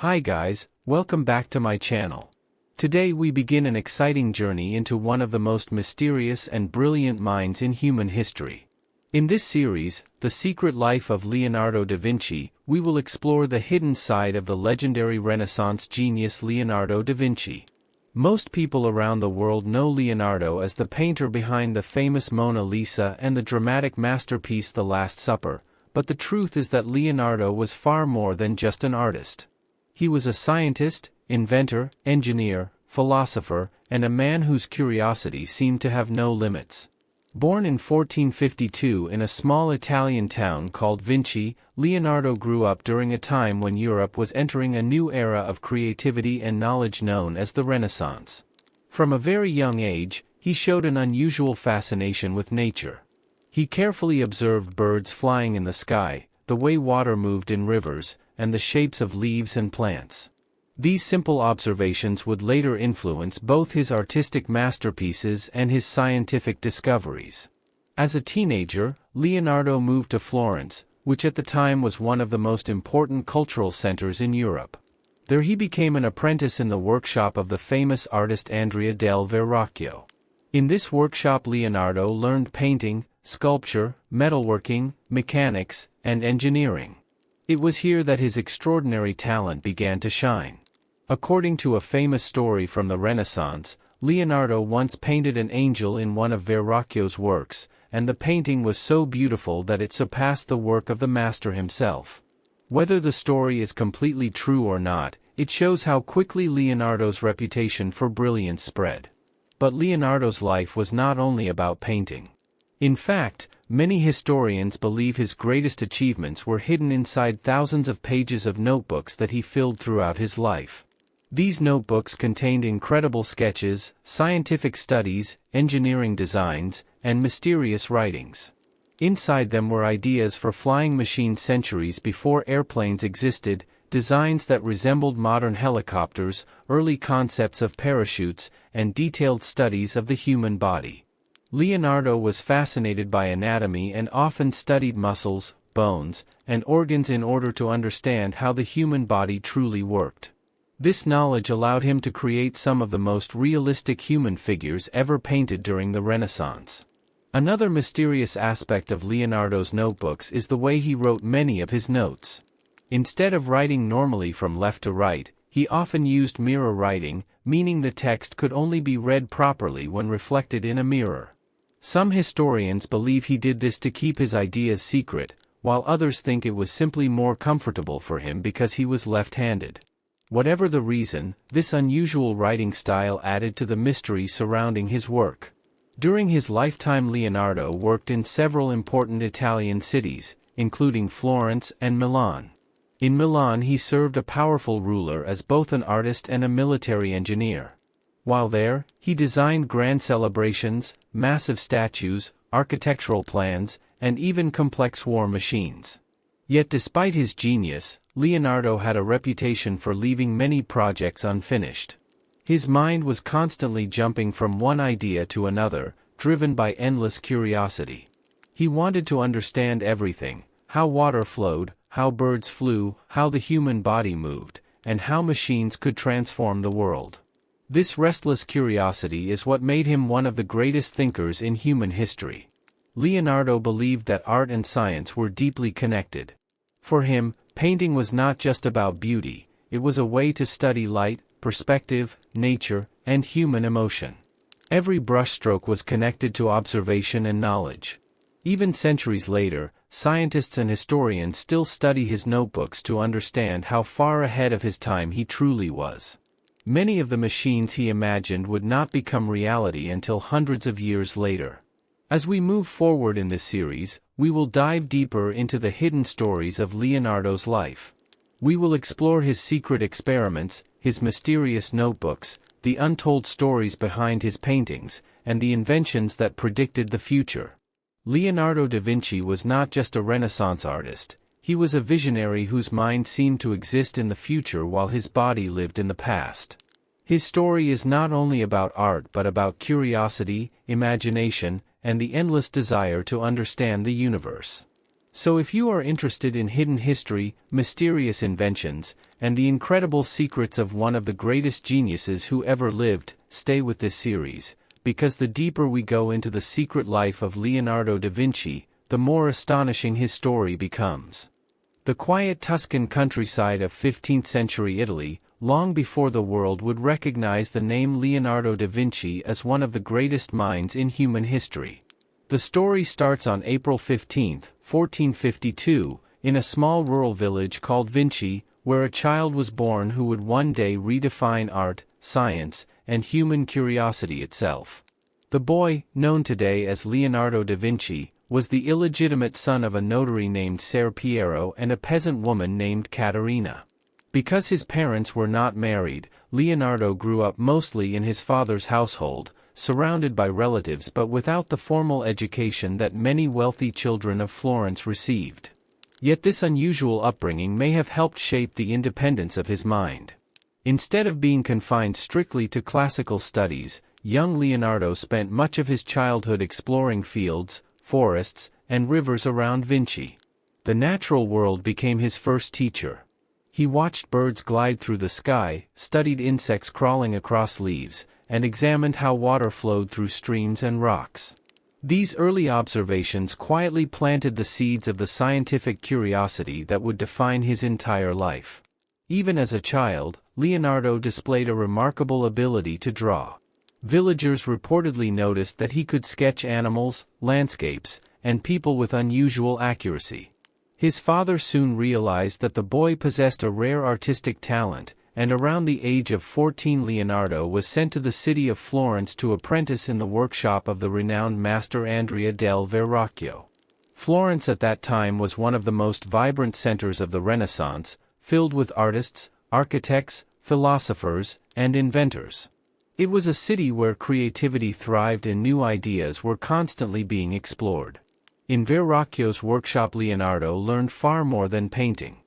Hi guys, welcome back to my channel. Today we begin an exciting journey into one of the most mysterious and brilliant minds in human history. In this series, The Secret Life of Leonardo da Vinci, we will explore the hidden side of the legendary Renaissance genius Leonardo da Vinci. Most people around the world know Leonardo as the painter behind the famous Mona Lisa and the dramatic masterpiece The Last Supper, but the truth is that Leonardo was far more than just an artist. He was a scientist, inventor, engineer, philosopher, and a man whose curiosity seemed to have no limits. Born in 1452 in a small Italian town called Vinci, Leonardo grew up during a time when Europe was entering a new era of creativity and knowledge known as the Renaissance. From a very young age, he showed an unusual fascination with nature. He carefully observed birds flying in the sky, the way water moved in rivers, and the shapes of leaves and plants. These simple observations would later influence both his artistic masterpieces and his scientific discoveries. As a teenager, Leonardo moved to Florence, which at the time was one of the most important cultural centers in Europe. There he became an apprentice in the workshop of the famous artist Andrea del Verrocchio. In this workshop Leonardo learned painting, sculpture, metalworking, mechanics, and engineering. It was here that his extraordinary talent began to shine. According to a famous story from the Renaissance, Leonardo once painted an angel in one of Verrocchio's works, and the painting was so beautiful that it surpassed the work of the master himself. Whether the story is completely true or not, it shows how quickly Leonardo's reputation for brilliance spread. But Leonardo's life was not only about painting. In fact, many historians believe his greatest achievements were hidden inside thousands of pages of notebooks that he filled throughout his life. These notebooks contained incredible sketches, scientific studies, engineering designs, and mysterious writings. Inside them were ideas for flying machines centuries before airplanes existed, designs that resembled modern helicopters, early concepts of parachutes, and detailed studies of the human body. Leonardo was fascinated by anatomy and often studied muscles, bones, and organs in order to understand how the human body truly worked. This knowledge allowed him to create some of the most realistic human figures ever painted during the Renaissance. Another mysterious aspect of Leonardo's notebooks is the way he wrote many of his notes. Instead of writing normally from left to right, he often used mirror writing, meaning the text could only be read properly when reflected in a mirror. Some historians believe he did this to keep his ideas secret, while others think it was simply more comfortable for him because he was left-handed. Whatever the reason, this unusual writing style added to the mystery surrounding his work. During his lifetime Leonardo worked in several important Italian cities, including Florence and Milan. In Milan he served a powerful ruler as both an artist and a military engineer. While there, he designed grand celebrations, massive statues, architectural plans, and even complex war machines. Yet despite his genius, Leonardo had a reputation for leaving many projects unfinished. His mind was constantly jumping from one idea to another, driven by endless curiosity. He wanted to understand everything: how water flowed, how birds flew, how the human body moved, and how machines could transform the world. This restless curiosity is what made him one of the greatest thinkers in human history. Leonardo believed that art and science were deeply connected. For him, painting was not just about beauty, it was a way to study light, perspective, nature, and human emotion. Every brushstroke was connected to observation and knowledge. Even centuries later, scientists and historians still study his notebooks to understand how far ahead of his time he truly was. Many of the machines he imagined would not become reality until hundreds of years later. As we move forward in this series, we will dive deeper into the hidden stories of Leonardo's life. We will explore his secret experiments, his mysterious notebooks, the untold stories behind his paintings, and the inventions that predicted the future. Leonardo da Vinci was not just a Renaissance artist, he was a visionary whose mind seemed to exist in the future while his body lived in the past. His story is not only about art but about curiosity, imagination, and the endless desire to understand the universe. So if you are interested in hidden history, mysterious inventions, and the incredible secrets of one of the greatest geniuses who ever lived, stay with this series, because the deeper we go into the secret life of Leonardo da Vinci, the more astonishing his story becomes. The quiet Tuscan countryside of 15th-century Italy, long before the world would recognize the name Leonardo da Vinci as one of the greatest minds in human history. The story starts on April 15, 1452, in a small rural village called Vinci, where a child was born who would one day redefine art, science, and human curiosity itself. The boy, known today as Leonardo da Vinci, was the illegitimate son of a notary named Ser Piero and a peasant woman named Caterina. Because his parents were not married, Leonardo grew up mostly in his father's household, surrounded by relatives but without the formal education that many wealthy children of Florence received. Yet this unusual upbringing may have helped shape the independence of his mind. Instead of being confined strictly to classical studies, young Leonardo spent much of his childhood exploring fields, forests, and rivers around Vinci. The natural world became his first teacher. He watched birds glide through the sky, studied insects crawling across leaves, and examined how water flowed through streams and rocks. These early observations quietly planted the seeds of the scientific curiosity that would define his entire life. Even as a child, Leonardo displayed a remarkable ability to draw. Villagers reportedly noticed that he could sketch animals, landscapes, and people with unusual accuracy. His father soon realized that the boy possessed a rare artistic talent, and around the age of 14 Leonardo was sent to the city of Florence to apprentice in the workshop of the renowned master Andrea del Verrocchio. Florence at that time was one of the most vibrant centers of the Renaissance, filled with artists, architects, philosophers, and inventors. It was a city where creativity thrived and new ideas were constantly being explored. In Verrocchio's workshop, Leonardo learned far more than painting.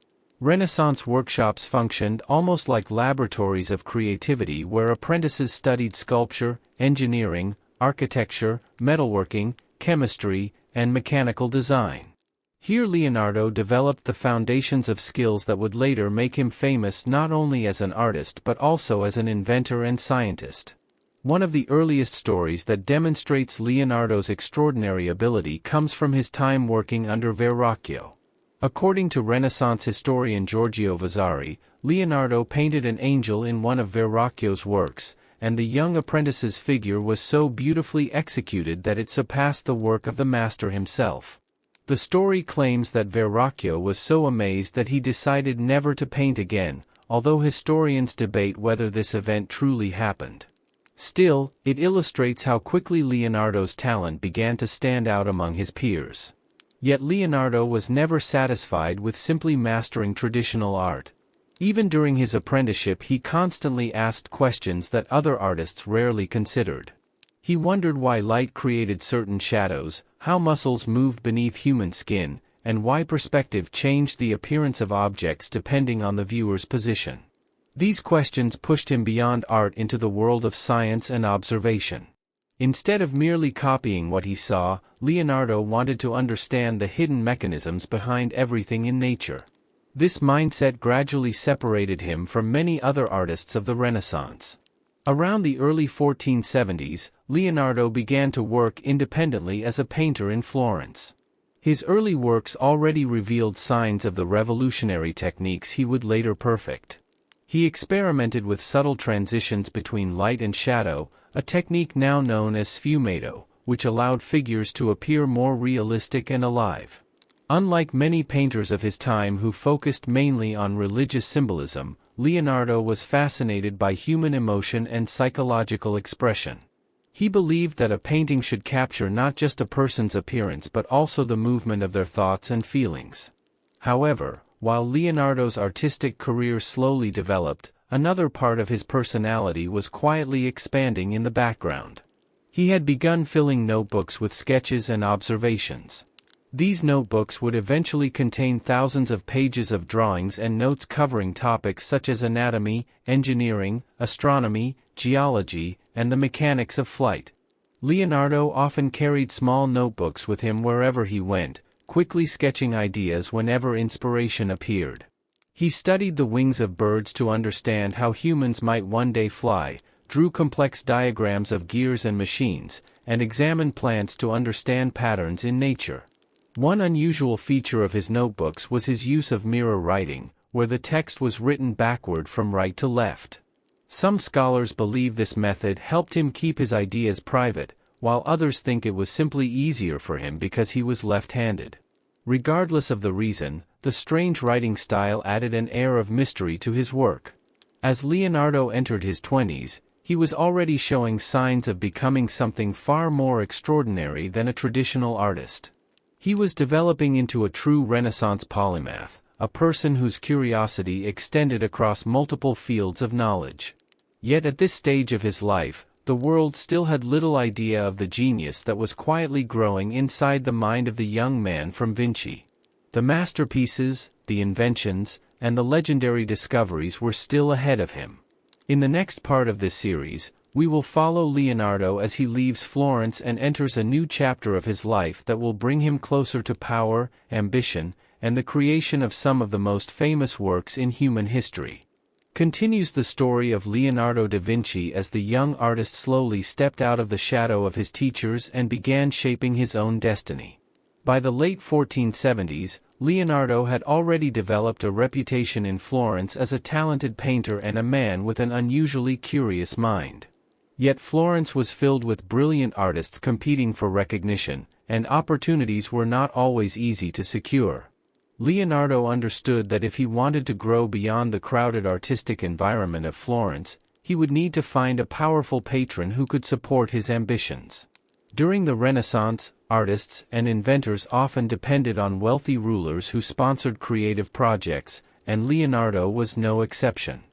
Renaissance workshops functioned almost like laboratories of creativity where apprentices studied sculpture, engineering, architecture, metalworking, chemistry, and mechanical design. Here Leonardo developed the foundations of skills that would later make him famous not only as an artist but also as an inventor and scientist. One of the earliest stories that demonstrates Leonardo's extraordinary ability comes from his time working under Verrocchio. According to Renaissance historian Giorgio Vasari, Leonardo painted an angel in one of Verrocchio's works, and the young apprentice's figure was so beautifully executed that it surpassed the work of the master himself. The story claims that Verrocchio was so amazed that he decided never to paint again, although historians debate whether this event truly happened. Still, it illustrates how quickly Leonardo's talent began to stand out among his peers. Yet Leonardo was never satisfied with simply mastering traditional art. Even during his apprenticeship, he constantly asked questions that other artists rarely considered. He wondered why light created certain shadows, how muscles moved beneath human skin, and why perspective changed the appearance of objects depending on the viewer's position. These questions pushed him beyond art into the world of science and observation. Instead of merely copying what he saw, Leonardo wanted to understand the hidden mechanisms behind everything in nature. This mindset gradually separated him from many other artists of the Renaissance. Around the early 1470s, Leonardo began to work independently as a painter in Florence. His early works already revealed signs of the revolutionary techniques he would later perfect. He experimented with subtle transitions between light and shadow, a technique now known as sfumato, which allowed figures to appear more realistic and alive. Unlike many painters of his time who focused mainly on religious symbolism, Leonardo was fascinated by human emotion and psychological expression. He believed that a painting should capture not just a person's appearance but also the movement of their thoughts and feelings. However, while Leonardo's artistic career slowly developed, another part of his personality was quietly expanding in the background. He had begun filling notebooks with sketches and observations. These notebooks would eventually contain thousands of pages of drawings and notes covering topics such as anatomy, engineering, astronomy, geology, and the mechanics of flight. Leonardo often carried small notebooks with him wherever he went, quickly sketching ideas whenever inspiration appeared. He studied the wings of birds to understand how humans might one day fly, drew complex diagrams of gears and machines, and examined plants to understand patterns in nature. One unusual feature of his notebooks was his use of mirror writing, where the text was written backward from right to left. Some scholars believe this method helped him keep his ideas private, while others think it was simply easier for him because he was left-handed. Regardless of the reason, the strange writing style added an air of mystery to his work. As Leonardo entered his 20s, he was already showing signs of becoming something far more extraordinary than a traditional artist. He was developing into a true Renaissance polymath, a person whose curiosity extended across multiple fields of knowledge. Yet at this stage of his life, the world still had little idea of the genius that was quietly growing inside the mind of the young man from Vinci. The masterpieces, the inventions, and the legendary discoveries were still ahead of him. In the next part of this series, we will follow Leonardo as he leaves Florence and enters a new chapter of his life that will bring him closer to power, ambition, and the creation of some of the most famous works in human history. Continues the story of Leonardo da Vinci as the young artist slowly stepped out of the shadow of his teachers and began shaping his own destiny. By the late 1470s, Leonardo had already developed a reputation in Florence as a talented painter and a man with an unusually curious mind. Yet Florence was filled with brilliant artists competing for recognition, and opportunities were not always easy to secure. Leonardo understood that if he wanted to grow beyond the crowded artistic environment of Florence, he would need to find a powerful patron who could support his ambitions. During the Renaissance, artists and inventors often depended on wealthy rulers who sponsored creative projects, and Leonardo was no exception.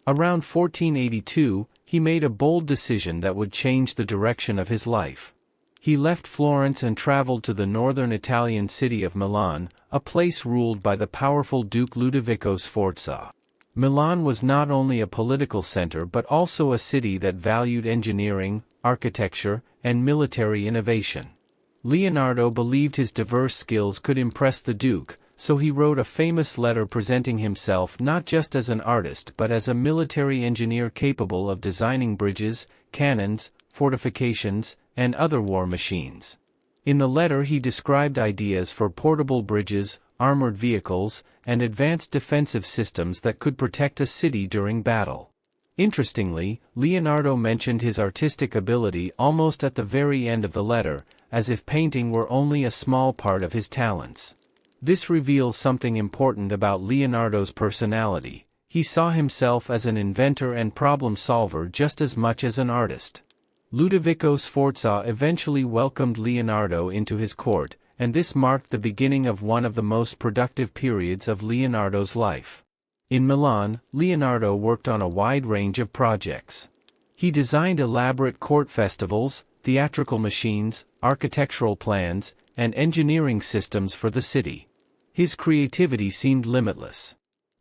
Around 1482, he made a bold decision that would change the direction of his life. He left Florence and traveled to the northern Italian city of Milan, a place ruled by the powerful Duke Ludovico Sforza. Milan was not only a political center but also a city that valued engineering, architecture, and military innovation. Leonardo believed his diverse skills could impress the Duke, so he wrote a famous letter presenting himself not just as an artist but as a military engineer capable of designing bridges, cannons, fortifications, and other war machines. In the letter he described ideas for portable bridges, armored vehicles, and advanced defensive systems that could protect a city during battle. Interestingly, Leonardo mentioned his artistic ability almost at the very end of the letter, as if painting were only a small part of his talents. This reveals something important about Leonardo's personality. He saw himself as an inventor and problem solver just as much as an artist. Ludovico Sforza eventually welcomed Leonardo into his court, and this marked the beginning of one of the most productive periods of Leonardo's life. In Milan, Leonardo worked on a wide range of projects. He designed elaborate court festivals, theatrical machines, architectural plans, and engineering systems for the city. His creativity seemed limitless.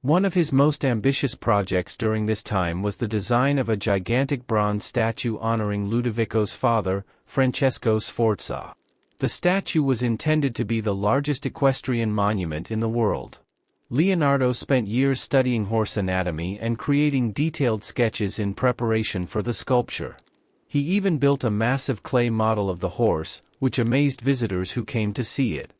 One of his most ambitious projects during this time was the design of a gigantic bronze statue honoring Ludovico's father, Francesco Sforza. The statue was intended to be the largest equestrian monument in the world. Leonardo spent years studying horse anatomy and creating detailed sketches in preparation for the sculpture. He even built a massive clay model of the horse, which amazed visitors who came to see it.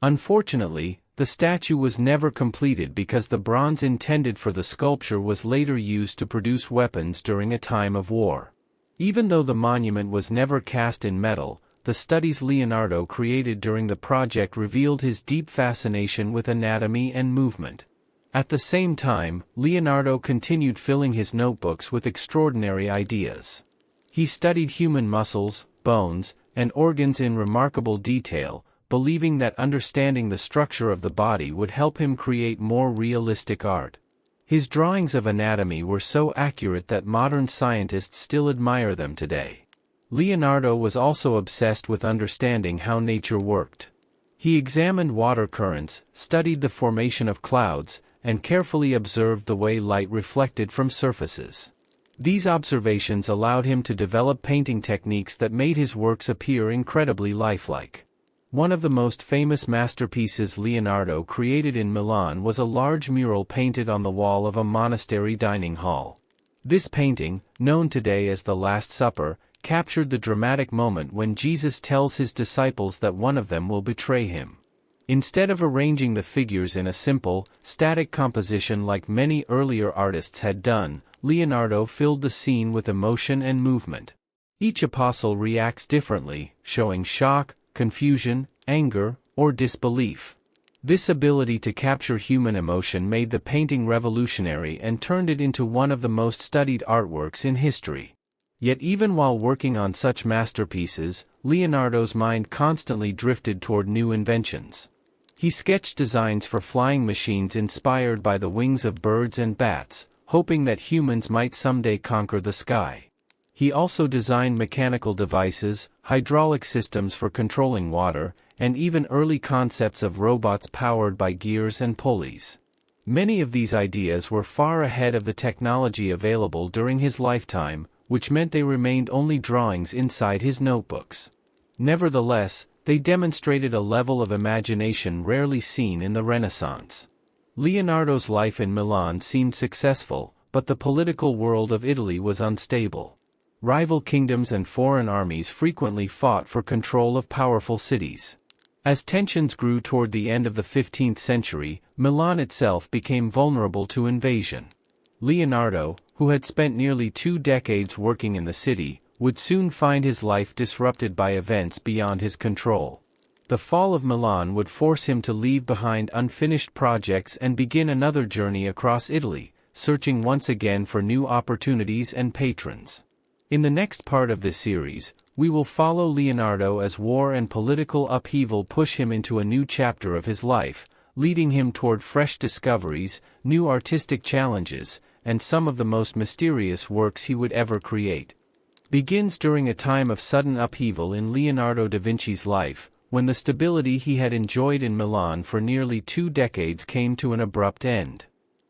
Unfortunately, the statue was never completed because the bronze intended for the sculpture was later used to produce weapons during a time of war. Even though the monument was never cast in metal, the studies Leonardo created during the project revealed his deep fascination with anatomy and movement. At the same time, Leonardo continued filling his notebooks with extraordinary ideas. He studied human muscles, bones, and organs in remarkable detail, believing that understanding the structure of the body would help him create more realistic art. His drawings of anatomy were so accurate that modern scientists still admire them today. Leonardo was also obsessed with understanding how nature worked. He examined water currents, studied the formation of clouds, and carefully observed the way light reflected from surfaces. These observations allowed him to develop painting techniques that made his works appear incredibly lifelike. One of the most famous masterpieces Leonardo created in Milan was a large mural painted on the wall of a monastery dining hall. This painting, known today as the Last Supper, captured the dramatic moment when Jesus tells his disciples that one of them will betray him. Instead of arranging the figures in a simple, static composition like many earlier artists had done, Leonardo filled the scene with emotion and movement. Each apostle reacts differently, showing shock, confusion, anger, or disbelief. This ability to capture human emotion made the painting revolutionary and turned it into one of the most studied artworks in history. Yet even while working on such masterpieces, Leonardo's mind constantly drifted toward new inventions. He sketched designs for flying machines inspired by the wings of birds and bats, hoping that humans might someday conquer the sky. He also designed mechanical devices, hydraulic systems for controlling water, and even early concepts of robots powered by gears and pulleys. Many of these ideas were far ahead of the technology available during his lifetime, which meant they remained only drawings inside his notebooks. Nevertheless, they demonstrated a level of imagination rarely seen in the Renaissance. Leonardo's life in Milan seemed successful, but the political world of Italy was unstable. Rival kingdoms and foreign armies frequently fought for control of powerful cities. As tensions grew toward the end of the 15th century, Milan itself became vulnerable to invasion. Leonardo, who had spent nearly 2 decades working in the city, would soon find his life disrupted by events beyond his control. The fall of Milan would force him to leave behind unfinished projects and begin another journey across Italy, searching once again for new opportunities and patrons. In the next part of this series, we will follow Leonardo as war and political upheaval push him into a new chapter of his life, leading him toward fresh discoveries, new artistic challenges, and some of the most mysterious works he would ever create. Begins during a time of sudden upheaval in Leonardo da Vinci's life, when the stability he had enjoyed in Milan for nearly 2 decades came to an abrupt end.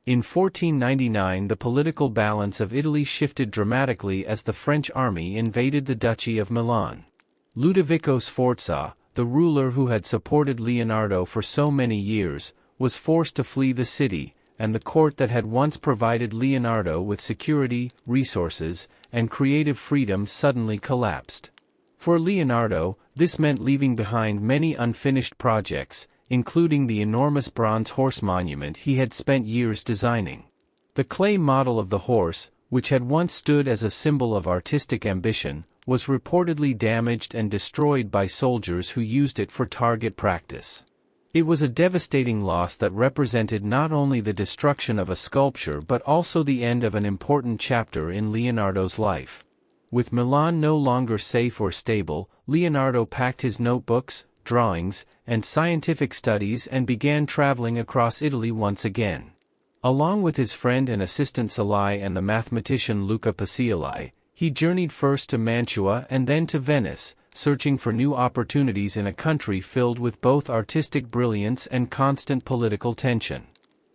In 1499 the political balance of Italy shifted dramatically as the French army invaded the Duchy of Milan. Ludovico Sforza, the ruler who had supported Leonardo for so many years, was forced to flee the city, and the court that had once provided Leonardo with security, resources, and creative freedom suddenly collapsed. For Leonardo, this meant leaving behind many unfinished projects, including the enormous bronze horse monument he had spent years designing. The clay model of the horse, which had once stood as a symbol of artistic ambition, was reportedly damaged and destroyed by soldiers who used it for target practice. It was a devastating loss that represented not only the destruction of a sculpture but also the end of an important chapter in Leonardo's life. With Milan no longer safe or stable, Leonardo packed his notebooks, drawings, and scientific studies and began traveling across Italy once again. Along with his friend and assistant Salai and the mathematician Luca Pacioli, he journeyed first to Mantua and then to Venice, searching for new opportunities in a country filled with both artistic brilliance and constant political tension.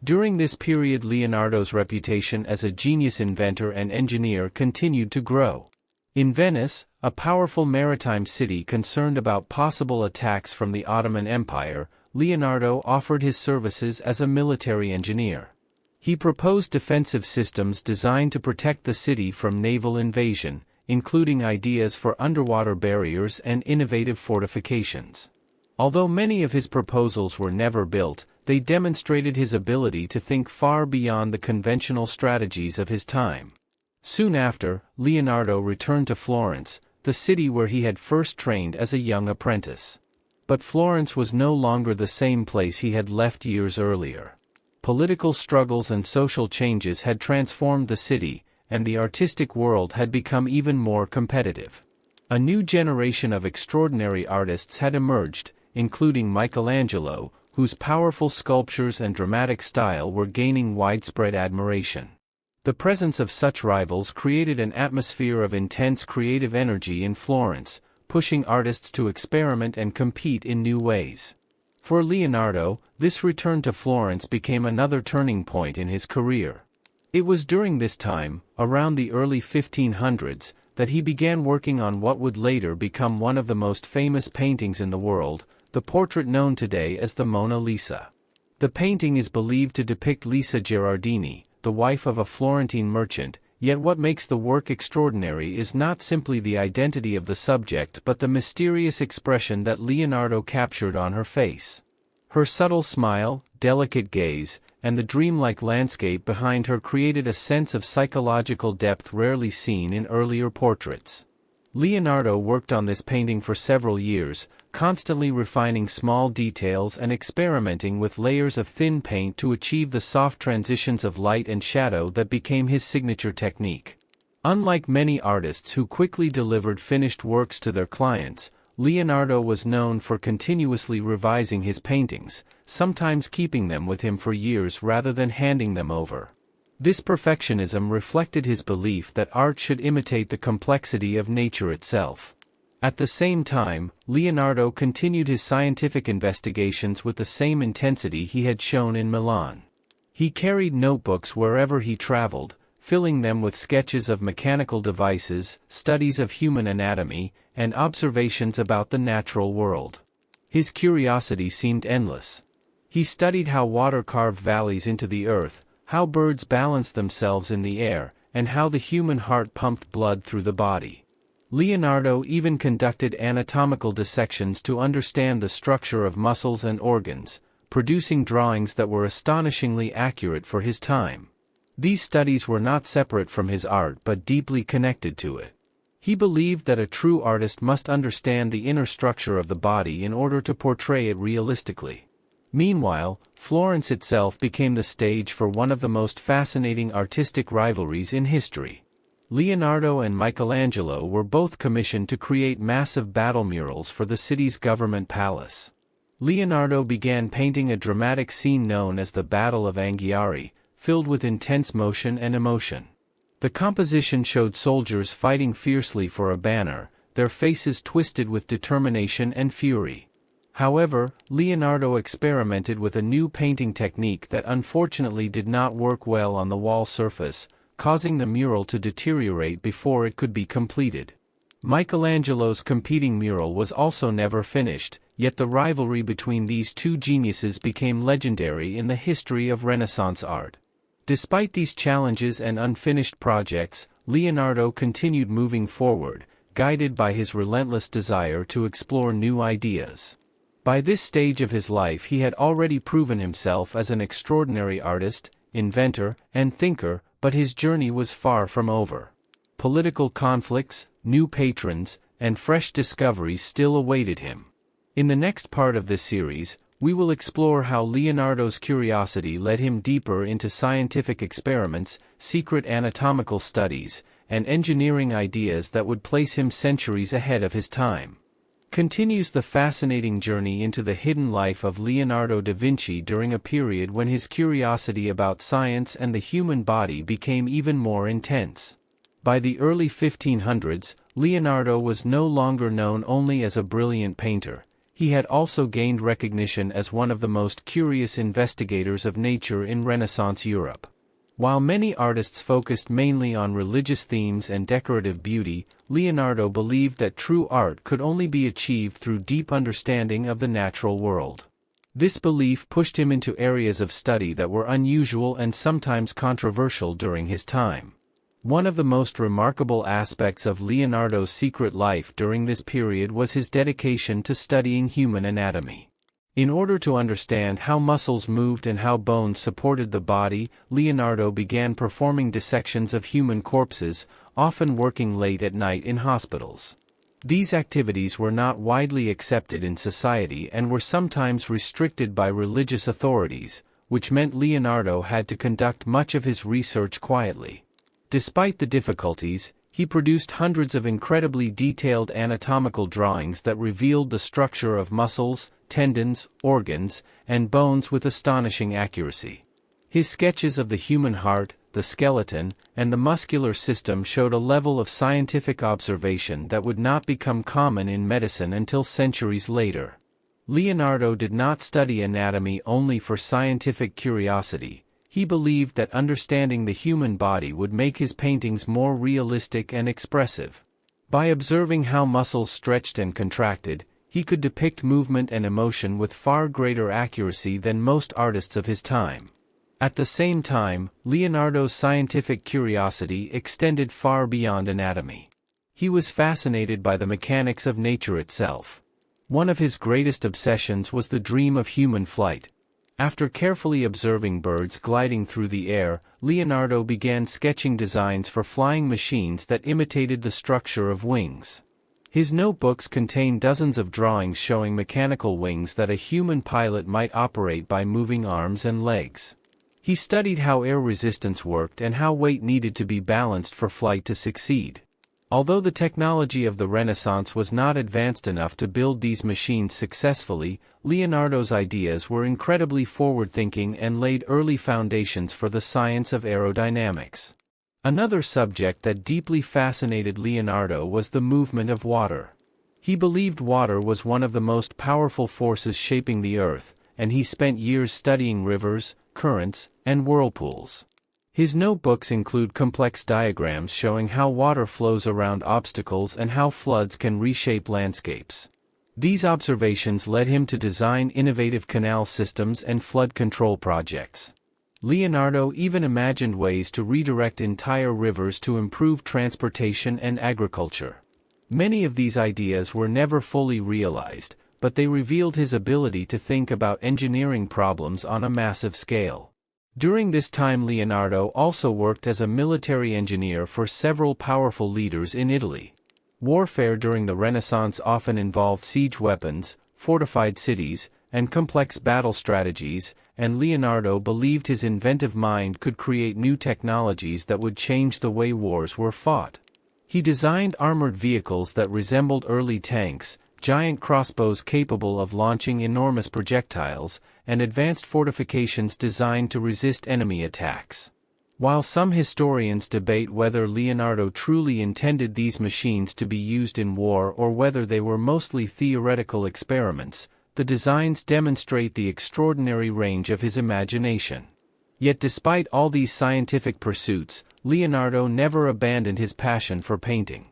During this period Leonardo's reputation as a genius inventor and engineer continued to grow. In Venice, a powerful maritime city concerned about possible attacks from the Ottoman Empire, Leonardo offered his services as a military engineer. He proposed defensive systems designed to protect the city from naval invasion, including ideas for underwater barriers and innovative fortifications. Although many of his proposals were never built, they demonstrated his ability to think far beyond the conventional strategies of his time. Soon after, Leonardo returned to Florence, the city where he had first trained as a young apprentice. But Florence was no longer the same place he had left years earlier. Political struggles and social changes had transformed the city, and the artistic world had become even more competitive. A new generation of extraordinary artists had emerged, including Michelangelo, whose powerful sculptures and dramatic style were gaining widespread admiration. The presence of such rivals created an atmosphere of intense creative energy in Florence, pushing artists to experiment and compete in new ways. For Leonardo, this return to Florence became another turning point in his career. It was during this time, around the early 1500s, that he began working on what would later become one of the most famous paintings in the world, the the portrait known today as the Mona Lisa. The painting is believed to depict Lisa Gherardini, the wife of a Florentine merchant, yet what makes the work extraordinary is not simply the identity of the subject but the mysterious expression that Leonardo captured on her face. Her subtle smile, delicate gaze, and the dreamlike landscape behind her created a sense of psychological depth rarely seen in earlier portraits. Leonardo worked on this painting for several years, constantly refining small details and experimenting with layers of thin paint to achieve the soft transitions of light and shadow that became his signature technique. Unlike many artists who quickly delivered finished works to their clients, Leonardo was known for continuously revising his paintings, sometimes keeping them with him for years rather than handing them over. This perfectionism reflected his belief that art should imitate the complexity of nature itself. At the same time, Leonardo continued his scientific investigations with the same intensity he had shown in Milan. He carried notebooks wherever he traveled, filling them with sketches of mechanical devices, studies of human anatomy, and observations about the natural world. His curiosity seemed endless. He studied how water carved valleys into the earth, how birds balanced themselves in the air, and how the human heart pumped blood through the body. Leonardo even conducted anatomical dissections to understand the structure of muscles and organs, producing drawings that were astonishingly accurate for his time. These studies were not separate from his art but deeply connected to it. He believed that a true artist must understand the inner structure of the body in order to portray it realistically. Meanwhile, Florence itself became the stage for one of the most fascinating artistic rivalries in history. Leonardo and Michelangelo were both commissioned to create massive battle murals for the city's government palace. Leonardo began painting a dramatic scene known as the Battle of Anghiari, filled with intense motion and emotion. The composition showed soldiers fighting fiercely for a banner, their faces twisted with determination and fury. However, Leonardo experimented with a new painting technique that unfortunately did not work well on the wall surface, causing the mural to deteriorate before it could be completed. Michelangelo's competing mural was also never finished, yet the rivalry between these two geniuses became legendary in the history of Renaissance art. Despite these challenges and unfinished projects, Leonardo continued moving forward, guided by his relentless desire to explore new ideas. By this stage of his life he had already proven himself as an extraordinary artist, inventor, and thinker, but his journey was far from over. Political conflicts, new patrons, and fresh discoveries still awaited him. In the next part of this series, we will explore how Leonardo's curiosity led him deeper into scientific experiments, secret anatomical studies, and engineering ideas that would place him centuries ahead of his time. Continues the fascinating journey into the hidden life of Leonardo da Vinci during a period when his curiosity about science and the human body became even more intense. By the early 1500s, Leonardo was no longer known only as a brilliant painter. He had also gained recognition as one of the most curious investigators of nature in Renaissance Europe. While many artists focused mainly on religious themes and decorative beauty, Leonardo believed that true art could only be achieved through deep understanding of the natural world. This belief pushed him into areas of study that were unusual and sometimes controversial during his time. One of the most remarkable aspects of Leonardo's secret life during this period was his dedication to studying human anatomy. In order to understand how muscles moved and how bones supported the body, Leonardo began performing dissections of human corpses, often working late at night in hospitals. These activities were not widely accepted in society and were sometimes restricted by religious authorities, which meant Leonardo had to conduct much of his research quietly. Despite the difficulties, he produced hundreds of incredibly detailed anatomical drawings that revealed the structure of muscles, tendons, organs, and bones with astonishing accuracy. His sketches of the human heart, the skeleton, and the muscular system showed a level of scientific observation that would not become common in medicine until centuries later. Leonardo did not study anatomy only for scientific curiosity. He believed that understanding the human body would make his paintings more realistic and expressive. By observing how muscles stretched and contracted, he He could depict movement and emotion with far greater accuracy than most artists of his time. At the same time, Leonardo's scientific curiosity extended far beyond anatomy. He was fascinated by the mechanics of nature itself. One of his greatest obsessions was the dream of human flight. After carefully observing birds gliding through the air, Leonardo began sketching designs for flying machines that imitated the structure of wings. His notebooks contain dozens of drawings showing mechanical wings that a human pilot might operate by moving arms and legs. He studied how air resistance worked and how weight needed to be balanced for flight to succeed. Although the technology of the Renaissance was not advanced enough to build these machines successfully, Leonardo's ideas were incredibly forward-thinking and laid early foundations for the science of aerodynamics. Another subject that deeply fascinated Leonardo was the movement of water. He believed water was one of the most powerful forces shaping the earth, and he spent years studying rivers, currents, and whirlpools. His notebooks include complex diagrams showing how water flows around obstacles and how floods can reshape landscapes. These observations led him to design innovative canal systems and flood control projects. Leonardo even imagined ways to redirect entire rivers to improve transportation and agriculture. Many of these ideas were never fully realized, but they revealed his ability to think about engineering problems on a massive scale. During this time, Leonardo also worked as a military engineer for several powerful leaders in Italy. Warfare during the Renaissance often involved siege weapons, fortified cities, and complex battle strategies, and Leonardo believed his inventive mind could create new technologies that would change the way wars were fought. He designed armored vehicles that resembled early tanks, giant crossbows capable of launching enormous projectiles, and advanced fortifications designed to resist enemy attacks. While some historians debate whether Leonardo truly intended these machines to be used in war or whether they were mostly theoretical experiments, the designs demonstrate the extraordinary range of his imagination. Yet despite all these scientific pursuits, Leonardo never abandoned his passion for painting.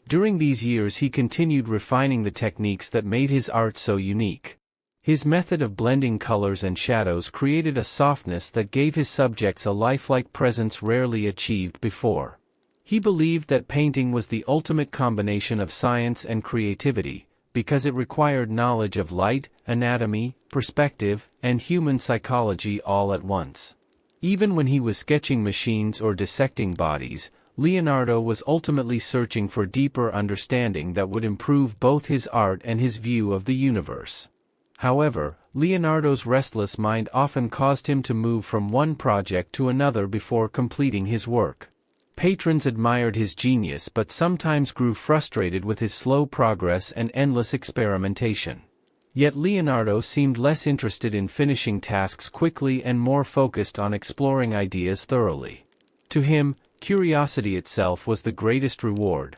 During these years he continued refining the techniques that made his art so unique. His method of blending colors and shadows created a softness that gave his subjects a lifelike presence rarely achieved before. He believed that painting was the ultimate combination of science and creativity, because it required knowledge of light, anatomy, perspective, and human psychology all at once. Even when he was sketching machines or dissecting bodies, Leonardo was ultimately searching for deeper understanding that would improve both his art and his view of the universe. However, Leonardo's restless mind often caused him to move from one project to another before completing his work. Patrons admired his genius but sometimes grew frustrated with his slow progress and endless experimentation. Yet Leonardo seemed less interested in finishing tasks quickly and more focused on exploring ideas thoroughly. To him, curiosity itself was the greatest reward.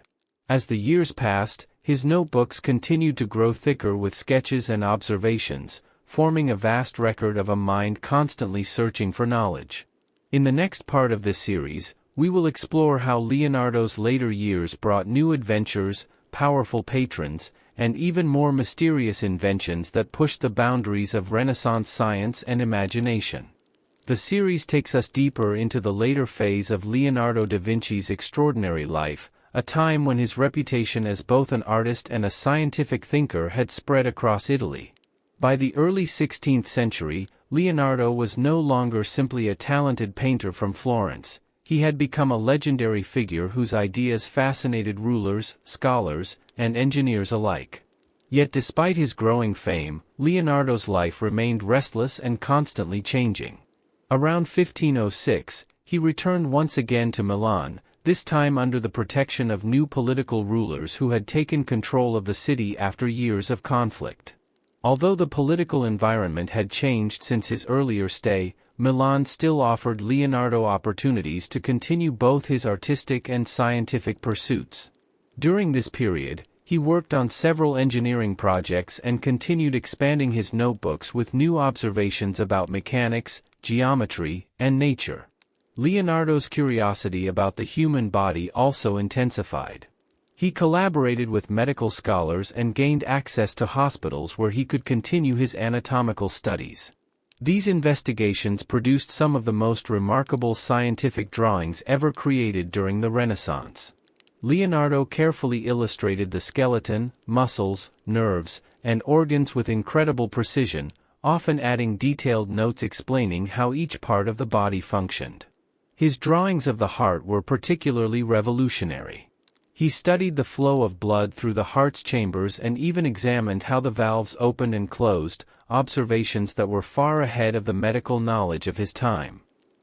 As the years passed, his notebooks continued to grow thicker with sketches and observations, forming a vast record of a mind constantly searching for knowledge. In the next part of this series, we will explore how Leonardo's later years brought new adventures, powerful patrons, and even more mysterious inventions that pushed the boundaries of Renaissance science and imagination. The series takes us deeper into the later phase of Leonardo da Vinci's extraordinary life, a time when his reputation as both an artist and a scientific thinker had spread across Italy. By the early 16th century, Leonardo was no longer simply a talented painter from Florence. He had become a legendary figure whose ideas fascinated rulers, scholars, and engineers alike. Yet despite his growing fame, Leonardo's life remained restless and constantly changing. Around 1506, he returned once again to Milan, this time under the protection of new political rulers who had taken control of the city after years of conflict. Although the political environment had changed since his earlier stay, Milan still offered Leonardo opportunities to continue both his artistic and scientific pursuits. During this period, he worked on several engineering projects and continued expanding his notebooks with new observations about mechanics, geometry, and nature. Leonardo's curiosity about the human body also intensified. He collaborated with medical scholars and gained access to hospitals where he could continue his anatomical studies. These investigations produced some of the most remarkable scientific drawings ever created during the Renaissance. Leonardo carefully illustrated the skeleton, muscles, nerves, and organs with incredible precision, often adding detailed notes explaining how each part of the body functioned. His drawings of the heart were particularly revolutionary. He studied the flow of blood through the heart's chambers and even examined how the valves opened and closed, observations that were far ahead of the medical knowledge of his time.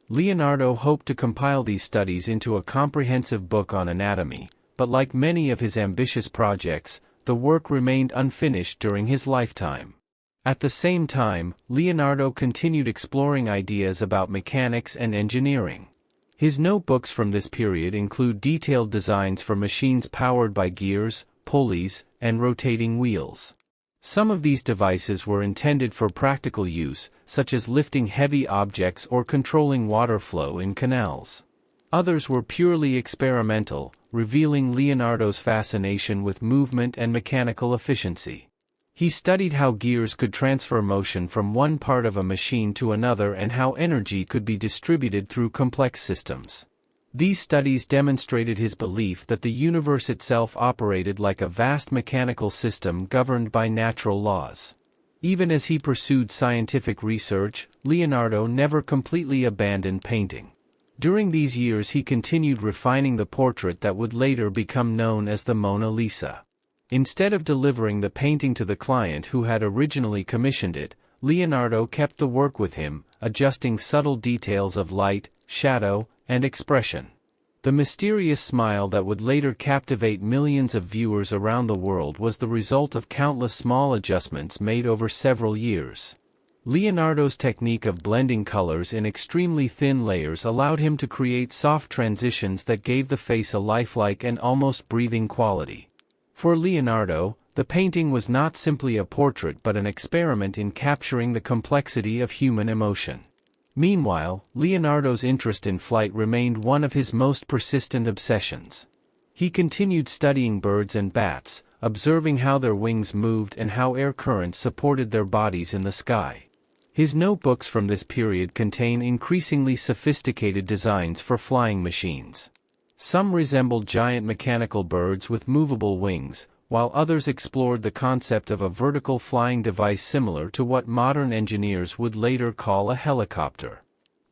Leonardo hoped to compile these studies into a comprehensive book on anatomy, but like many of his ambitious projects, the work remained unfinished during his lifetime. At the same time, Leonardo continued exploring ideas about mechanics and engineering. His notebooks from this period include detailed designs for machines powered by gears, pulleys, and rotating wheels. Some of these devices were intended for practical use, such as lifting heavy objects or controlling water flow in canals. Others were purely experimental, revealing Leonardo's fascination with movement and mechanical efficiency. He studied how gears could transfer motion from one part of a machine to another and how energy could be distributed through complex systems. These studies demonstrated his belief that the universe itself operated like a vast mechanical system governed by natural laws. Even as he pursued scientific research, Leonardo never completely abandoned painting. During these years he continued refining the portrait that would later become known as the Mona Lisa. Instead of delivering the painting to the client who had originally commissioned it, Leonardo kept the work with him, adjusting subtle details of light, shadow, and expression. The mysterious smile that would later captivate millions of viewers around the world was the result of countless small adjustments made over several years. Leonardo's technique of blending colors in extremely thin layers allowed him to create soft transitions that gave the face a lifelike and almost breathing quality. For Leonardo, the painting was not simply a portrait but an experiment in capturing the complexity of human emotion. Meanwhile, Leonardo's interest in flight remained one of his most persistent obsessions. He continued studying birds and bats, observing how their wings moved and how air currents supported their bodies in the sky. His notebooks from this period contain increasingly sophisticated designs for flying machines. Some resembled giant mechanical birds with movable wings, while others explored the concept of a vertical flying device similar to what modern engineers would later call a helicopter.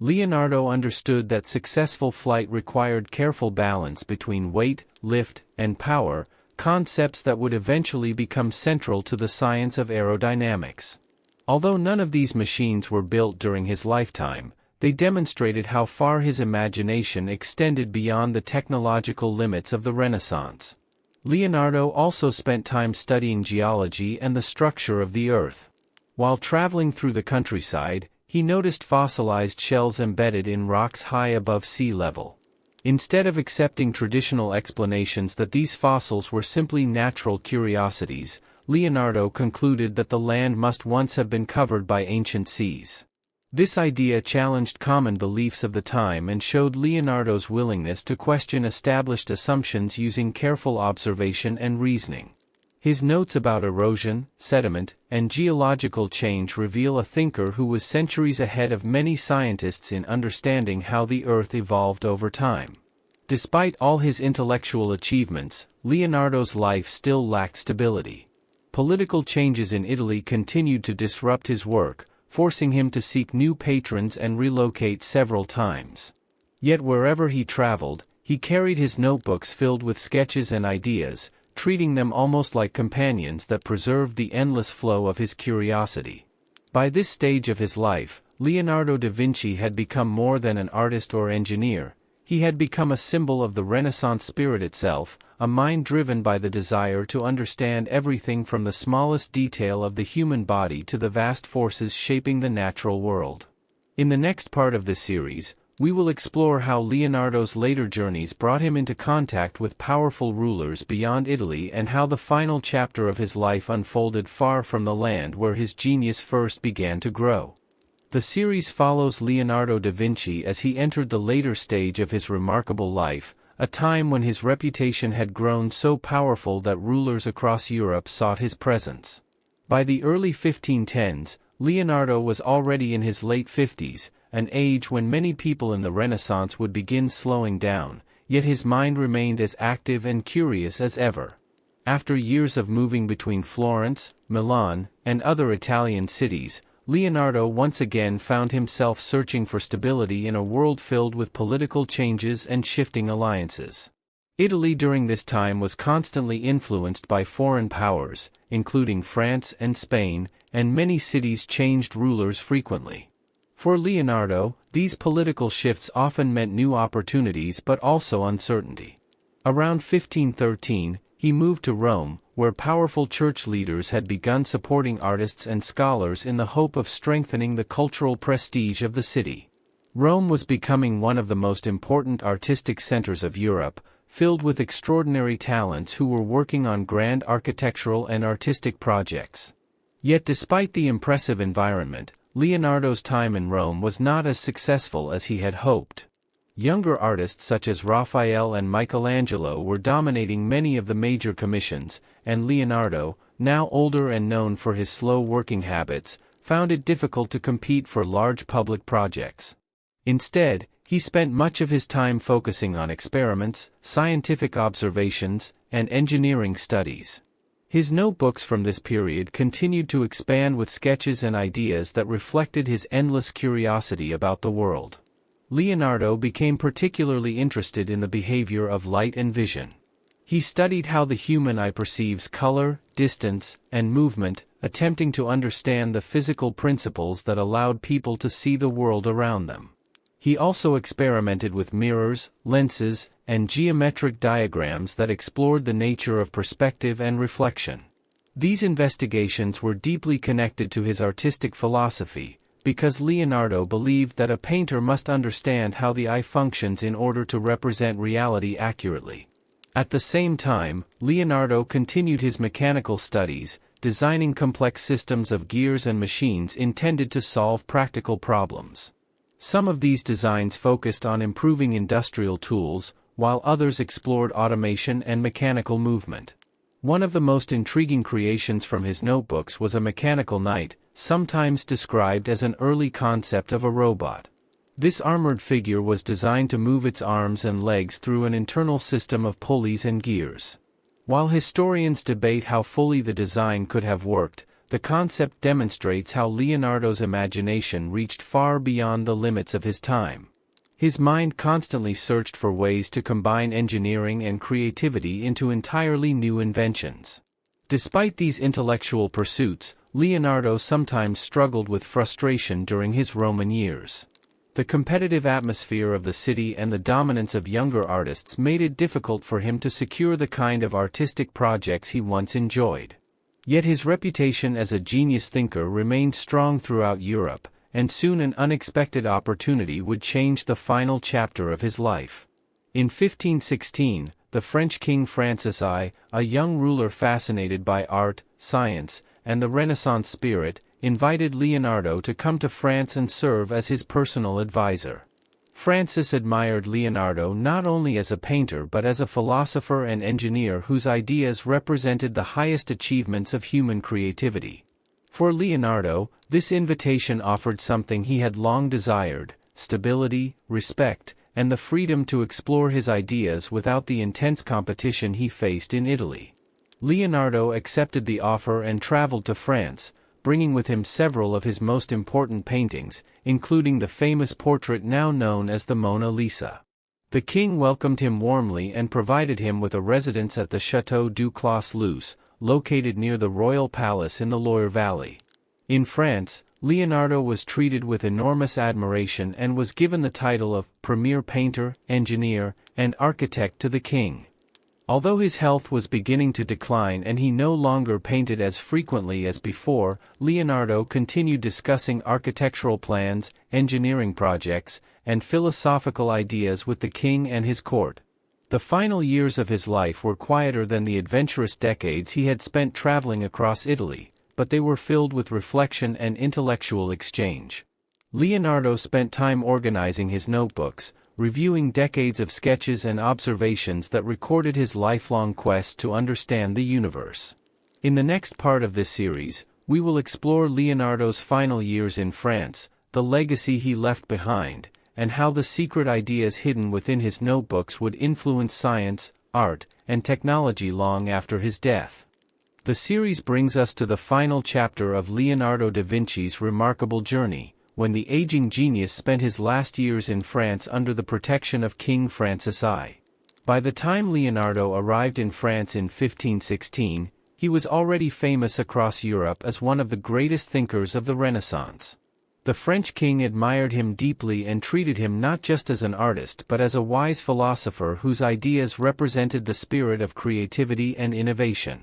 Leonardo understood that successful flight required careful balance between weight, lift, and power, concepts that would eventually become central to the science of aerodynamics. Although none of these machines were built during his lifetime, they demonstrated how far his imagination extended beyond the technological limits of the Renaissance. Leonardo also spent time studying geology and the structure of the Earth. While traveling through the countryside, he noticed fossilized shells embedded in rocks high above sea level. Instead of accepting traditional explanations that these fossils were simply natural curiosities, Leonardo concluded that the land must once have been covered by ancient seas. This idea challenged common beliefs of the time and showed Leonardo's willingness to question established assumptions using careful observation and reasoning. His notes about erosion, sediment, and geological change reveal a thinker who was centuries ahead of many scientists in understanding how the Earth evolved over time. Despite all his intellectual achievements, Leonardo's life still lacked stability. Political changes in Italy continued to disrupt his work, forcing him to seek new patrons and relocate several times. Yet wherever he traveled, he carried his notebooks filled with sketches and ideas, treating them almost like companions that preserved the endless flow of his curiosity. By this stage of his life, Leonardo da Vinci had become more than an artist or engineer. He had become a symbol of the Renaissance spirit itself, a mind driven by the desire to understand everything from the smallest detail of the human body to the vast forces shaping the natural world. In the next part of this series, we will explore how Leonardo's later journeys brought him into contact with powerful rulers beyond Italy and how the final chapter of his life unfolded far from the land where his genius first began to grow. The series follows Leonardo da Vinci as he entered the later stage of his remarkable life, a time when his reputation had grown so powerful that rulers across Europe sought his presence. By the early 1510s, Leonardo was already in his late 50s, an age when many people in the Renaissance would begin slowing down, yet his mind remained as active and curious as ever. After years of moving between Florence, Milan, and other Italian cities, Leonardo once again found himself searching for stability in a world filled with political changes and shifting alliances. Italy during this time was constantly influenced by foreign powers, including France and Spain, and many cities changed rulers frequently. For Leonardo, these political shifts often meant new opportunities but also uncertainty. Around 1513, he moved to Rome, where powerful church leaders had begun supporting artists and scholars in the hope of strengthening the cultural prestige of the city. Rome was becoming one of the most important artistic centers of Europe, filled with extraordinary talents who were working on grand architectural and artistic projects. Yet despite the impressive environment, Leonardo's time in Rome was not as successful as he had hoped. Younger artists such as Raphael and Michelangelo were dominating many of the major commissions, and Leonardo, now older and known for his slow working habits, found it difficult to compete for large public projects. Instead, he spent much of his time focusing on experiments, scientific observations, and engineering studies. His notebooks from this period continued to expand with sketches and ideas that reflected his endless curiosity about the world. Leonardo became particularly interested in the behavior of light and vision. He studied how the human eye perceives color, distance, and movement, attempting to understand the physical principles that allowed people to see the world around them. He also experimented with mirrors, lenses, and geometric diagrams that explored the nature of perspective and reflection. These investigations were deeply connected to his artistic philosophy, because Leonardo believed that a painter must understand how the eye functions in order to represent reality accurately. At the same time, Leonardo continued his mechanical studies, designing complex systems of gears and machines intended to solve practical problems. Some of these designs focused on improving industrial tools, while others explored automation and mechanical movement. One of the most intriguing creations from his notebooks was a mechanical knight, sometimes described as an early concept of a robot. This armored figure was designed to move its arms and legs through an internal system of pulleys and gears. While historians debate how fully the design could have worked, the concept demonstrates how Leonardo's imagination reached far beyond the limits of his time. His mind constantly searched for ways to combine engineering and creativity into entirely new inventions. Despite these intellectual pursuits, Leonardo sometimes struggled with frustration during his Roman years. The competitive atmosphere of the city and the dominance of younger artists made it difficult for him to secure the kind of artistic projects he once enjoyed. Yet his reputation as a genius thinker remained strong throughout Europe, and soon an unexpected opportunity would change the final chapter of his life. In 1516, the French King Francis I, a young ruler fascinated by art, science, and the Renaissance spirit, invited Leonardo to come to France and serve as his personal advisor. Francis admired Leonardo not only as a painter but as a philosopher and engineer whose ideas represented the highest achievements of human creativity. For Leonardo, this invitation offered something he had long desired: stability, respect, and the freedom to explore his ideas without the intense competition he faced in Italy. Leonardo accepted the offer and traveled to France, bringing with him several of his most important paintings, including the famous portrait now known as the Mona Lisa. The king welcomed him warmly and provided him with a residence at the Château du Clos-Luz, located near the royal palace in the Loire Valley. In France, Leonardo was treated with enormous admiration and was given the title of premier painter, engineer, and architect to the king. Although his health was beginning to decline and he no longer painted as frequently as before, Leonardo continued discussing architectural plans, engineering projects, and philosophical ideas with the king and his court. The final years of his life were quieter than the adventurous decades he had spent traveling across Italy, but they were filled with reflection and intellectual exchange. Leonardo spent time organizing his notebooks, reviewing decades of sketches and observations that recorded his lifelong quest to understand the universe. In the next part of this series, we will explore Leonardo's final years in France, the legacy he left behind, and how the secret ideas hidden within his notebooks would influence science, art, and technology long after his death. The series brings us to the final chapter of Leonardo da Vinci's remarkable journey, when the aging genius spent his last years in France under the protection of King Francis I. By the time Leonardo arrived in France in 1516, he was already famous across Europe as one of the greatest thinkers of the Renaissance. The French king admired him deeply and treated him not just as an artist but as a wise philosopher whose ideas represented the spirit of creativity and innovation.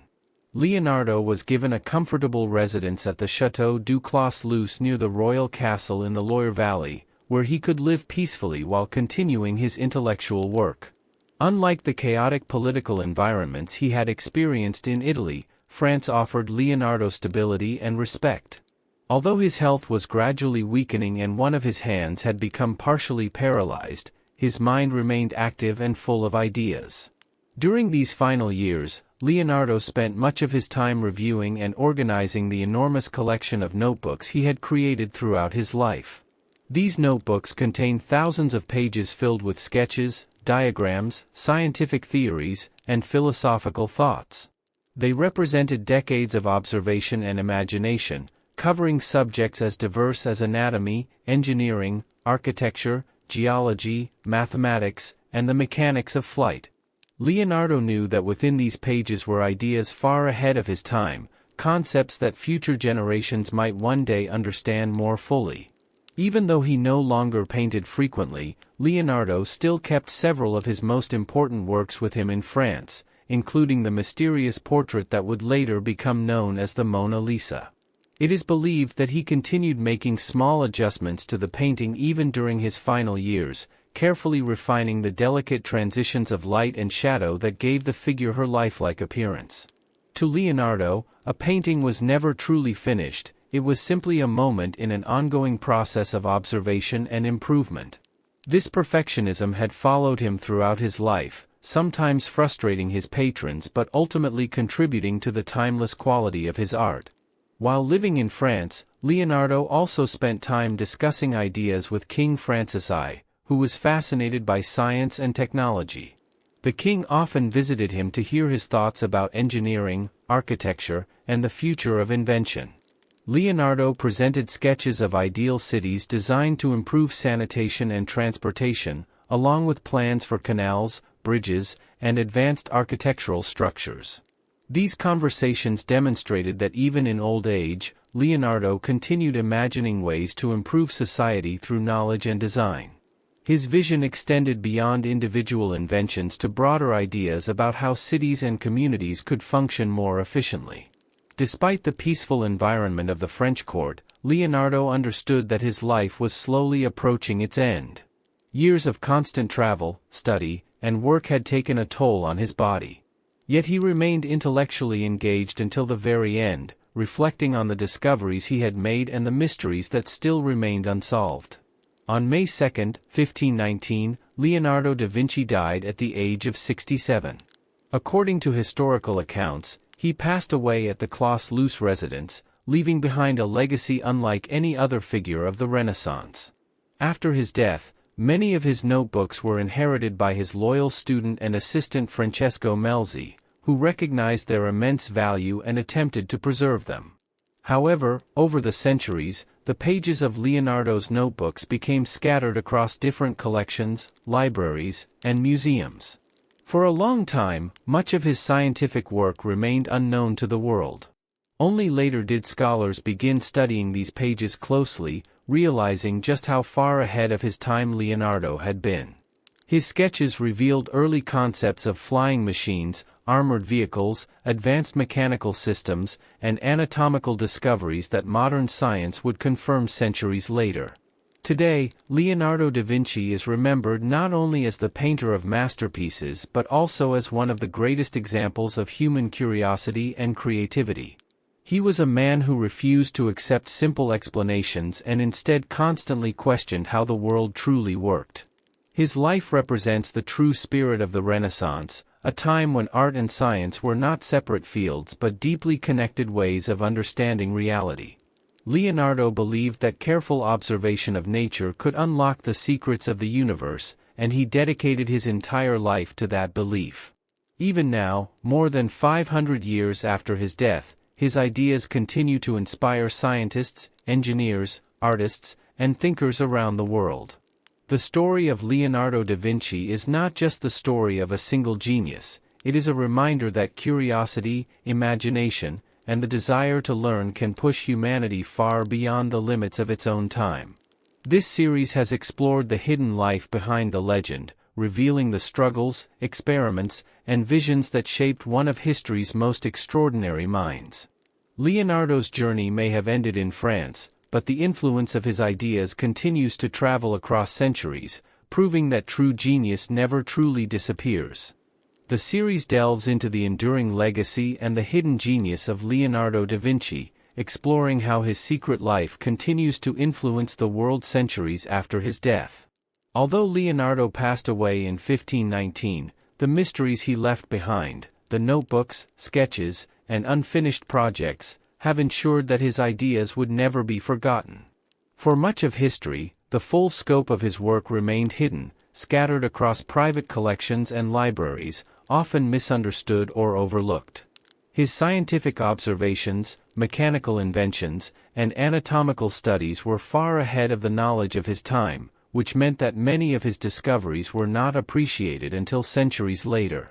Leonardo was given a comfortable residence at the Château du Clos-Leuce near the royal castle in the Loire Valley, where he could live peacefully while continuing his intellectual work. Unlike the chaotic political environments he had experienced in Italy, France offered Leonardo stability and respect. Although his health was gradually weakening and one of his hands had become partially paralyzed, his mind remained active and full of ideas. During these final years, Leonardo spent much of his time reviewing and organizing the enormous collection of notebooks he had created throughout his life. These notebooks contain thousands of pages filled with sketches, diagrams, scientific theories, and philosophical thoughts. They represented decades of observation and imagination, covering subjects as diverse as anatomy, engineering, architecture, geology, mathematics, and the mechanics of flight. Leonardo knew that within these pages were ideas far ahead of his time, concepts that future generations might one day understand more fully. Even though he no longer painted frequently, Leonardo still kept several of his most important works with him in France, including the mysterious portrait that would later become known as the Mona Lisa. It is believed that he continued making small adjustments to the painting even during his final years, carefully refining the delicate transitions of light and shadow that gave the figure her lifelike appearance. To Leonardo, a painting was never truly finished, it was simply a moment in an ongoing process of observation and improvement. This perfectionism had followed him throughout his life, sometimes frustrating his patrons but ultimately contributing to the timeless quality of his art. While living in France, Leonardo also spent time discussing ideas with King Francis I, who was fascinated by science and technology. The king often visited him to hear his thoughts about engineering, architecture, and the future of invention. Leonardo presented sketches of ideal cities designed to improve sanitation and transportation, along with plans for canals, bridges, and advanced architectural structures. These conversations demonstrated that even in old age, Leonardo continued imagining ways to improve society through knowledge and design. His vision extended beyond individual inventions to broader ideas about how cities and communities could function more efficiently. Despite the peaceful environment of the French court, Leonardo understood that his life was slowly approaching its end. Years of constant travel, study, and work had taken a toll on his body. Yet he remained intellectually engaged until the very end, reflecting on the discoveries he had made and the mysteries that still remained unsolved. On May 2, 1519, Leonardo da Vinci died at the age of 67. According to historical accounts, he passed away at the Clos-Leuce residence, leaving behind a legacy unlike any other figure of the Renaissance. After his death, many of his notebooks were inherited by his loyal student and assistant Francesco Melzi, who recognized their immense value and attempted to preserve them. However, over the centuries, the pages of Leonardo's notebooks became scattered across different collections, libraries, and museums. For a long time, much of his scientific work remained unknown to the world. Only later did scholars begin studying these pages closely, realizing just how far ahead of his time Leonardo had been. His sketches revealed early concepts of flying machines, armored vehicles, advanced mechanical systems, and anatomical discoveries that modern science would confirm centuries later. Today, Leonardo da Vinci is remembered not only as the painter of masterpieces but also as one of the greatest examples of human curiosity and creativity. He was a man who refused to accept simple explanations and instead constantly questioned how the world truly worked. His life represents the true spirit of the Renaissance, a time when art and science were not separate fields but deeply connected ways of understanding reality. Leonardo believed that careful observation of nature could unlock the secrets of the universe, and he dedicated his entire life to that belief. Even now, more than 500 years after his death, his ideas continue to inspire scientists, engineers, artists, and thinkers around the world. The story of Leonardo da Vinci is not just the story of a single genius, it is a reminder that curiosity, imagination, and the desire to learn can push humanity far beyond the limits of its own time. This series has explored the hidden life behind the legend, revealing the struggles, experiments, and visions that shaped one of history's most extraordinary minds. Leonardo's journey may have ended in France, but the influence of his ideas continues to travel across centuries, proving that true genius never truly disappears. The series delves into the enduring legacy and the hidden genius of Leonardo da Vinci, exploring how his secret life continues to influence the world centuries after his death. Although Leonardo passed away in 1519, the mysteries he left behind, the notebooks, sketches, and unfinished projects, have ensured that his ideas would never be forgotten. For much of history, the full scope of his work remained hidden, scattered across private collections and libraries, often misunderstood or overlooked. His scientific observations, mechanical inventions, and anatomical studies were far ahead of the knowledge of his time, which meant that many of his discoveries were not appreciated until centuries later.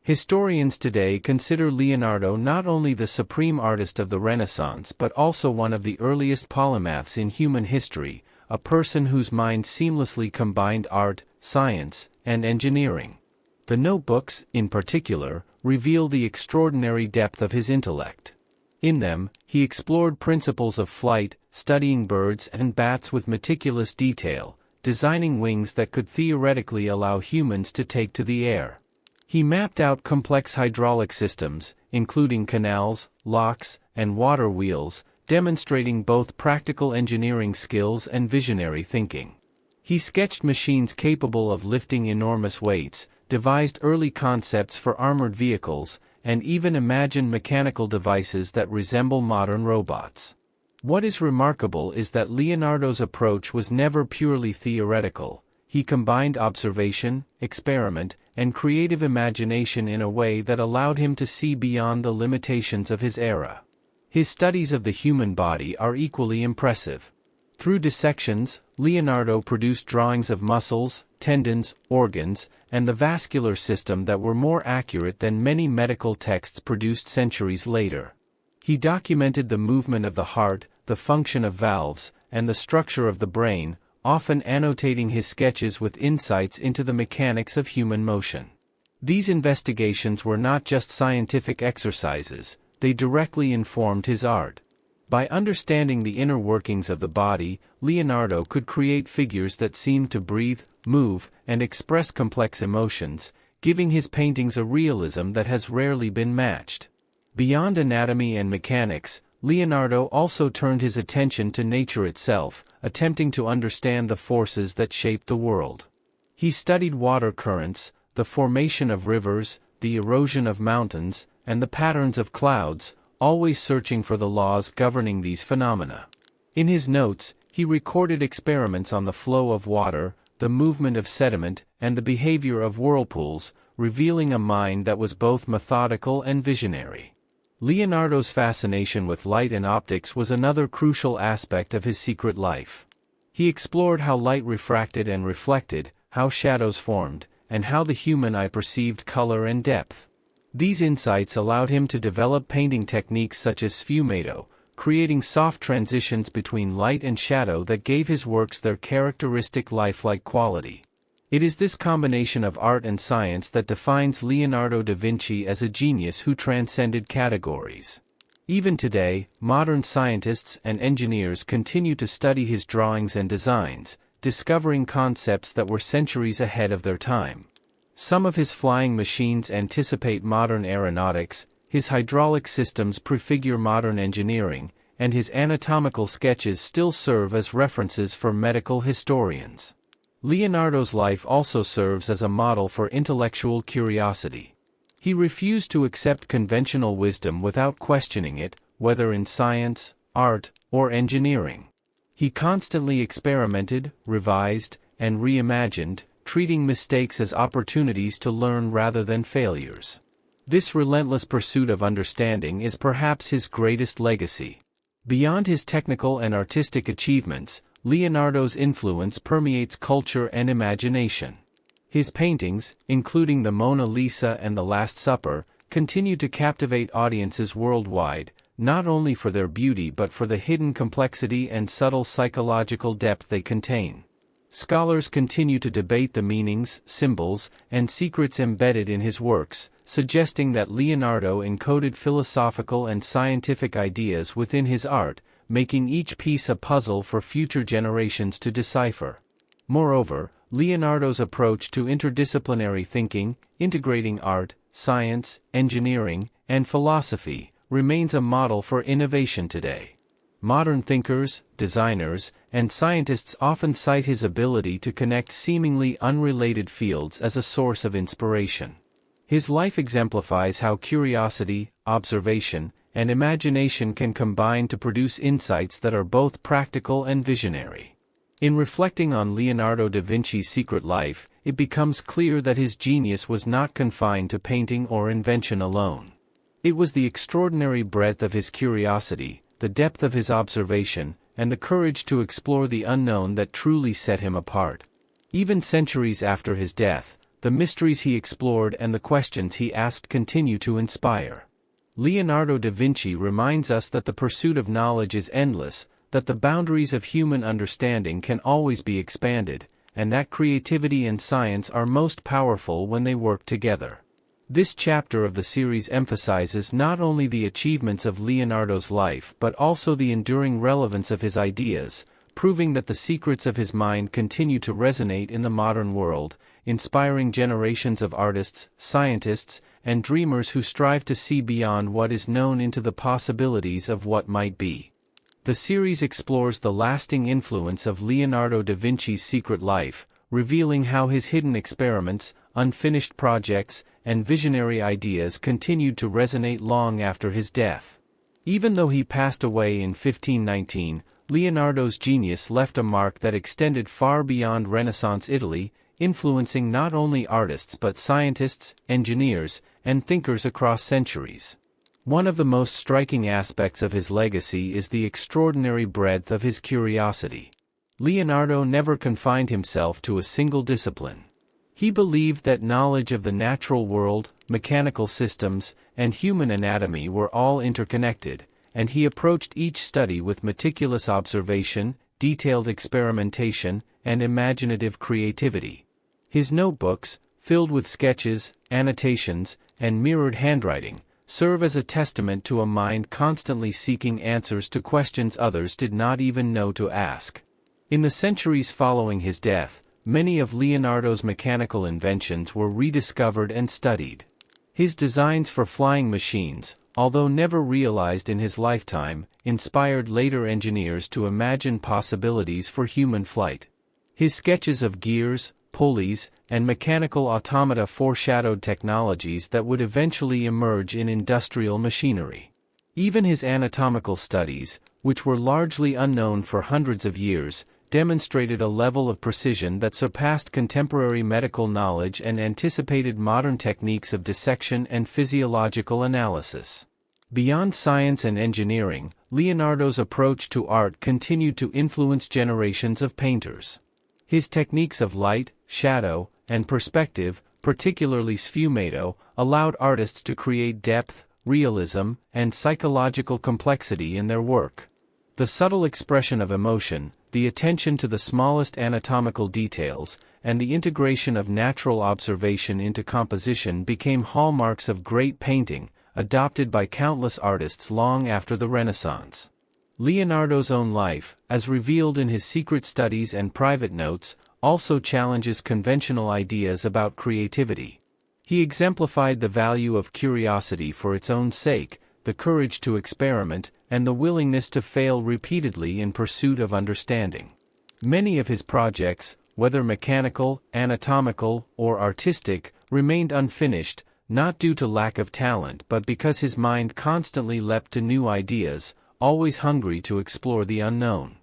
Historians today consider Leonardo not only the supreme artist of the Renaissance but also one of the earliest polymaths in human history, a person whose mind seamlessly combined art, science, and engineering. The notebooks, in particular, reveal the extraordinary depth of his intellect. In them, he explored principles of flight, studying birds and bats with meticulous detail, designing wings that could theoretically allow humans to take to the air. He mapped out complex hydraulic systems, including canals, locks, and water wheels, demonstrating both practical engineering skills and visionary thinking. He sketched machines capable of lifting enormous weights, devised early concepts for armored vehicles, and even imagined mechanical devices that resemble modern robots. What is remarkable is that Leonardo's approach was never purely theoretical. He combined observation, experiment, and creative imagination in a way that allowed him to see beyond the limitations of his era. His studies of the human body are equally impressive. Through dissections, Leonardo produced drawings of muscles, tendons, organs, and the vascular system that were more accurate than many medical texts produced centuries later. He documented the movement of the heart, the function of valves, and the structure of the brain, often annotating his sketches with insights into the mechanics of human motion. These investigations were not just scientific exercises, they directly informed his art. By understanding the inner workings of the body, Leonardo could create figures that seemed to breathe, move, and express complex emotions, giving his paintings a realism that has rarely been matched. Beyond anatomy and mechanics, Leonardo also turned his attention to nature itself, attempting to understand the forces that shaped the world. He studied water currents, the formation of rivers, the erosion of mountains, and the patterns of clouds, always searching for the laws governing these phenomena. In his notes, he recorded experiments on the flow of water, the movement of sediment, and the behavior of whirlpools, revealing a mind that was both methodical and visionary. Leonardo's fascination with light and optics was another crucial aspect of his secret life. He explored how light refracted and reflected, how shadows formed, and how the human eye perceived color and depth. These insights allowed him to develop painting techniques such as sfumato, creating soft transitions between light and shadow that gave his works their characteristic lifelike quality. It is this combination of art and science that defines Leonardo da Vinci as a genius who transcended categories. Even today, modern scientists and engineers continue to study his drawings and designs, discovering concepts that were centuries ahead of their time. Some of his flying machines anticipate modern aeronautics, his hydraulic systems prefigure modern engineering, and his anatomical sketches still serve as references for medical historians. Leonardo's life also serves as a model for intellectual curiosity. He refused to accept conventional wisdom without questioning it, whether in science, art, or engineering. He constantly experimented, revised, and reimagined, treating mistakes as opportunities to learn rather than failures. This relentless pursuit of understanding is perhaps his greatest legacy. Beyond his technical and artistic achievements, Leonardo's influence permeates culture and imagination. His paintings, including the Mona Lisa and the Last Supper, continue to captivate audiences worldwide, not only for their beauty but for the hidden complexity and subtle psychological depth they contain. Scholars continue to debate the meanings, symbols, and secrets embedded in his works, suggesting that Leonardo encoded philosophical and scientific ideas within his art, making each piece a puzzle for future generations to decipher. Moreover, Leonardo's approach to interdisciplinary thinking, integrating art, science, engineering, and philosophy, remains a model for innovation today. Modern thinkers, designers, and scientists often cite his ability to connect seemingly unrelated fields as a source of inspiration. His life exemplifies how curiosity, observation, and imagination can combine to produce insights that are both practical and visionary. In reflecting on Leonardo da Vinci's secret life, it becomes clear that his genius was not confined to painting or invention alone. It was the extraordinary breadth of his curiosity, the depth of his observation, and the courage to explore the unknown that truly set him apart. Even centuries after his death, the mysteries he explored and the questions he asked continue to inspire. Leonardo da Vinci reminds us that the pursuit of knowledge is endless, that the boundaries of human understanding can always be expanded, and that creativity and science are most powerful when they work together. This chapter of the series emphasizes not only the achievements of Leonardo's life but also the enduring relevance of his ideas, proving that the secrets of his mind continue to resonate in the modern world, inspiring generations of artists, scientists, and dreamers who strive to see beyond what is known into the possibilities of what might be. The series explores the lasting influence of Leonardo da Vinci's secret life, revealing how his hidden experiments, unfinished projects, and visionary ideas continued to resonate long after his death. Even though he passed away in 1519, Leonardo's genius left a mark that extended far beyond Renaissance Italy, influencing not only artists but scientists, engineers, and thinkers across centuries. One of the most striking aspects of his legacy is the extraordinary breadth of his curiosity. Leonardo never confined himself to a single discipline. He believed that knowledge of the natural world, mechanical systems, and human anatomy were all interconnected, and he approached each study with meticulous observation, detailed experimentation, and imaginative creativity. His notebooks, filled with sketches, annotations, and mirrored handwriting, serve as a testament to a mind constantly seeking answers to questions others did not even know to ask. In the centuries following his death, many of Leonardo's mechanical inventions were rediscovered and studied. His designs for flying machines, although never realized in his lifetime, inspired later engineers to imagine possibilities for human flight. His sketches of gears, pulleys, and mechanical automata foreshadowed technologies that would eventually emerge in industrial machinery. Even his anatomical studies, which were largely unknown for hundreds of years, demonstrated a level of precision that surpassed contemporary medical knowledge and anticipated modern techniques of dissection and physiological analysis. Beyond science and engineering, Leonardo's approach to art continued to influence generations of painters. His techniques of light, shadow, and perspective, particularly sfumato, allowed artists to create depth, realism, and psychological complexity in their work. The subtle expression of emotion, the attention to the smallest anatomical details, and the integration of natural observation into composition became hallmarks of great painting, adopted by countless artists long after the Renaissance. Leonardo's own life, as revealed in his secret studies and private notes, also challenges conventional ideas about creativity. He exemplified the value of curiosity for its own sake, the courage to experiment, and the willingness to fail repeatedly in pursuit of understanding. Many of his projects, whether mechanical, anatomical, or artistic, remained unfinished, not due to lack of talent but because his mind constantly leapt to new ideas, always hungry to explore the unknown.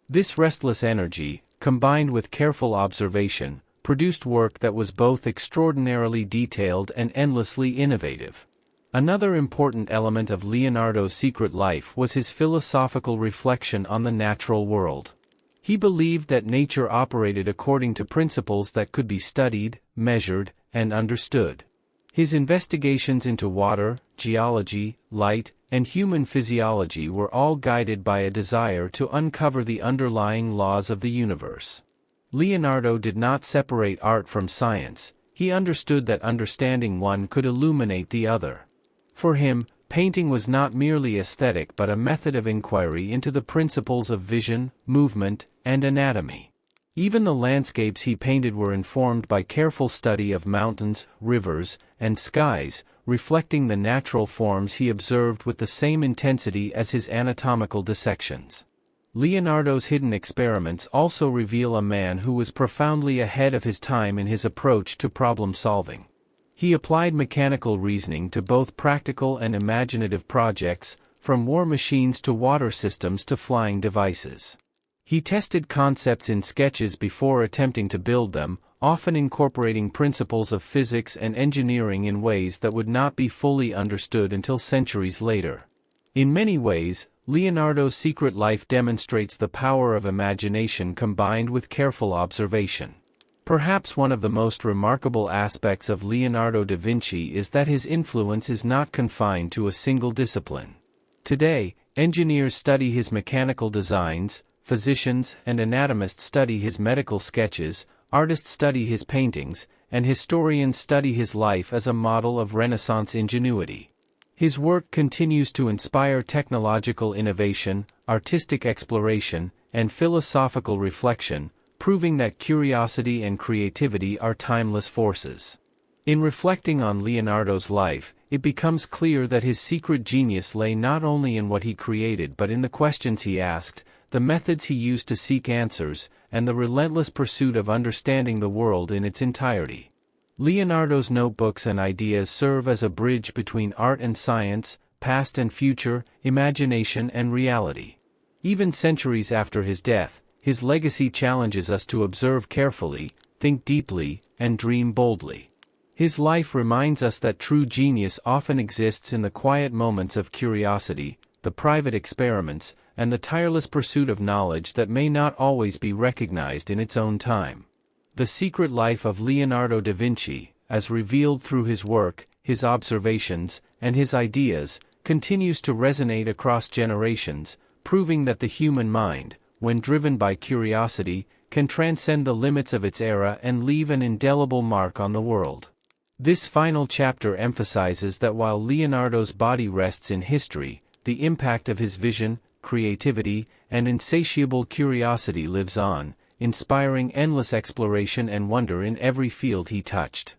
This restless energy, combined with careful observation, produced work that was both extraordinarily detailed and endlessly innovative. Another important element of Leonardo's secret life was his philosophical reflection on the natural world. He believed that nature operated according to principles that could be studied, measured, and understood. His investigations into water, geology, light, and human physiology were all guided by a desire to uncover the underlying laws of the universe. Leonardo did not separate art from science. He understood that understanding one could illuminate the other. For him, painting was not merely aesthetic but a method of inquiry into the principles of vision, movement, and anatomy. Even the landscapes he painted were informed by careful study of mountains, rivers, and skies, reflecting the natural forms he observed with the same intensity as his anatomical dissections. Leonardo's hidden experiments also reveal a man who was profoundly ahead of his time in his approach to problem-solving. He applied mechanical reasoning to both practical and imaginative projects, from war machines to water systems to flying devices. He tested concepts in sketches before attempting to build them, often incorporating principles of physics and engineering in ways that would not be fully understood until centuries later. In many ways, Leonardo's secret life demonstrates the power of imagination combined with careful observation. Perhaps one of the most remarkable aspects of Leonardo da Vinci is that his influence is not confined to a single discipline. Today, engineers study his mechanical designs, physicians and anatomists study his medical sketches, artists study his paintings, and historians study his life as a model of Renaissance ingenuity. His work continues to inspire technological innovation, artistic exploration, and philosophical reflection, proving that curiosity and creativity are timeless forces. In reflecting on Leonardo's life, it becomes clear that his secret genius lay not only in what he created but in the questions he asked, the methods he used to seek answers, and the relentless pursuit of understanding the world in its entirety. Leonardo's notebooks and ideas serve as a bridge between art and science, past and future, imagination and reality. Even centuries after his death, his legacy challenges us to observe carefully, think deeply, and dream boldly. His life reminds us that true genius often exists in the quiet moments of curiosity, the private experiments, and the tireless pursuit of knowledge that may not always be recognized in its own time. The secret life of Leonardo da Vinci, as revealed through his work, his observations, and his ideas, continues to resonate across generations, proving that the human mind, when driven by curiosity, can transcend the limits of its era and leave an indelible mark on the world. This final chapter emphasizes that while Leonardo's body rests in history, the impact of his vision, creativity, and insatiable curiosity lives on, inspiring endless exploration and wonder in every field he touched.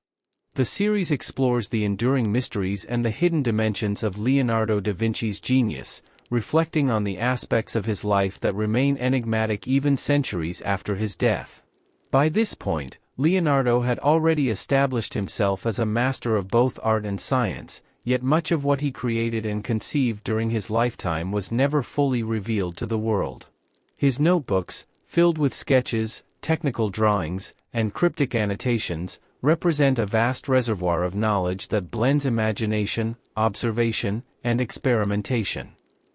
The series explores the enduring mysteries and the hidden dimensions of Leonardo da Vinci's genius, reflecting on the aspects of his life that remain enigmatic even centuries after his death. By this point, Leonardo had already established himself as a master of both art and science, yet much of what he created and conceived during his lifetime was never fully revealed to the world. His notebooks, filled with sketches, technical drawings, and cryptic annotations, represent a vast reservoir of knowledge that blends imagination, observation, and experimentation.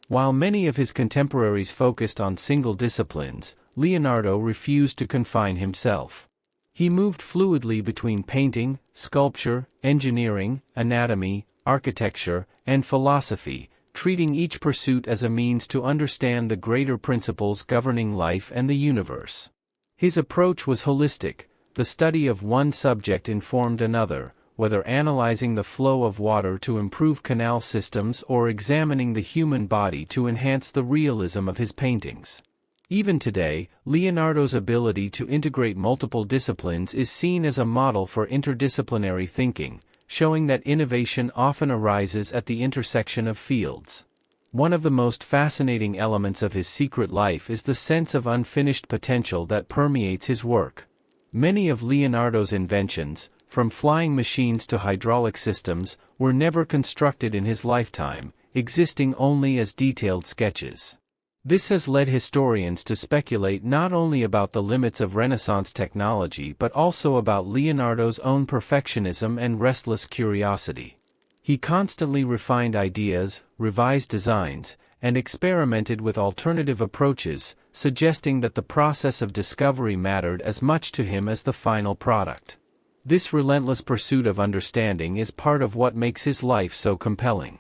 While many of his contemporaries focused on single disciplines, Leonardo refused to confine himself. He moved fluidly between painting, sculpture, engineering, anatomy, architecture, and philosophy, treating each pursuit as a means to understand the greater principles governing life and the universe. His approach was holistic. The study of one subject informed another, whether analyzing the flow of water to improve canal systems or examining the human body to enhance the realism of his paintings. Even today, Leonardo's ability to integrate multiple disciplines is seen as a model for interdisciplinary thinking, showing that innovation often arises at the intersection of fields. One of the most fascinating elements of his secret life is the sense of unfinished potential that permeates his work. Many of Leonardo's inventions, from flying machines to hydraulic systems, were never constructed in his lifetime, existing only as detailed sketches. This has led historians to speculate not only about the limits of Renaissance technology but also about Leonardo's own perfectionism and restless curiosity. He constantly refined ideas, revised designs, and experimented with alternative approaches, suggesting that the process of discovery mattered as much to him as the final product. This relentless pursuit of understanding is part of what makes his life so compelling.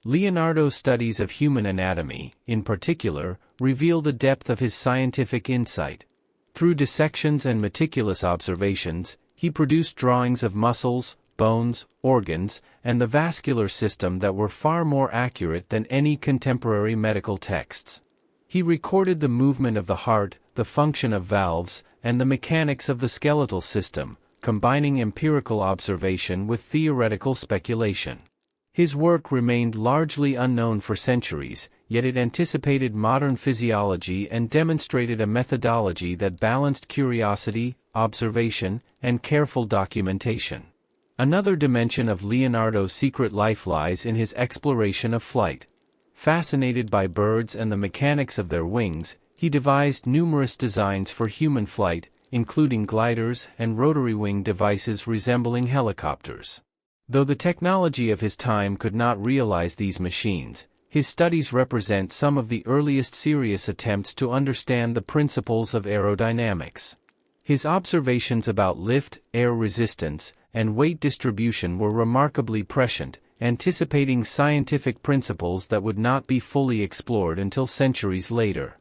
Leonardo's studies of human anatomy, in particular, reveal the depth of his scientific insight. Through dissections and meticulous observations, he produced drawings of muscles, bones, organs, and the vascular system that were far more accurate than any contemporary medical texts. He recorded the movement of the heart, the function of valves, and the mechanics of the skeletal system, combining empirical observation with theoretical speculation. His work remained largely unknown for centuries, yet it anticipated modern physiology and demonstrated a methodology that balanced curiosity, observation, and careful documentation. Another dimension of Leonardo's secret life lies in his exploration of flight. Fascinated by birds and the mechanics of their wings, he devised numerous designs for human flight, including gliders and rotary wing devices resembling helicopters. Though the technology of his time could not realize these machines, his studies represent some of the earliest serious attempts to understand the principles of aerodynamics. His observations about lift, air resistance, and weight distribution were remarkably prescient, anticipating scientific principles that would not be fully explored until centuries later.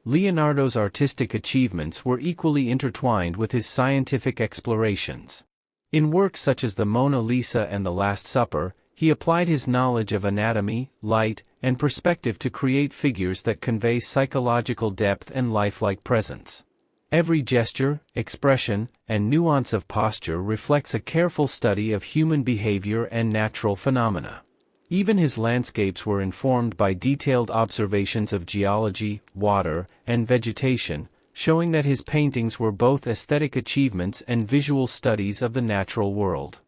Leonardo's artistic achievements were equally intertwined with his scientific explorations. In works such as the Mona Lisa and the Last Supper, he applied his knowledge of anatomy, light, and perspective to create figures that convey psychological depth and lifelike presence. Every gesture, expression, and nuance of posture reflects a careful study of human behavior and natural phenomena. Even his landscapes were informed by detailed observations of geology, water, and vegetation, showing that his paintings were both aesthetic achievements and visual studies of the natural world.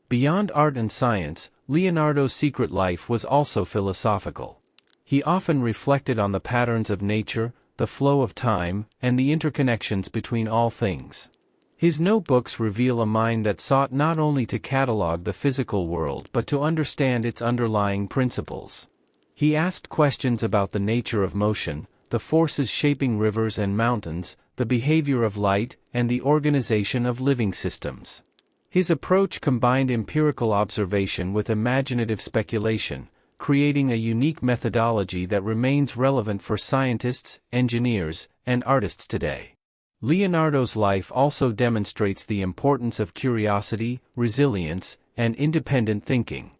Beyond art and science, Leonardo's secret life was also philosophical. He often reflected on the patterns of nature, the flow of time, and the interconnections between all things. His notebooks reveal a mind that sought not only to catalog the physical world but to understand its underlying principles. He asked questions about the nature of motion, the forces shaping rivers and mountains, the behavior of light, and the organization of living systems. His approach combined empirical observation with imaginative speculation, creating a unique methodology that remains relevant for scientists, engineers, and artists today. Leonardo's life also demonstrates the importance of curiosity, resilience, and independent thinking.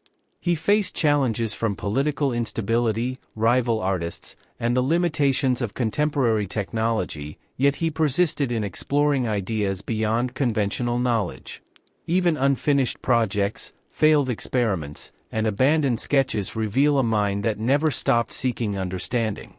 He faced challenges from political instability, rival artists, and the limitations of contemporary technology, yet he persisted in exploring ideas beyond conventional knowledge. Even unfinished projects, failed experiments, and abandoned sketches reveal a mind that never stopped seeking understanding.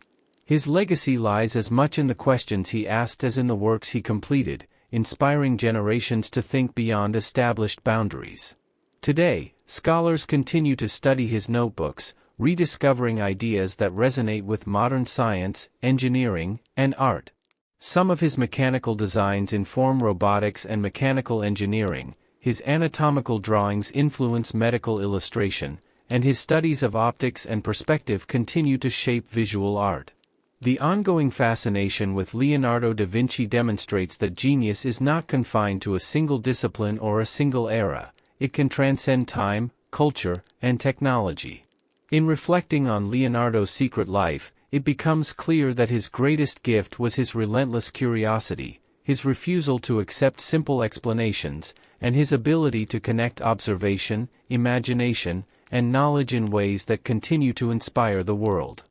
His legacy lies as much in the questions he asked as in the works he completed, inspiring generations to think beyond established boundaries. Today, scholars continue to study his notebooks, rediscovering ideas that resonate with modern science, engineering, and art. Some of his mechanical designs inform robotics and mechanical engineering, his anatomical drawings influence medical illustration, and his studies of optics and perspective continue to shape visual art. The ongoing fascination with Leonardo da Vinci demonstrates that genius is not confined to a single discipline or a single era. It can transcend time, culture, and technology. In reflecting on Leonardo's secret life, it becomes clear that his greatest gift was his relentless curiosity, his refusal to accept simple explanations, and his ability to connect observation, imagination, and knowledge in ways that continue to inspire the world.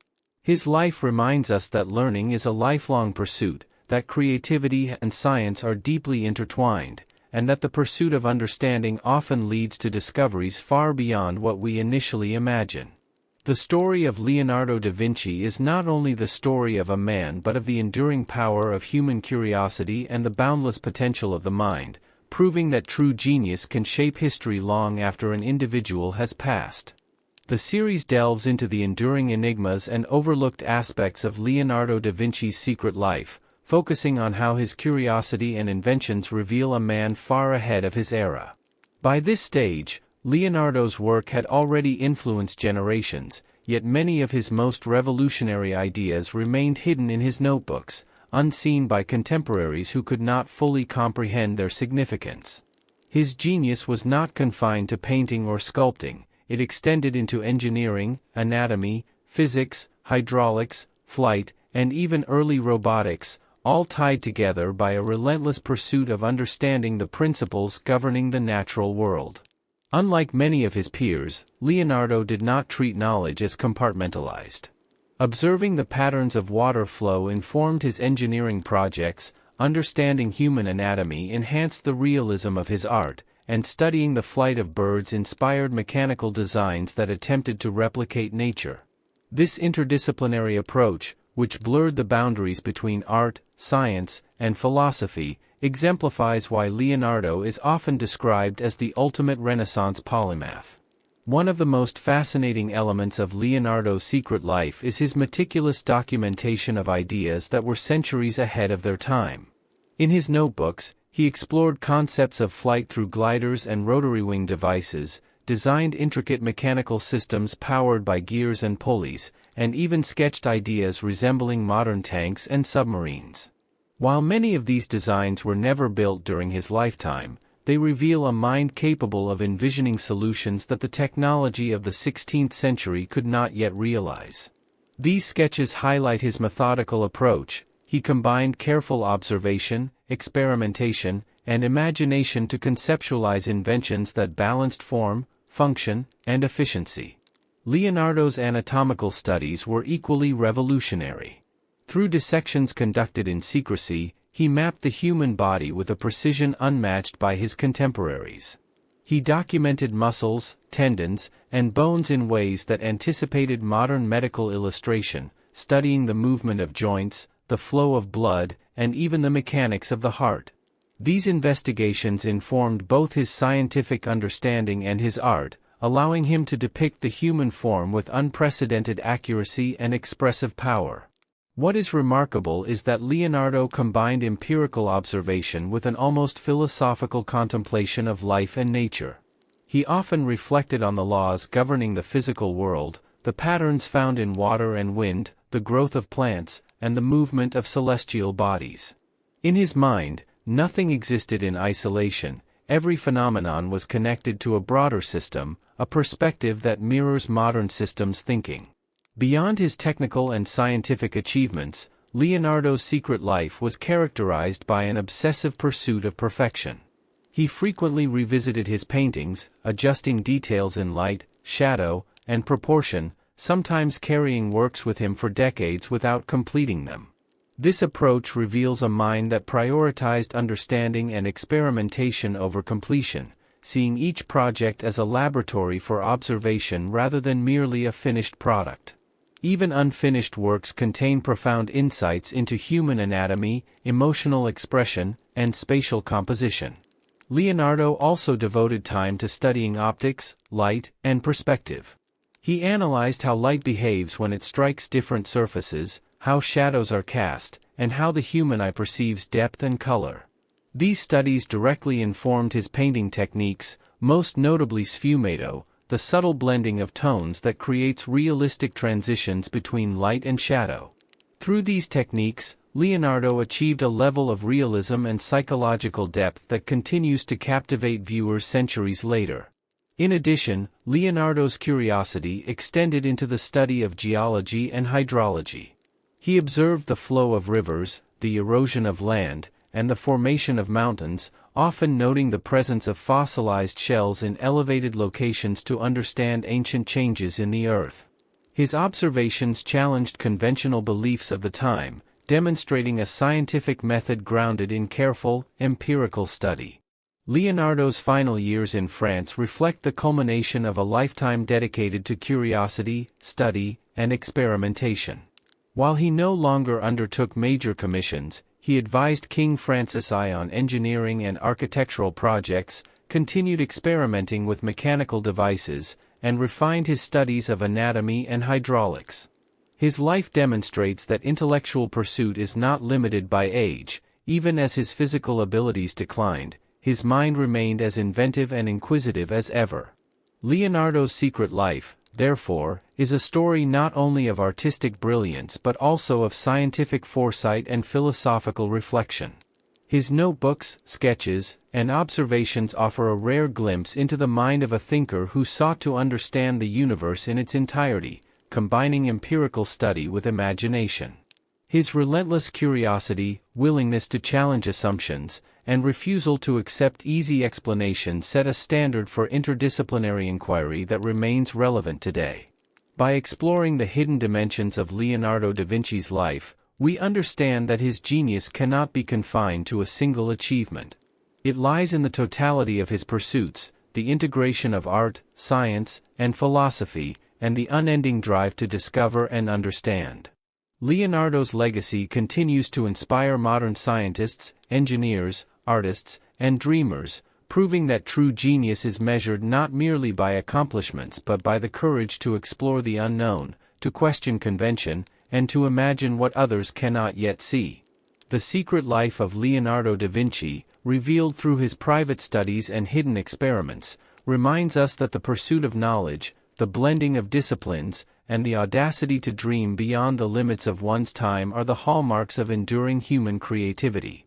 His life reminds us that learning is a lifelong pursuit, that creativity and science are deeply intertwined, and that the pursuit of understanding often leads to discoveries far beyond what we initially imagine. The story of Leonardo da Vinci is not only the story of a man but of the enduring power of human curiosity and the boundless potential of the mind, proving that true genius can shape history long after an individual has passed. The series delves into the enduring enigmas and overlooked aspects of Leonardo da Vinci's secret life, focusing on how his curiosity and inventions reveal a man far ahead of his era. By this stage, Leonardo's work had already influenced generations, yet many of his most revolutionary ideas remained hidden in his notebooks, unseen by contemporaries who could not fully comprehend their significance. His genius was not confined to painting or sculpting, it extended into engineering, anatomy, physics, hydraulics, flight, and even early robotics, all tied together by a relentless pursuit of understanding the principles governing the natural world. Unlike many of his peers, Leonardo did not treat knowledge as compartmentalized. Observing the patterns of water flow informed his engineering projects, understanding human anatomy enhanced the realism of his art, and studying the flight of birds inspired mechanical designs that attempted to replicate nature. This interdisciplinary approach, which blurred the boundaries between art, science, and philosophy, exemplifies why Leonardo is often described as the ultimate Renaissance polymath. One of the most fascinating elements of Leonardo's secret life is his meticulous documentation of ideas that were centuries ahead of their time. In his notebooks, he explored concepts of flight through gliders and rotary wing devices, designed intricate mechanical systems powered by gears and pulleys, and even sketched ideas resembling modern tanks and submarines. While many of these designs were never built during his lifetime, they reveal a mind capable of envisioning solutions that the technology of the 16th century could not yet realize. These sketches highlight his methodical approach. He combined careful observation, experimentation, and imagination to conceptualize inventions that balanced form, function, and efficiency. Leonardo's anatomical studies were equally revolutionary. Through dissections conducted in secrecy, he mapped the human body with a precision unmatched by his contemporaries. He documented muscles, tendons, and bones in ways that anticipated modern medical illustration, studying the movement of joints, the flow of blood, and even the mechanics of the heart. These investigations informed both his scientific understanding and his art, allowing him to depict the human form with unprecedented accuracy and expressive power. What is remarkable is that Leonardo combined empirical observation with an almost philosophical contemplation of life and nature. He often reflected on the laws governing the physical world, the patterns found in water and wind, the growth of plants, and the movement of celestial bodies. In his mind, nothing existed in isolation, every phenomenon was connected to a broader system, a perspective that mirrors modern systems thinking. Beyond his technical and scientific achievements, Leonardo's secret life was characterized by an obsessive pursuit of perfection. He frequently revisited his paintings, adjusting details in light, shadow, and proportion, sometimes carrying works with him for decades without completing them. This approach reveals a mind that prioritized understanding and experimentation over completion, seeing each project as a laboratory for observation rather than merely a finished product. Even unfinished works contain profound insights into human anatomy, emotional expression, and spatial composition. Leonardo also devoted time to studying optics, light, and perspective. He analyzed how light behaves when it strikes different surfaces, how shadows are cast, and how the human eye perceives depth and color. These studies directly informed his painting techniques, most notably sfumato, the subtle blending of tones that creates realistic transitions between light and shadow. Through these techniques, Leonardo achieved a level of realism and psychological depth that continues to captivate viewers centuries later. In addition, Leonardo's curiosity extended into the study of geology and hydrology. He observed the flow of rivers, the erosion of land, and the formation of mountains, often noting the presence of fossilized shells in elevated locations to understand ancient changes in the earth. His observations challenged conventional beliefs of the time, demonstrating a scientific method grounded in careful, empirical study. Leonardo's final years in France reflect the culmination of a lifetime dedicated to curiosity, study, and experimentation. While he no longer undertook major commissions, he advised King Francis I on engineering and architectural projects, continued experimenting with mechanical devices, and refined his studies of anatomy and hydraulics. His life demonstrates that intellectual pursuit is not limited by age. Even as his physical abilities declined, his mind remained as inventive and inquisitive as ever. Leonardo's secret life, therefore, is a story not only of artistic brilliance but also of scientific foresight and philosophical reflection. His notebooks, sketches, and observations offer a rare glimpse into the mind of a thinker who sought to understand the universe in its entirety, combining empirical study with imagination. His relentless curiosity, willingness to challenge assumptions, and refusal to accept easy explanations set a standard for interdisciplinary inquiry that remains relevant today. By exploring the hidden dimensions of Leonardo da Vinci's life, we understand that his genius cannot be confined to a single achievement. It lies in the totality of his pursuits, the integration of art, science, and philosophy, and the unending drive to discover and understand. Leonardo's legacy continues to inspire modern scientists, engineers, artists, and dreamers, proving that true genius is measured not merely by accomplishments but by the courage to explore the unknown, to question convention, and to imagine what others cannot yet see. The secret life of Leonardo da Vinci, revealed through his private studies and hidden experiments, reminds us that the pursuit of knowledge, the blending of disciplines, and the audacity to dream beyond the limits of one's time are the hallmarks of enduring human creativity.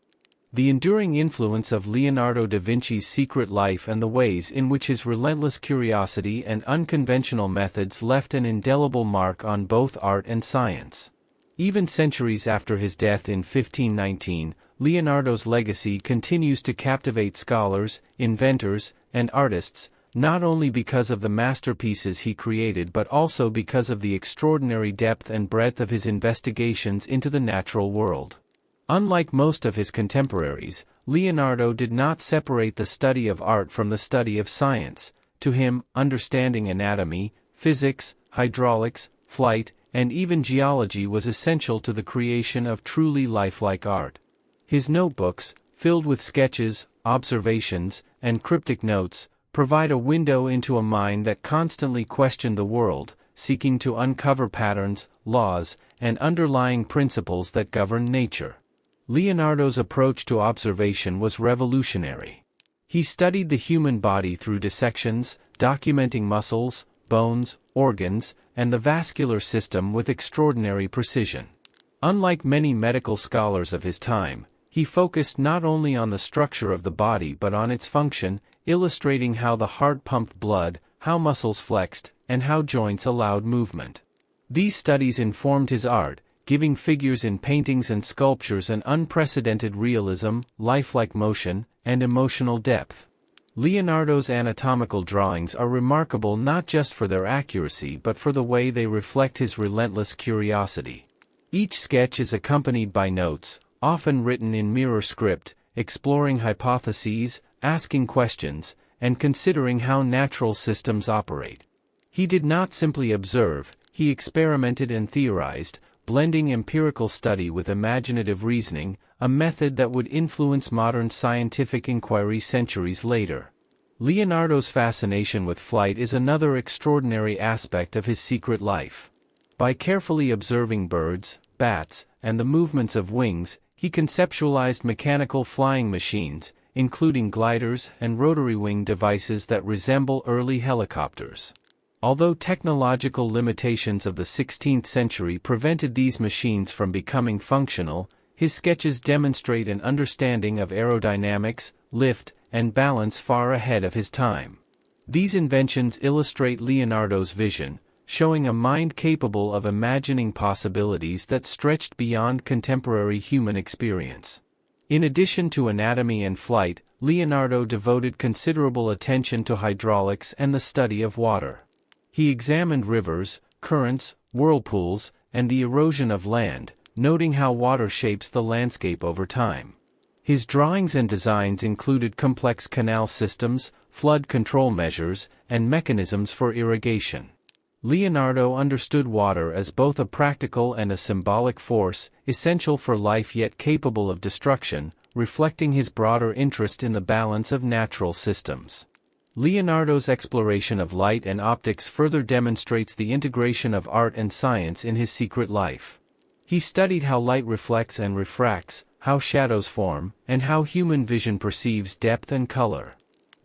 The enduring influence of Leonardo da Vinci's secret life and the ways in which his relentless curiosity and unconventional methods left an indelible mark on both art and science. Even centuries after his death in 1519, Leonardo's legacy continues to captivate scholars, inventors, and artists, not only because of the masterpieces he created but also because of the extraordinary depth and breadth of his investigations into the natural world. Unlike most of his contemporaries, Leonardo did not separate the study of art from the study of science. To him, understanding anatomy, physics, hydraulics, flight, and even geology was essential to the creation of truly lifelike art. His notebooks, filled with sketches, observations, and cryptic notes, provide a window into a mind that constantly questioned the world, seeking to uncover patterns, laws, and underlying principles that govern nature. Leonardo's approach to observation was revolutionary. He studied the human body through dissections, documenting muscles, bones, organs, and the vascular system with extraordinary precision. Unlike many medical scholars of his time, he focused not only on the structure of the body but on its function, illustrating how the heart pumped blood, how muscles flexed, and how joints allowed movement. These studies informed his art, giving figures in paintings and sculptures an unprecedented realism, lifelike motion, and emotional depth. Leonardo's anatomical drawings are remarkable not just for their accuracy but for the way they reflect his relentless curiosity. Each sketch is accompanied by notes, often written in mirror script, exploring hypotheses, asking questions, and considering how natural systems operate. He did not simply observe, he experimented and theorized, blending empirical study with imaginative reasoning, a method that would influence modern scientific inquiry centuries later. Leonardo's fascination with flight is another extraordinary aspect of his secret life. By carefully observing birds, bats, and the movements of wings, he conceptualized mechanical flying machines, including gliders and rotary wing devices that resemble early helicopters. Although technological limitations of the 16th century prevented these machines from becoming functional, his sketches demonstrate an understanding of aerodynamics, lift, and balance far ahead of his time. These inventions illustrate Leonardo's vision, showing a mind capable of imagining possibilities that stretched beyond contemporary human experience. In addition to anatomy and flight, Leonardo devoted considerable attention to hydraulics and the study of water. He examined rivers, currents, whirlpools, and the erosion of land, noting how water shapes the landscape over time. His drawings and designs included complex canal systems, flood control measures, and mechanisms for irrigation. Leonardo understood water as both a practical and a symbolic force, essential for life yet capable of destruction, reflecting his broader interest in the balance of natural systems. Leonardo's exploration of light and optics further demonstrates the integration of art and science in his secret life. He studied how light reflects and refracts, how shadows form, and how human vision perceives depth and color.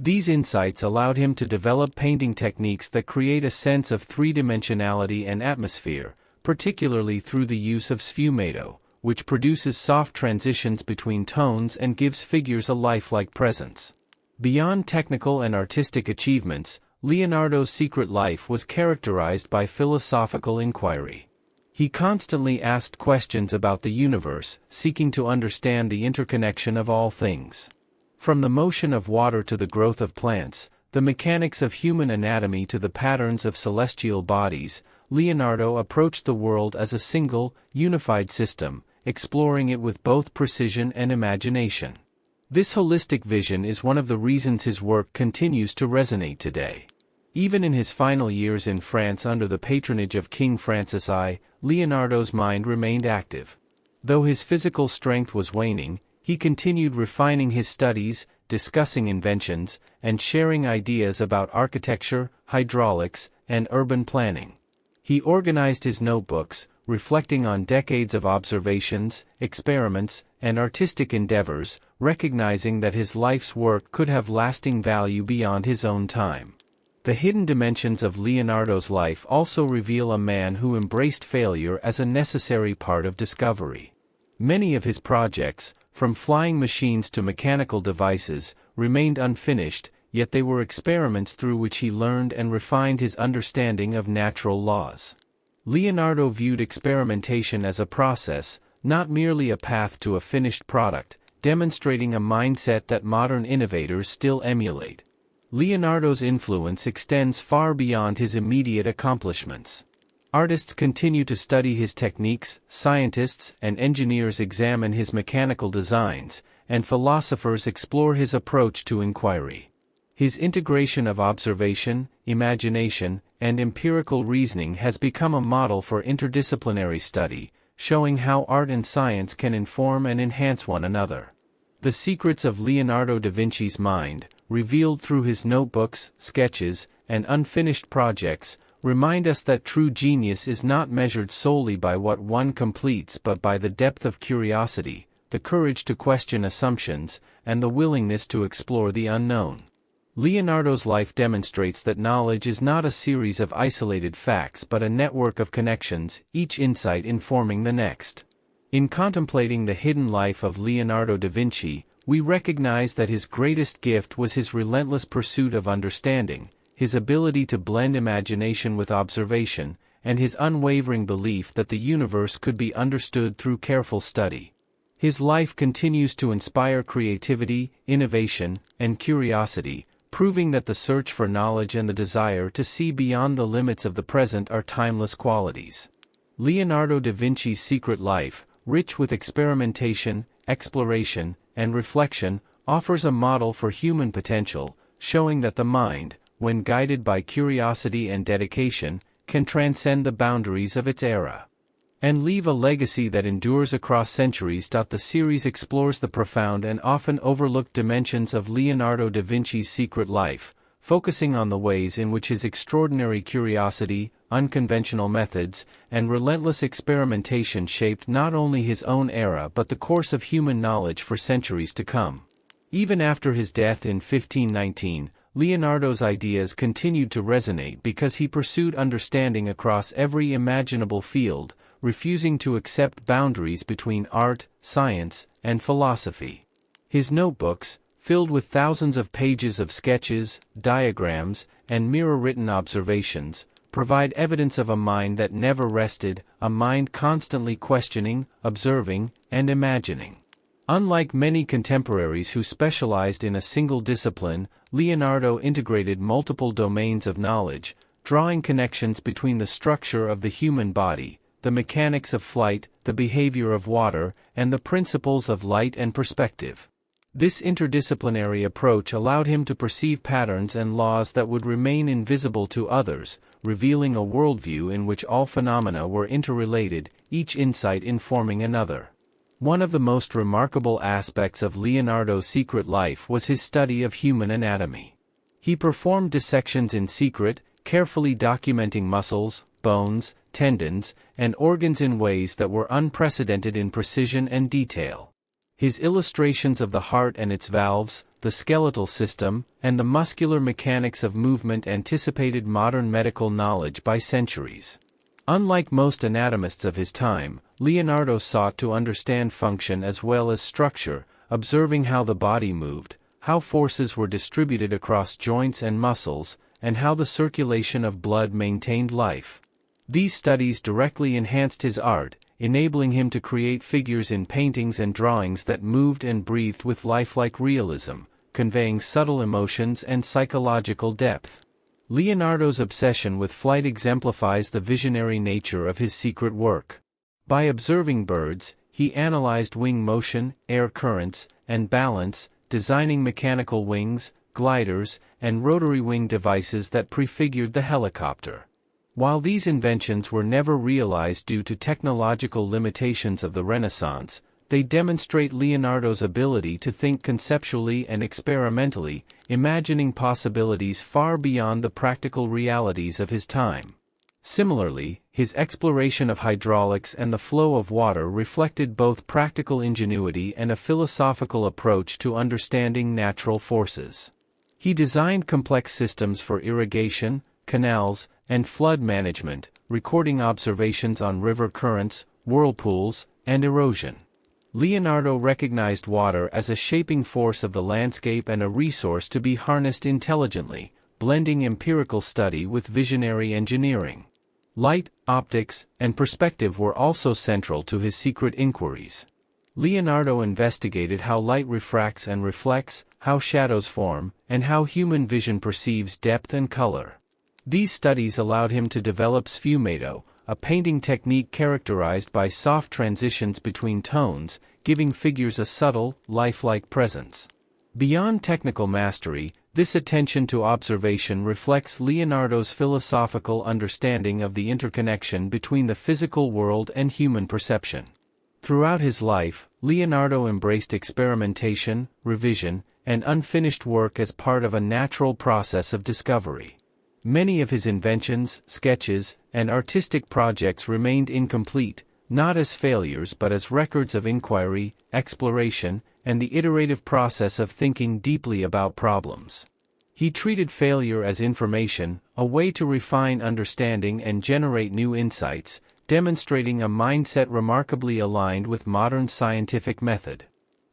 These insights allowed him to develop painting techniques that create a sense of three-dimensionality and atmosphere, particularly through the use of sfumato, which produces soft transitions between tones and gives figures a lifelike presence. Beyond technical and artistic achievements, Leonardo's secret life was characterized by philosophical inquiry. He constantly asked questions about the universe, seeking to understand the interconnection of all things. From the motion of water to the growth of plants, the mechanics of human anatomy to the patterns of celestial bodies, Leonardo approached the world as a single, unified system, exploring it with both precision and imagination. This holistic vision is one of the reasons his work continues to resonate today. Even in his final years in France under the patronage of King Francis I, Leonardo's mind remained active. Though his physical strength was waning, he continued refining his studies, discussing inventions, and sharing ideas about architecture, hydraulics, and urban planning. He organized his notebooks, reflecting on decades of observations, experiments, and artistic endeavors, recognizing that his life's work could have lasting value beyond his own time. The hidden dimensions of Leonardo's life also reveal a man who embraced failure as a necessary part of discovery. Many of his projects, from flying machines to mechanical devices, remained unfinished, yet they were experiments through which he learned and refined his understanding of natural laws. Leonardo viewed experimentation as a process, not merely a path to a finished product, demonstrating a mindset that modern innovators still emulate. Leonardo's influence extends far beyond his immediate accomplishments. Artists continue to study his techniques, scientists and engineers examine his mechanical designs, and philosophers explore his approach to inquiry. His integration of observation, imagination, and empirical reasoning has become a model for interdisciplinary study, showing how art and science can inform and enhance one another. The secrets of Leonardo da Vinci's mind, revealed through his notebooks, sketches, and unfinished projects, remind us that true genius is not measured solely by what one completes but by the depth of curiosity, the courage to question assumptions, and the willingness to explore the unknown. Leonardo's life demonstrates that knowledge is not a series of isolated facts but a network of connections, each insight informing the next. In contemplating the hidden life of Leonardo da Vinci, we recognize that his greatest gift was his relentless pursuit of understanding, his ability to blend imagination with observation, and his unwavering belief that the universe could be understood through careful study. His life continues to inspire creativity, innovation, and curiosity, proving that the search for knowledge and the desire to see beyond the limits of the present are timeless qualities. Leonardo da Vinci's secret life, rich with experimentation, exploration, and reflection, offers a model for human potential, showing that the mind, when guided by curiosity and dedication, can transcend the boundaries of its era and leave a legacy that endures across centuries. The series explores the profound and often overlooked dimensions of Leonardo da Vinci's secret life, focusing on the ways in which his extraordinary curiosity, unconventional methods, and relentless experimentation shaped not only his own era but the course of human knowledge for centuries to come. Even after his death in 1519, Leonardo's ideas continued to resonate because he pursued understanding across every imaginable field, refusing to accept boundaries between art, science, and philosophy. His notebooks, filled with thousands of pages of sketches, diagrams, and mirror-written observations, provide evidence of a mind that never rested, a mind constantly questioning, observing, and imagining. Unlike many contemporaries who specialized in a single discipline, Leonardo integrated multiple domains of knowledge, drawing connections between the structure of the human body, the mechanics of flight, the behavior of water, and the principles of light and perspective. This interdisciplinary approach allowed him to perceive patterns and laws that would remain invisible to others, revealing a worldview in which all phenomena were interrelated, each insight informing another. One of the most remarkable aspects of Leonardo's secret life was his study of human anatomy. He performed dissections in secret, carefully documenting muscles, bones, tendons, and organs in ways that were unprecedented in precision and detail. His illustrations of the heart and its valves, the skeletal system, and the muscular mechanics of movement anticipated modern medical knowledge by centuries. Unlike most anatomists of his time, Leonardo sought to understand function as well as structure, observing how the body moved, how forces were distributed across joints and muscles, and how the circulation of blood maintained life. These studies directly enhanced his art, enabling him to create figures in paintings and drawings that moved and breathed with lifelike realism, conveying subtle emotions and psychological depth. Leonardo's obsession with flight exemplifies the visionary nature of his secret work. By observing birds, he analyzed wing motion, air currents, and balance, designing mechanical wings, gliders, and rotary wing devices that prefigured the helicopter. While these inventions were never realized due to technological limitations of the Renaissance, they demonstrate Leonardo's ability to think conceptually and experimentally, imagining possibilities far beyond the practical realities of his time. Similarly, his exploration of hydraulics and the flow of water reflected both practical ingenuity and a philosophical approach to understanding natural forces. He designed complex systems for irrigation, canals, and flood management, recording observations on river currents, whirlpools, and erosion. Leonardo recognized water as a shaping force of the landscape and a resource to be harnessed intelligently, blending empirical study with visionary engineering. Light, optics, and perspective were also central to his secret inquiries. Leonardo investigated how light refracts and reflects, how shadows form, and how human vision perceives depth and color. These studies allowed him to develop sfumato, a painting technique characterized by soft transitions between tones, giving figures a subtle, lifelike presence. Beyond technical mastery, this attention to observation reflects Leonardo's philosophical understanding of the interconnection between the physical world and human perception. Throughout his life, Leonardo embraced experimentation, revision, and unfinished work as part of a natural process of discovery. Many of his inventions, sketches, and artistic projects remained incomplete, not as failures but as records of inquiry, exploration, and the iterative process of thinking deeply about problems. He treated failure as information, a way to refine understanding and generate new insights, demonstrating a mindset remarkably aligned with modern scientific method.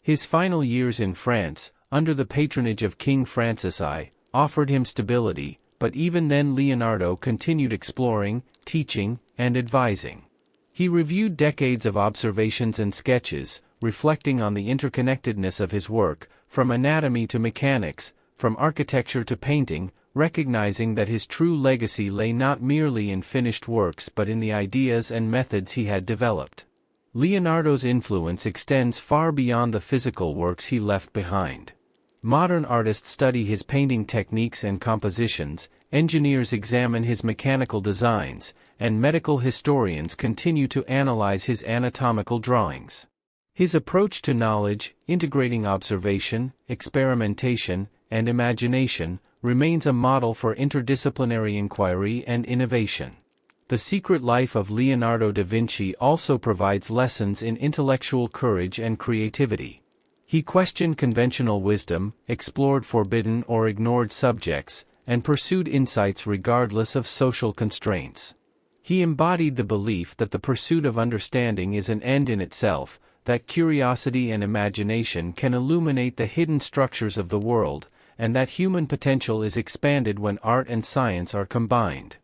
His final years in France, under the patronage of King Francis I, offered him stability, but even then Leonardo continued exploring, teaching, and advising. He reviewed decades of observations and sketches, reflecting on the interconnectedness of his work, from anatomy to mechanics, from architecture to painting, recognizing that his true legacy lay not merely in finished works but in the ideas and methods he had developed. Leonardo's influence extends far beyond the physical works he left behind. Modern artists study his painting techniques and compositions, engineers examine his mechanical designs, and medical historians continue to analyze his anatomical drawings. His approach to knowledge, integrating observation, experimentation, and imagination, remains a model for interdisciplinary inquiry and innovation. The Secret Life of Leonardo da Vinci also provides lessons in intellectual courage and creativity. He questioned conventional wisdom, explored forbidden or ignored subjects, and pursued insights regardless of social constraints. He embodied the belief that the pursuit of understanding is an end in itself, that curiosity and imagination can illuminate the hidden structures of the world, and that human potential is expanded when art and science are combined.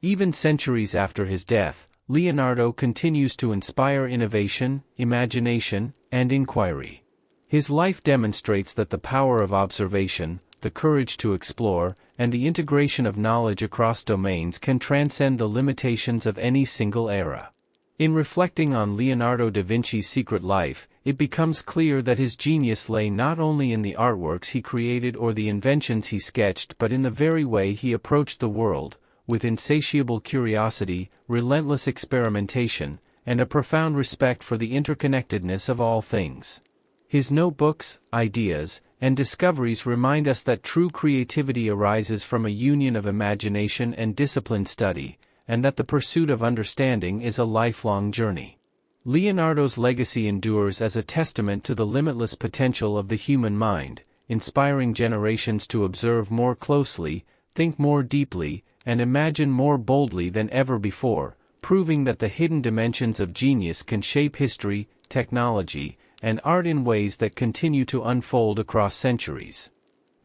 Even centuries after his death, Leonardo continues to inspire innovation, imagination, and inquiry. His life demonstrates that the power of observation, the courage to explore, and the integration of knowledge across domains can transcend the limitations of any single era. In reflecting on Leonardo da Vinci's secret life, it becomes clear that his genius lay not only in the artworks he created or the inventions he sketched but in the very way he approached the world, with insatiable curiosity, relentless experimentation, and a profound respect for the interconnectedness of all things. His notebooks, ideas, and discoveries remind us that true creativity arises from a union of imagination and disciplined study, and that the pursuit of understanding is a lifelong journey. Leonardo's legacy endures as a testament to the limitless potential of the human mind, inspiring generations to observe more closely, think more deeply, and imagine more boldly than ever before, proving that the hidden dimensions of genius can shape history, technology, and art in ways that continue to unfold across centuries.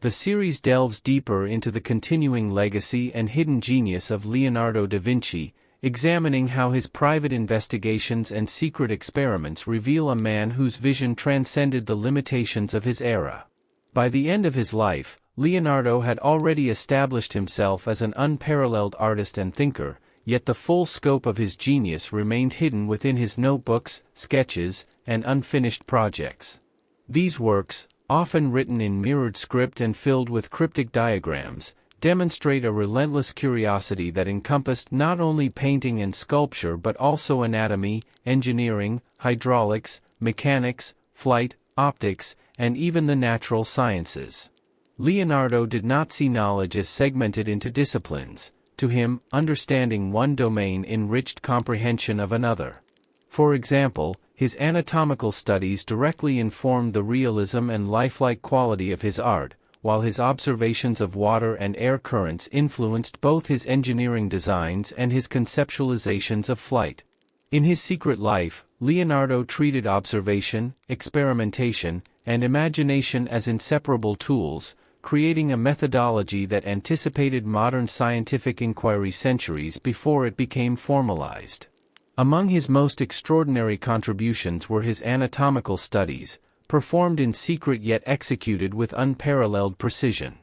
The series delves deeper into the continuing legacy and hidden genius of Leonardo da Vinci, examining how his private investigations and secret experiments reveal a man whose vision transcended the limitations of his era. By the end of his life, Leonardo had already established himself as an unparalleled artist and thinker, yet the full scope of his genius remained hidden within his notebooks, sketches, and unfinished projects. These works, often written in mirrored script and filled with cryptic diagrams, demonstrate a relentless curiosity that encompassed not only painting and sculpture but also anatomy, engineering, hydraulics, mechanics, flight, optics, and even the natural sciences. Leonardo did not see knowledge as segmented into disciplines. To him, understanding one domain enriched comprehension of another. For example, his anatomical studies directly informed the realism and lifelike quality of his art, while his observations of water and air currents influenced both his engineering designs and his conceptualizations of flight. In his secret life, Leonardo treated observation, experimentation, and imagination as inseparable tools, creating a methodology that anticipated modern scientific inquiry centuries before it became formalized. Among his most extraordinary contributions were his anatomical studies, performed in secret yet executed with unparalleled precision.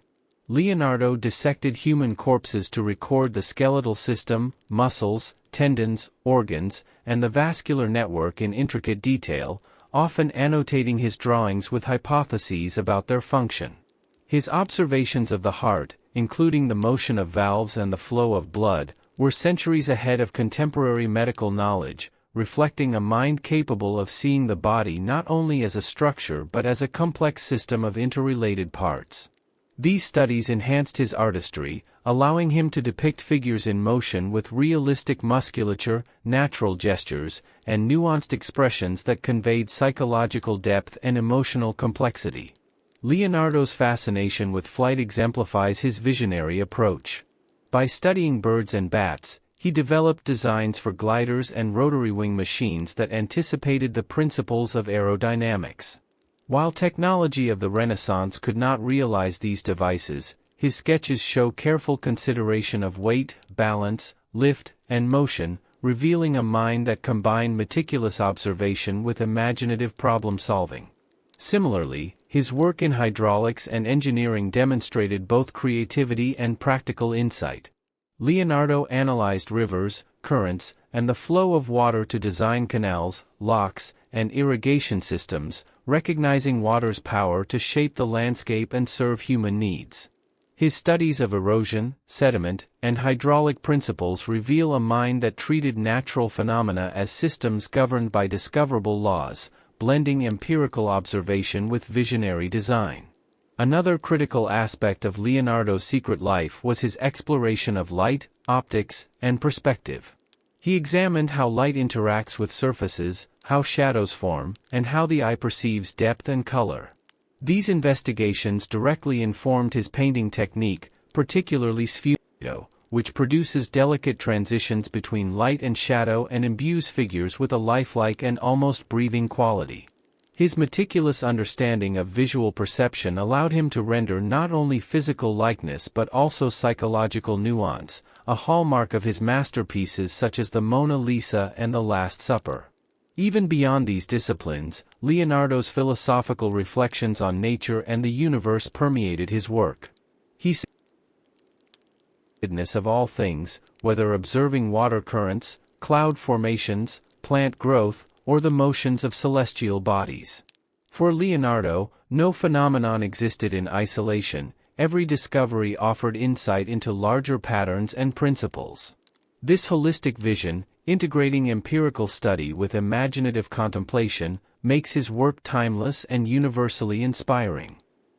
Leonardo dissected human corpses to record the skeletal system, muscles, tendons, organs, and the vascular network in intricate detail, often annotating his drawings with hypotheses about their function. His observations of the heart, including the motion of valves and the flow of blood, were centuries ahead of contemporary medical knowledge, reflecting a mind capable of seeing the body not only as a structure but as a complex system of interrelated parts. These studies enhanced his artistry, allowing him to depict figures in motion with realistic musculature, natural gestures, and nuanced expressions that conveyed psychological depth and emotional complexity. Leonardo's fascination with flight exemplifies his visionary approach. By studying birds and bats, he developed designs for gliders and rotary wing machines that anticipated the principles of aerodynamics. While technology of the Renaissance could not realize these devices, his sketches show careful consideration of weight, balance, lift, and motion, revealing a mind that combined meticulous observation with imaginative problem-solving. Similarly, his work in hydraulics and engineering demonstrated both creativity and practical insight. Leonardo analyzed rivers, currents, and the flow of water to design canals, locks, and irrigation systems, recognizing water's power to shape the landscape and serve human needs. His studies of erosion, sediment, and hydraulic principles reveal a mind that treated natural phenomena as systems governed by discoverable laws, blending empirical observation with visionary design. Another critical aspect of Leonardo's secret life was his exploration of light, optics, and perspective. He examined how light interacts with surfaces, how shadows form, and how the eye perceives depth and color. These investigations directly informed his painting technique, particularly sfumato, which produces delicate transitions between light and shadow and imbues figures with a lifelike and almost breathing quality. His meticulous understanding of visual perception allowed him to render not only physical likeness but also psychological nuance, a hallmark of his masterpieces such as the Mona Lisa and the Last Supper. Even beyond these disciplines, Leonardo's philosophical reflections on nature and the universe permeated his work. He said, of all things, whether observing water currents, cloud formations, plant growth, or the motions of celestial bodies. For Leonardo, no phenomenon existed in isolation. Every discovery offered insight into larger patterns and principles. This holistic vision, integrating empirical study with imaginative contemplation, makes his work timeless and universally inspiring.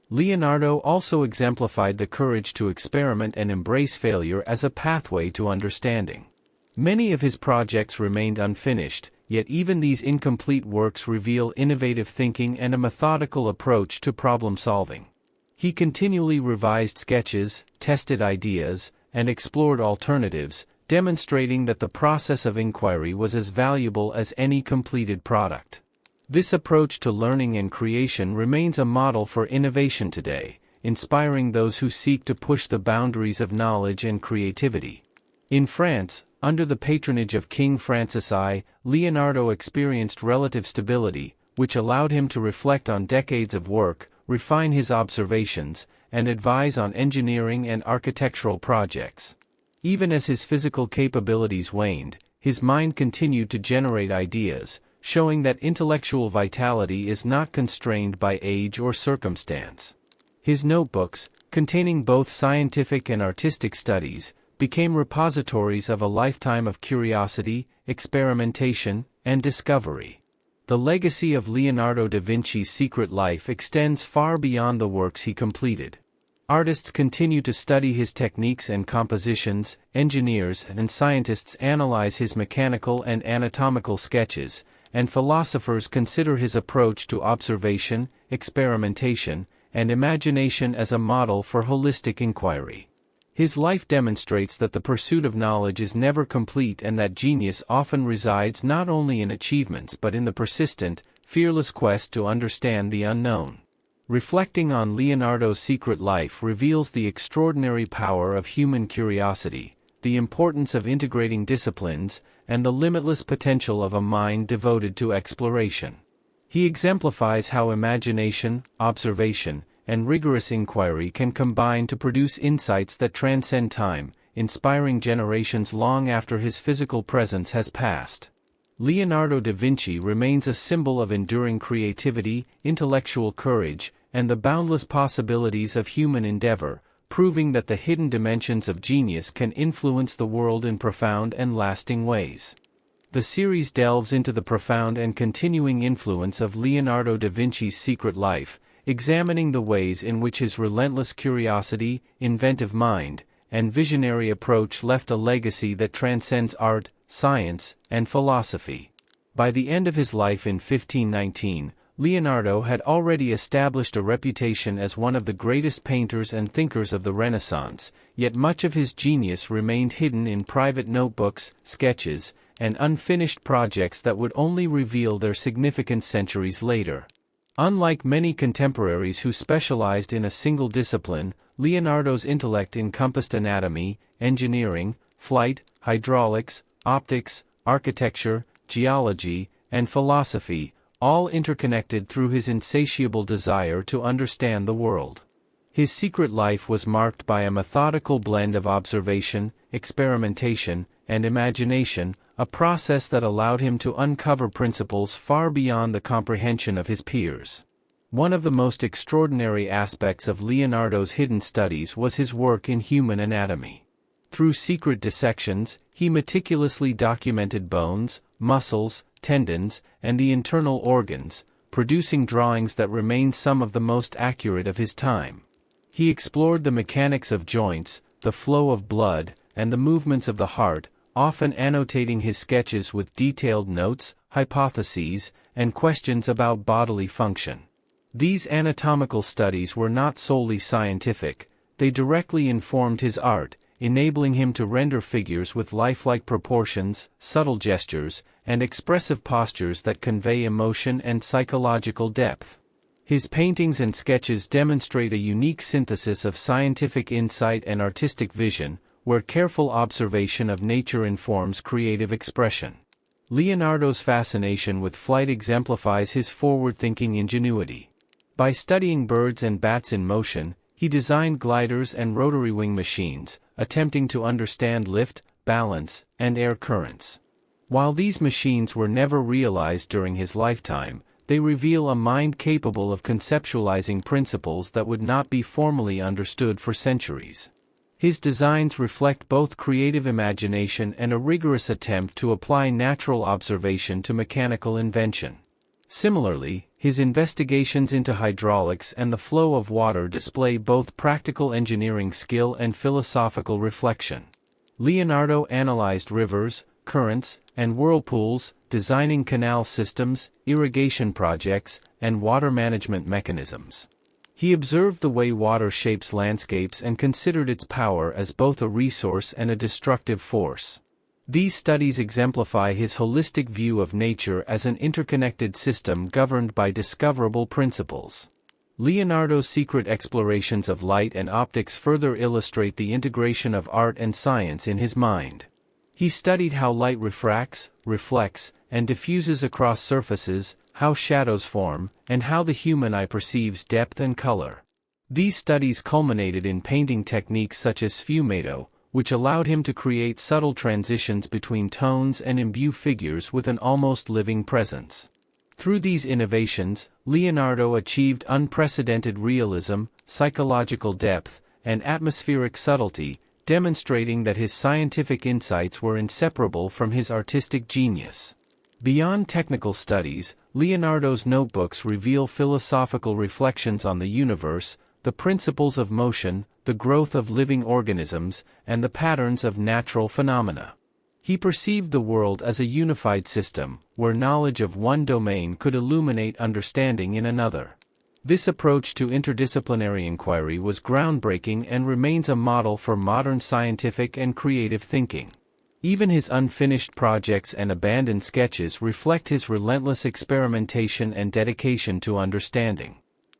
Leonardo also exemplified the courage to experiment and embrace failure as a pathway to understanding. Many of his projects remained unfinished, yet even these incomplete works reveal innovative thinking and a methodical approach to problem solving. He continually revised sketches, tested ideas, and explored alternatives, demonstrating that the process of inquiry was as valuable as any completed product. This approach to learning and creation remains a model for innovation today, inspiring those who seek to push the boundaries of knowledge and creativity. In France, under the patronage of King Francis I, Leonardo experienced relative stability, which allowed him to reflect on decades of work, refine his observations, and advise on engineering and architectural projects. Even as his physical capabilities waned, his mind continued to generate ideas, showing that intellectual vitality is not constrained by age or circumstance. His notebooks, containing both scientific and artistic studies, became repositories of a lifetime of curiosity, experimentation, and discovery. The legacy of Leonardo da Vinci's secret life extends far beyond the works he completed. Artists continue to study his techniques and compositions, engineers and scientists analyze his mechanical and anatomical sketches, and philosophers consider his approach to observation, experimentation, and imagination as a model for holistic inquiry. His life demonstrates that the pursuit of knowledge is never complete and that genius often resides not only in achievements but in the persistent, fearless quest to understand the unknown. Reflecting on Leonardo's secret life reveals the extraordinary power of human curiosity, the importance of integrating disciplines, and the limitless potential of a mind devoted to exploration. He exemplifies how imagination, observation, and rigorous inquiry can combine to produce insights that transcend time, inspiring generations long after his physical presence has passed. Leonardo da Vinci remains a symbol of enduring creativity, intellectual courage, and the boundless possibilities of human endeavor, proving that the hidden dimensions of genius can influence the world in profound and lasting ways. The series delves into the profound and continuing influence of Leonardo da Vinci's secret life, examining the ways in which his relentless curiosity, inventive mind, and visionary approach left a legacy that transcends art, science, and philosophy. By the end of his life in 1519, Leonardo had already established a reputation as one of the greatest painters and thinkers of the Renaissance, yet much of his genius remained hidden in private notebooks, sketches, and unfinished projects that would only reveal their significance centuries later. Unlike many contemporaries who specialized in a single discipline, Leonardo's intellect encompassed anatomy, engineering, flight, hydraulics, optics, architecture, geology, and philosophy, all interconnected through his insatiable desire to understand the world. His secret life was marked by a methodical blend of observation, experimentation, and imagination, a process that allowed him to uncover principles far beyond the comprehension of his peers. One of the most extraordinary aspects of Leonardo's hidden studies was his work in human anatomy. Through secret dissections, he meticulously documented bones, muscles, tendons, and the internal organs, producing drawings that remain some of the most accurate of his time. He explored the mechanics of joints, the flow of blood, and the movements of the heart, often annotating his sketches with detailed notes, hypotheses, and questions about bodily function. These anatomical studies were not solely scientific, they directly informed his art, enabling him to render figures with lifelike proportions, subtle gestures, and expressive postures that convey emotion and psychological depth. His paintings and sketches demonstrate a unique synthesis of scientific insight and artistic vision, where careful observation of nature informs creative expression. Leonardo's fascination with flight exemplifies his forward-thinking ingenuity. By studying birds and bats in motion, he designed gliders and rotary wing machines, attempting to understand lift, balance, and air currents. While these machines were never realized during his lifetime, they reveal a mind capable of conceptualizing principles that would not be formally understood for centuries. His designs reflect both creative imagination and a rigorous attempt to apply natural observation to mechanical invention. Similarly, his investigations into hydraulics and the flow of water display both practical engineering skill and philosophical reflection. Leonardo analyzed rivers, currents, and whirlpools, designing canal systems, irrigation projects, and water management mechanisms. He observed the way water shapes landscapes and considered its power as both a resource and a destructive force. These studies exemplify his holistic view of nature as an interconnected system governed by discoverable principles. Leonardo's secret explorations of light and optics further illustrate the integration of art and science in his mind. He studied how light refracts, reflects, and diffuses across surfaces, how shadows form, and how the human eye perceives depth and color. These studies culminated in painting techniques such as sfumato, which allowed him to create subtle transitions between tones and imbue figures with an almost living presence. Through these innovations, Leonardo achieved unprecedented realism, psychological depth, and atmospheric subtlety, demonstrating that his scientific insights were inseparable from his artistic genius. Beyond technical studies, Leonardo's notebooks reveal philosophical reflections on the universe, the principles of motion, the growth of living organisms, and the patterns of natural phenomena. He perceived the world as a unified system, where knowledge of one domain could illuminate understanding in another. This approach to interdisciplinary inquiry was groundbreaking and remains a model for modern scientific and creative thinking. Even his unfinished projects and abandoned sketches reflect his relentless experimentation and dedication to understanding.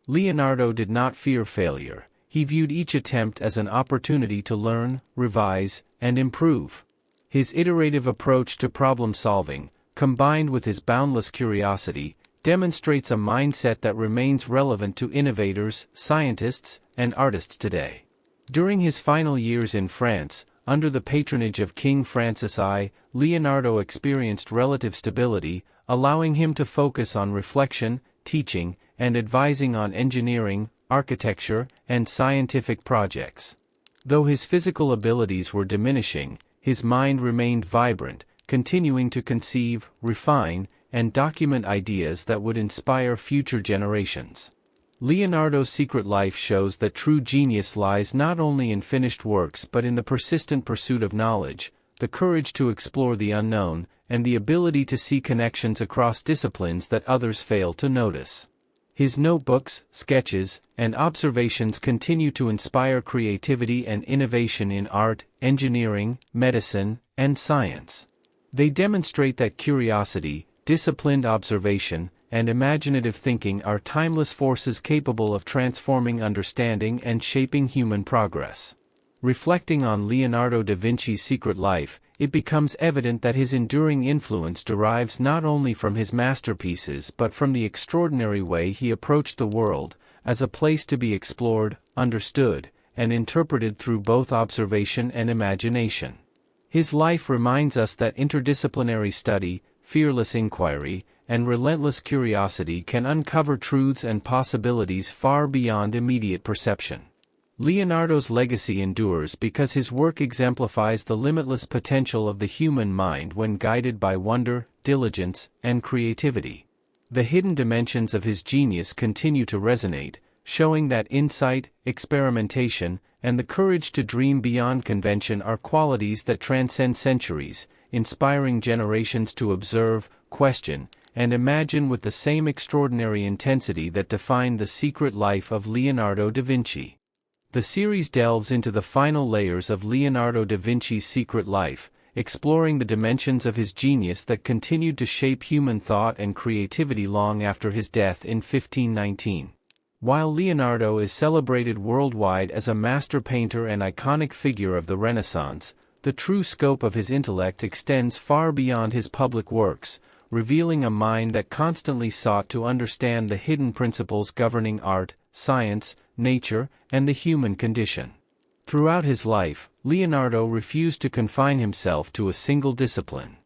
Leonardo did not fear failure. He viewed each attempt as an opportunity to learn, revise, and improve. His iterative approach to problem solving, combined with his boundless curiosity, demonstrates a mindset that remains relevant to innovators, scientists, and artists today. During his final years in France, under the patronage of King Francis I, Leonardo experienced relative stability, allowing him to focus on reflection, teaching, and advising on engineering, architecture, and scientific projects. Though his physical abilities were diminishing, his mind remained vibrant, continuing to conceive, refine, and document ideas that would inspire future generations. Leonardo's secret life shows that true genius lies not only in finished works but in the persistent pursuit of knowledge, the courage to explore the unknown, and the ability to see connections across disciplines that others fail to notice. His notebooks, sketches, and observations continue to inspire creativity and innovation in art, engineering, medicine, and science. They demonstrate that curiosity, disciplined observation, and imaginative thinking are timeless forces capable of transforming understanding and shaping human progress. Reflecting on Leonardo da Vinci's secret life, it becomes evident that his enduring influence derives not only from his masterpieces but from the extraordinary way he approached the world, as a place to be explored, understood, and interpreted through both observation and imagination. His life reminds us that interdisciplinary study, fearless inquiry, and relentless curiosity can uncover truths and possibilities far beyond immediate perception. Leonardo's legacy endures because his work exemplifies the limitless potential of the human mind when guided by wonder, diligence, and creativity. The hidden dimensions of his genius continue to resonate, showing that insight, experimentation, and the courage to dream beyond convention are qualities that transcend centuries, inspiring generations to observe, question, and imagine with the same extraordinary intensity that defined the secret life of Leonardo da Vinci. The series delves into the final layers of Leonardo da Vinci's secret life, exploring the dimensions of his genius that continued to shape human thought and creativity long after his death in 1519. While Leonardo is celebrated worldwide as a master painter and iconic figure of the Renaissance, the true scope of his intellect extends far beyond his public works, revealing a mind that constantly sought to understand the hidden principles governing art, science, nature, and the human condition. Throughout his life, Leonardo refused to confine himself to a single discipline.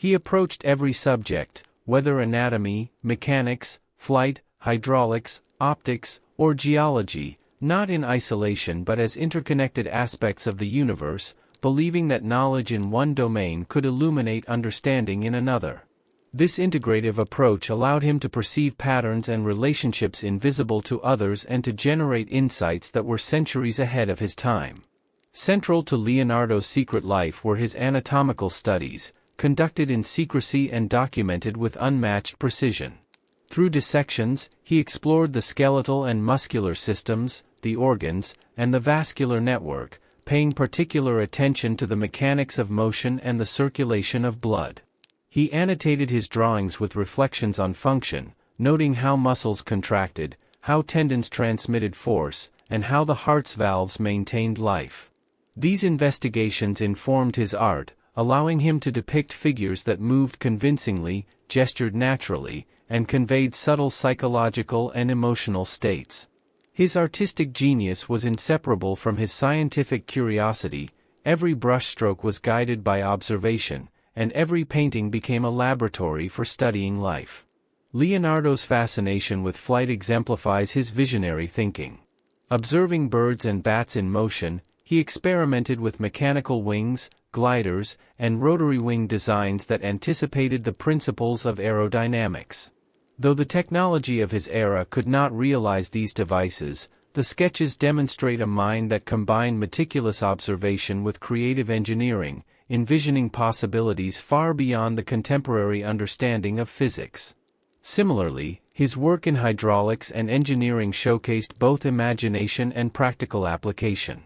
He approached every subject, whether anatomy, mechanics, flight, hydraulics, optics, or geology, not in isolation but as interconnected aspects of the universe, believing that knowledge in one domain could illuminate understanding in another. This integrative approach allowed him to perceive patterns and relationships invisible to others and to generate insights that were centuries ahead of his time. Central to Leonardo's secret life were his anatomical studies, conducted in secrecy and documented with unmatched precision. Through dissections, he explored the skeletal and muscular systems, the organs, and the vascular network, paying particular attention to the mechanics of motion and the circulation of blood. He annotated his drawings with reflections on function, noting how muscles contracted, how tendons transmitted force, and how the heart's valves maintained life. These investigations informed his art, allowing him to depict figures that moved convincingly, gestured naturally, and conveyed subtle psychological and emotional states. His artistic genius was inseparable from his scientific curiosity. Every brushstroke was guided by observation, and every painting became a laboratory for studying life. Leonardo's fascination with flight exemplifies his visionary thinking. Observing birds and bats in motion, he experimented with mechanical wings, gliders, and rotary wing designs that anticipated the principles of aerodynamics. Though the technology of his era could not realize these devices, the sketches demonstrate a mind that combined meticulous observation with creative engineering, envisioning possibilities far beyond the contemporary understanding of physics. Similarly, his work in hydraulics and engineering showcased both imagination and practical application.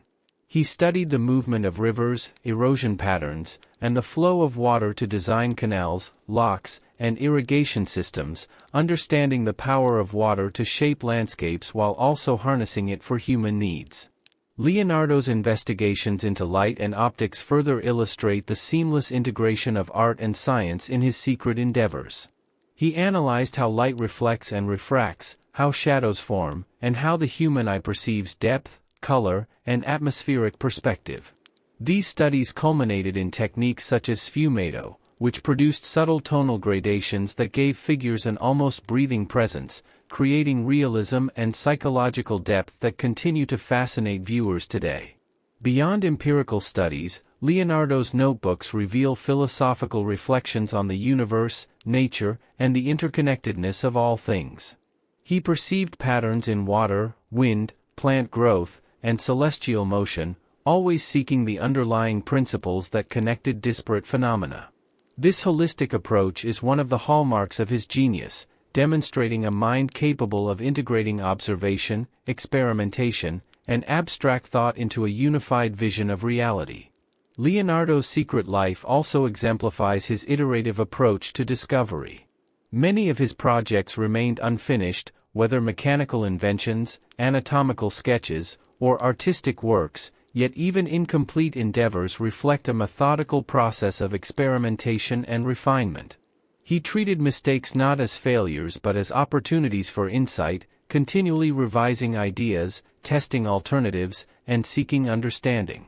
He studied the movement of rivers, erosion patterns, and the flow of water to design canals, locks, and irrigation systems, understanding the power of water to shape landscapes while also harnessing it for human needs. Leonardo's investigations into light and optics further illustrate the seamless integration of art and science in his secret endeavors. He analyzed how light reflects and refracts, how shadows form, and how the human eye perceives depth, color, and atmospheric perspective. These studies culminated in techniques such as sfumato, which produced subtle tonal gradations that gave figures an almost breathing presence, creating realism and psychological depth that continue to fascinate viewers today. Beyond empirical studies, Leonardo's notebooks reveal philosophical reflections on the universe, nature, and the interconnectedness of all things. He perceived patterns in water, wind, plant growth, and celestial motion, always seeking the underlying principles that connected disparate phenomena. This holistic approach is one of the hallmarks of his genius, demonstrating a mind capable of integrating observation, experimentation, and abstract thought into a unified vision of reality. Leonardo's secret life also exemplifies his iterative approach to discovery. Many of his projects remained unfinished, whether mechanical inventions, anatomical sketches, or artistic works, yet even incomplete endeavors reflect a methodical process of experimentation and refinement. He treated mistakes not as failures but as opportunities for insight, continually revising ideas, testing alternatives, and seeking understanding.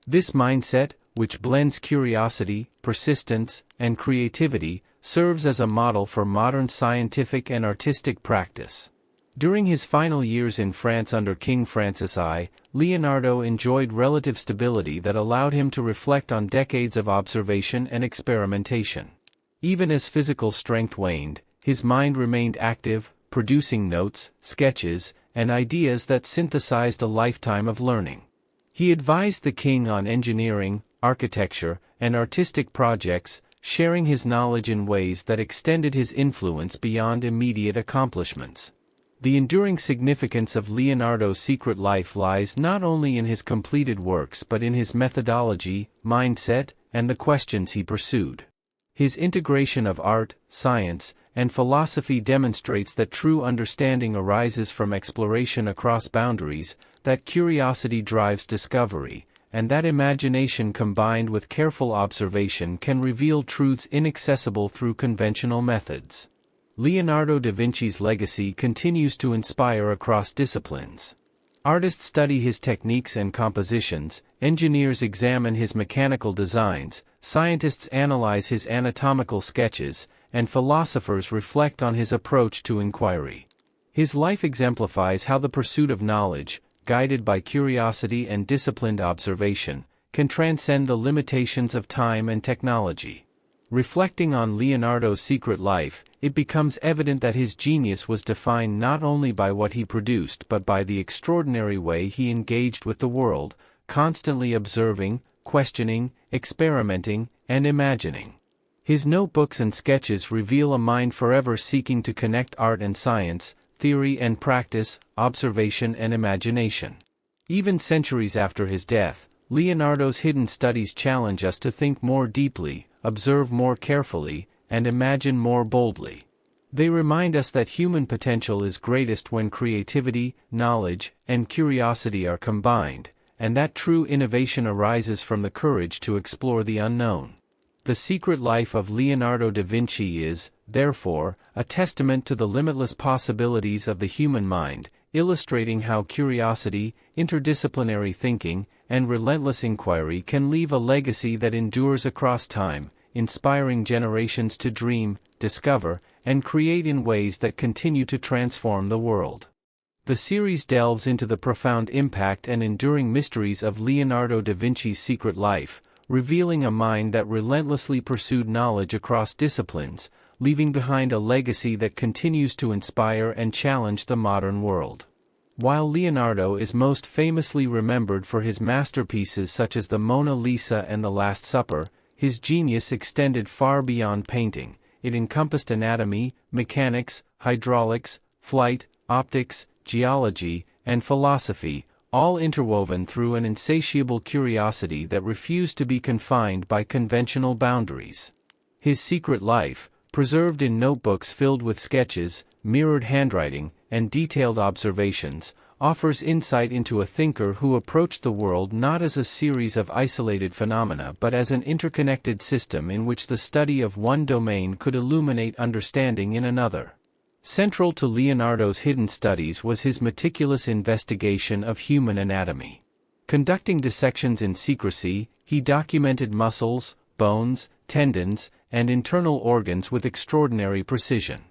This mindset, which blends curiosity, persistence, and creativity, serves as a model for modern scientific and artistic practice. During his final years in France under King Francis I, Leonardo enjoyed relative stability that allowed him to reflect on decades of observation and experimentation. Even as physical strength waned, his mind remained active, producing notes, sketches, and ideas that synthesized a lifetime of learning. He advised the king on engineering, architecture, and artistic projects, sharing his knowledge in ways that extended his influence beyond immediate accomplishments. The enduring significance of Leonardo's secret life lies not only in his completed works but in his methodology, mindset, and the questions he pursued. His integration of art, science, and philosophy demonstrates that true understanding arises from exploration across boundaries, that curiosity drives discovery, and that imagination combined with careful observation can reveal truths inaccessible through conventional methods. Leonardo da Vinci's legacy continues to inspire across disciplines. Artists study his techniques and compositions, engineers examine his mechanical designs, scientists analyze his anatomical sketches, and philosophers reflect on his approach to inquiry. His life exemplifies how the pursuit of knowledge, guided by curiosity and disciplined observation, can transcend the limitations of time and technology. Reflecting on Leonardo's secret life, it becomes evident that his genius was defined not only by what he produced but by the extraordinary way he engaged with the world, constantly observing, questioning, experimenting, and imagining. His notebooks and sketches reveal a mind forever seeking to connect art and science, theory and practice, observation and imagination. Even centuries after his death, Leonardo's hidden studies challenge us to think more deeply, observe more carefully, and imagine more boldly. They remind us that human potential is greatest when creativity, knowledge, and curiosity are combined, and that true innovation arises from the courage to explore the unknown. The Secret Life of Leonardo da Vinci is, therefore, a testament to the limitless possibilities of the human mind, illustrating how curiosity, interdisciplinary thinking, and relentless inquiry can leave a legacy that endures across time, inspiring generations to dream, discover, and create in ways that continue to transform the world. The series delves into the profound impact and enduring mysteries of Leonardo da Vinci's secret life, revealing a mind that relentlessly pursued knowledge across disciplines, leaving behind a legacy that continues to inspire and challenge the modern world. While Leonardo is most famously remembered for his masterpieces such as the Mona Lisa and the Last Supper, his genius extended far beyond painting. It encompassed anatomy, mechanics, hydraulics, flight, optics, geology, and philosophy, all interwoven through an insatiable curiosity that refused to be confined by conventional boundaries. His secret life, preserved in notebooks filled with sketches, mirrored handwriting, and detailed observations, offers insight into a thinker who approached the world not as a series of isolated phenomena but as an interconnected system in which the study of one domain could illuminate understanding in another. Central to Leonardo's hidden studies was his meticulous investigation of human anatomy. Conducting dissections in secrecy, he documented muscles, bones, tendons, and internal organs with extraordinary precision.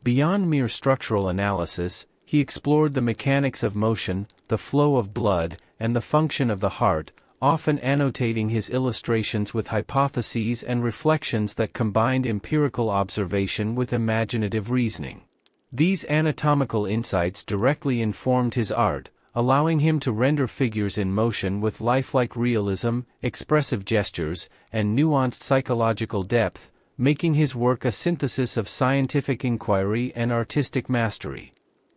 Beyond mere structural analysis, he explored the mechanics of motion, the flow of blood, and the function of the heart, often annotating his illustrations with hypotheses and reflections that combined empirical observation with imaginative reasoning. These anatomical insights directly informed his art, allowing him to render figures in motion with lifelike realism, expressive gestures, and nuanced psychological depth, making his work a synthesis of scientific inquiry and artistic mastery.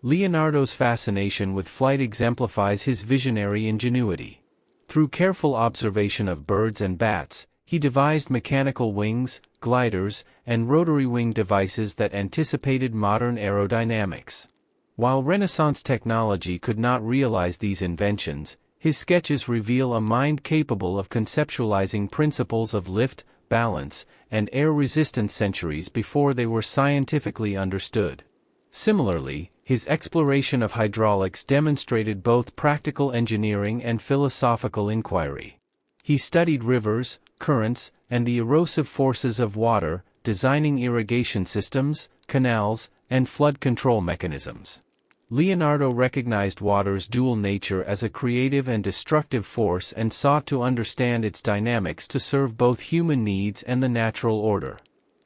Leonardo's fascination with flight exemplifies his visionary ingenuity. Through careful observation of birds and bats, he devised mechanical wings, gliders, and rotary wing devices that anticipated modern aerodynamics. While Renaissance technology could not realize these inventions, his sketches reveal a mind capable of conceptualizing principles of lift, balance, and air resistance centuries before they were scientifically understood. Similarly, his exploration of hydraulics demonstrated both practical engineering and philosophical inquiry. He studied rivers, currents, and the erosive forces of water, designing irrigation systems, canals, and flood control mechanisms. Leonardo recognized water's dual nature as a creative and destructive force and sought to understand its dynamics to serve both human needs and the natural order.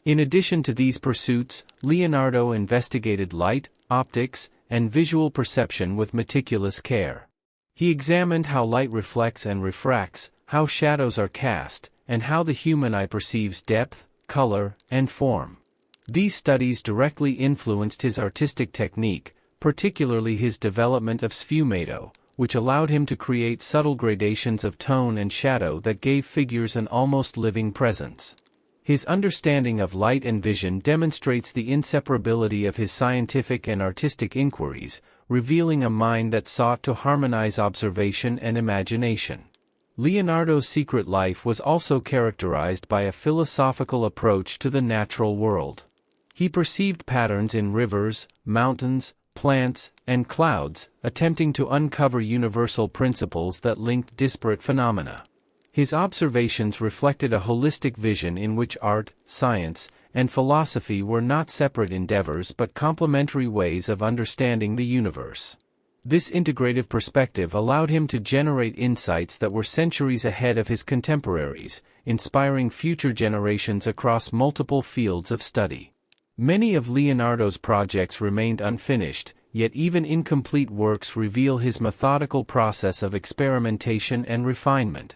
In addition to these pursuits, Leonardo investigated light, optics, and visual perception with meticulous care. He examined how light reflects and refracts, how shadows are cast, and how the human eye perceives depth, color, and form. These studies directly influenced his artistic technique, particularly his development of sfumato, which allowed him to create subtle gradations of tone and shadow that gave figures an almost living presence. His understanding of light and vision demonstrates the inseparability of his scientific and artistic inquiries, revealing a mind that sought to harmonize observation and imagination. Leonardo's secret life was also characterized by a philosophical approach to the natural world. He perceived patterns in rivers, mountains, plants, and clouds, attempting to uncover universal principles that linked disparate phenomena. His observations reflected a holistic vision in which art, science, and philosophy were not separate endeavors but complementary ways of understanding the universe. This integrative perspective allowed him to generate insights that were centuries ahead of his contemporaries, inspiring future generations across multiple fields of study. Many of Leonardo's projects remained unfinished, yet even incomplete works reveal his methodical process of experimentation and refinement.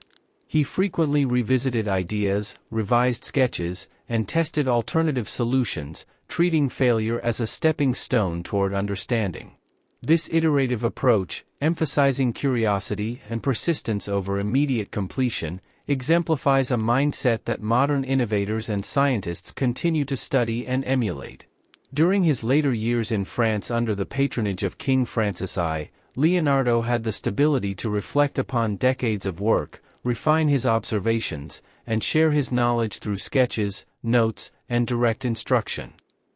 He frequently revisited ideas, revised sketches, and tested alternative solutions, treating failure as a stepping stone toward understanding. This iterative approach, emphasizing curiosity and persistence over immediate completion, exemplifies a mindset that modern innovators and scientists continue to study and emulate. During his later years in France under the patronage of King Francis I, Leonardo had the stability to reflect upon decades of work, refine his observations, and share his knowledge through sketches, notes, and direct instruction.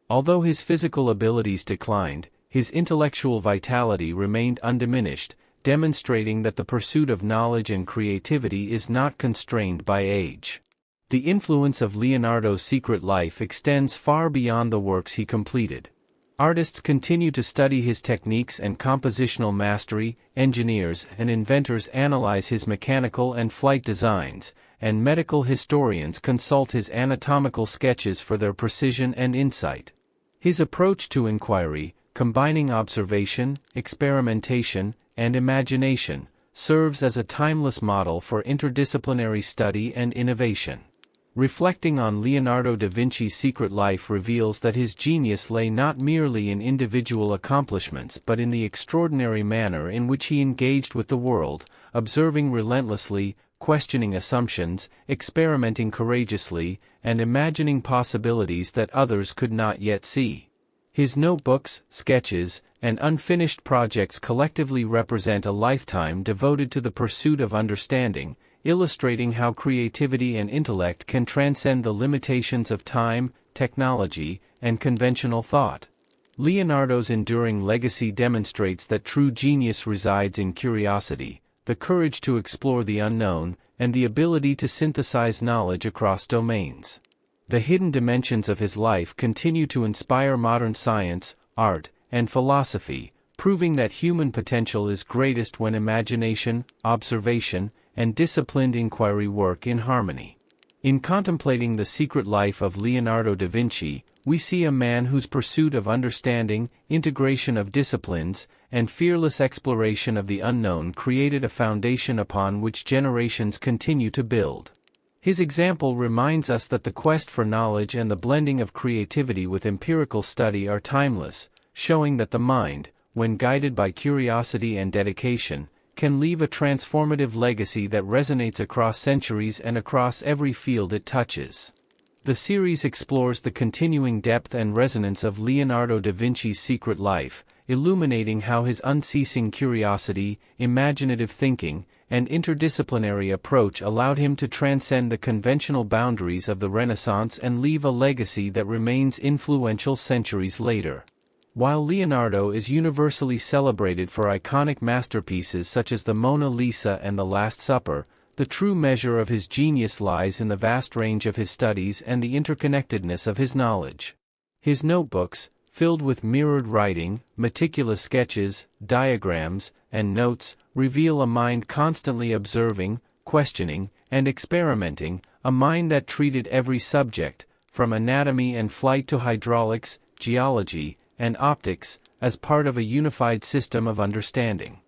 Although his physical abilities declined, his intellectual vitality remained undiminished, demonstrating that the pursuit of knowledge and creativity is not constrained by age. The influence of Leonardo's secret life extends far beyond the works he completed. Artists continue to study his techniques and compositional mastery, engineers and inventors analyze his mechanical and flight designs, and medical historians consult his anatomical sketches for their precision and insight. His approach to inquiry, combining observation, experimentation, and imagination, serves as a timeless model for interdisciplinary study and innovation. Reflecting on Leonardo da Vinci's secret life reveals that his genius lay not merely in individual accomplishments but in the extraordinary manner in which he engaged with the world, observing relentlessly, questioning assumptions, experimenting courageously, and imagining possibilities that others could not yet see. His notebooks, sketches, and unfinished projects collectively represent a lifetime devoted to the pursuit of understanding, illustrating how creativity and intellect can transcend the limitations of time, technology, and conventional thought. Leonardo's enduring legacy demonstrates that true genius resides in curiosity, the courage to explore the unknown, and the ability to synthesize knowledge across domains. The hidden dimensions of his life continue to inspire modern science, art, and philosophy, proving that human potential is greatest when imagination, observation, and disciplined inquiry work in harmony. In contemplating the secret life of Leonardo da Vinci, we see a man whose pursuit of understanding, integration of disciplines, and fearless exploration of the unknown created a foundation upon which generations continue to build. His example reminds us that the quest for knowledge and the blending of creativity with empirical study are timeless, showing that the mind, when guided by curiosity and dedication, can leave a transformative legacy that resonates across centuries and across every field it touches. The series explores the continuing depth and resonance of Leonardo da Vinci's secret life, illuminating how his unceasing curiosity, imaginative thinking, and interdisciplinary approach allowed him to transcend the conventional boundaries of the Renaissance and leave a legacy that remains influential centuries later. While Leonardo is universally celebrated for iconic masterpieces such as the Mona Lisa and the Last Supper, the true measure of his genius lies in the vast range of his studies and the interconnectedness of his knowledge. His notebooks, filled with mirrored writing, meticulous sketches, diagrams, and notes, reveal a mind constantly observing, questioning, and experimenting, a mind that treated every subject, from anatomy and flight to hydraulics, geology, and optics, as part of a unified system of understanding.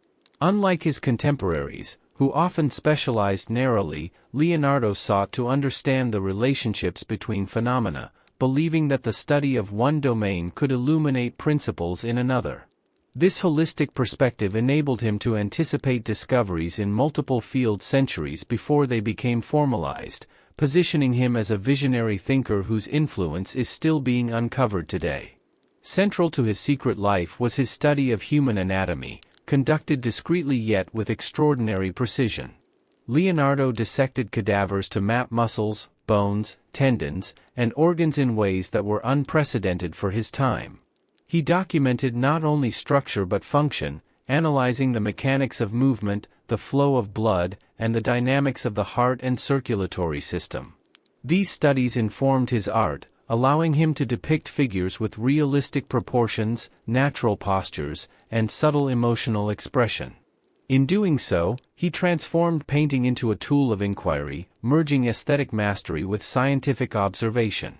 Unlike his contemporaries, who often specialized narrowly, Leonardo sought to understand the relationships between phenomena, believing that the study of one domain could illuminate principles in another. This holistic perspective enabled him to anticipate discoveries in multiple fields centuries before they became formalized, positioning him as a visionary thinker whose influence is still being uncovered today. Central to his secret life was his study of human anatomy, conducted discreetly yet with extraordinary precision. Leonardo dissected cadavers to map muscles, bones, tendons, and organs in ways that were unprecedented for his time. He documented not only structure but function, analyzing the mechanics of movement, the flow of blood, and the dynamics of the heart and circulatory system. These studies informed his art, allowing him to depict figures with realistic proportions, natural postures, and subtle emotional expression. In doing so, he transformed painting into a tool of inquiry, merging aesthetic mastery with scientific observation.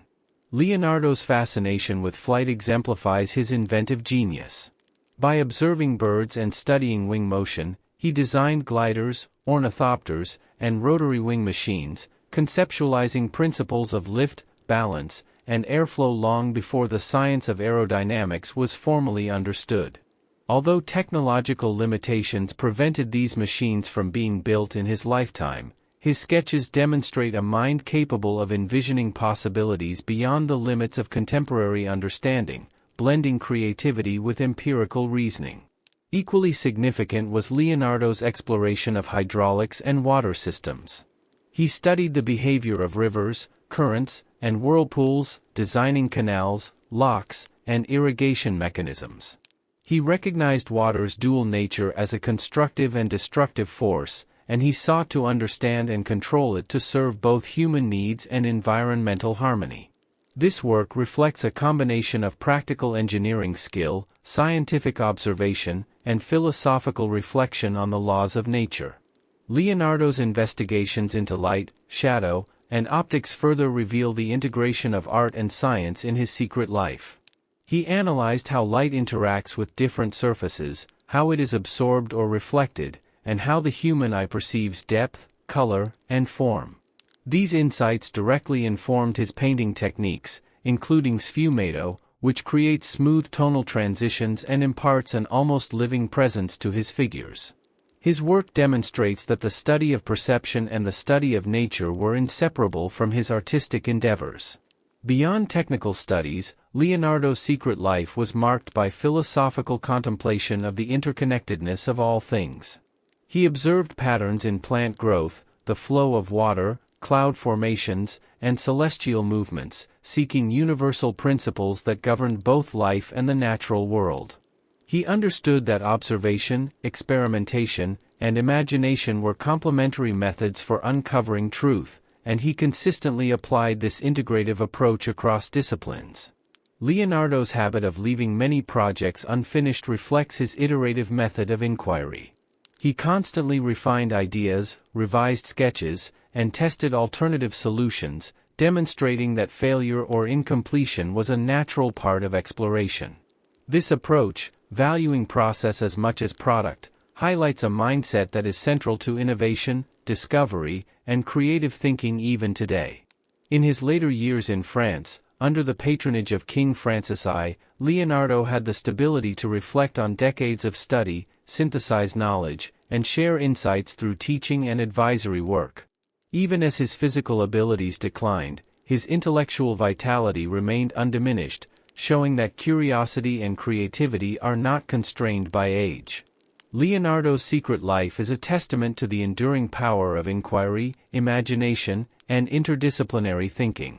Leonardo's fascination with flight exemplifies his inventive genius. By observing birds and studying wing motion, he designed gliders, ornithopters, and rotary wing machines, conceptualizing principles of lift, balance, and airflow long before the science of aerodynamics was formally understood. Although technological limitations prevented these machines from being built in his lifetime, his sketches demonstrate a mind capable of envisioning possibilities beyond the limits of contemporary understanding, blending creativity with empirical reasoning. Equally significant was Leonardo's exploration of hydraulics and water systems. He studied the behavior of rivers, currents, and whirlpools, designing canals, locks, and irrigation mechanisms. He recognized water's dual nature as a constructive and destructive force, and he sought to understand and control it to serve both human needs and environmental harmony. This work reflects a combination of practical engineering skill, scientific observation, and philosophical reflection on the laws of nature. Leonardo's investigations into light, shadow, and optics further reveal the integration of art and science in his secret life. He analyzed how light interacts with different surfaces, how it is absorbed or reflected, and how the human eye perceives depth, color, and form. These insights directly informed his painting techniques, including sfumato, which creates smooth tonal transitions and imparts an almost living presence to his figures. His work demonstrates that the study of perception and the study of nature were inseparable from his artistic endeavors. Beyond technical studies, Leonardo's secret life was marked by philosophical contemplation of the interconnectedness of all things. He observed patterns in plant growth, the flow of water, cloud formations, and celestial movements, seeking universal principles that governed both life and the natural world. He understood that observation, experimentation, and imagination were complementary methods for uncovering truth, and he consistently applied this integrative approach across disciplines. Leonardo's habit of leaving many projects unfinished reflects his iterative method of inquiry. He constantly refined ideas, revised sketches, and tested alternative solutions, demonstrating that failure or incompletion was a natural part of exploration. This approach, valuing process as much as product, highlights a mindset that is central to innovation, discovery, and creative thinking even today. In his later years in France, under the patronage of King Francis I, Leonardo had the stability to reflect on decades of study, synthesize knowledge, and share insights through teaching and advisory work. Even as his physical abilities declined, his intellectual vitality remained undiminished, showing that curiosity and creativity are not constrained by age. Leonardo's secret life is a testament to the enduring power of inquiry, imagination, and interdisciplinary thinking.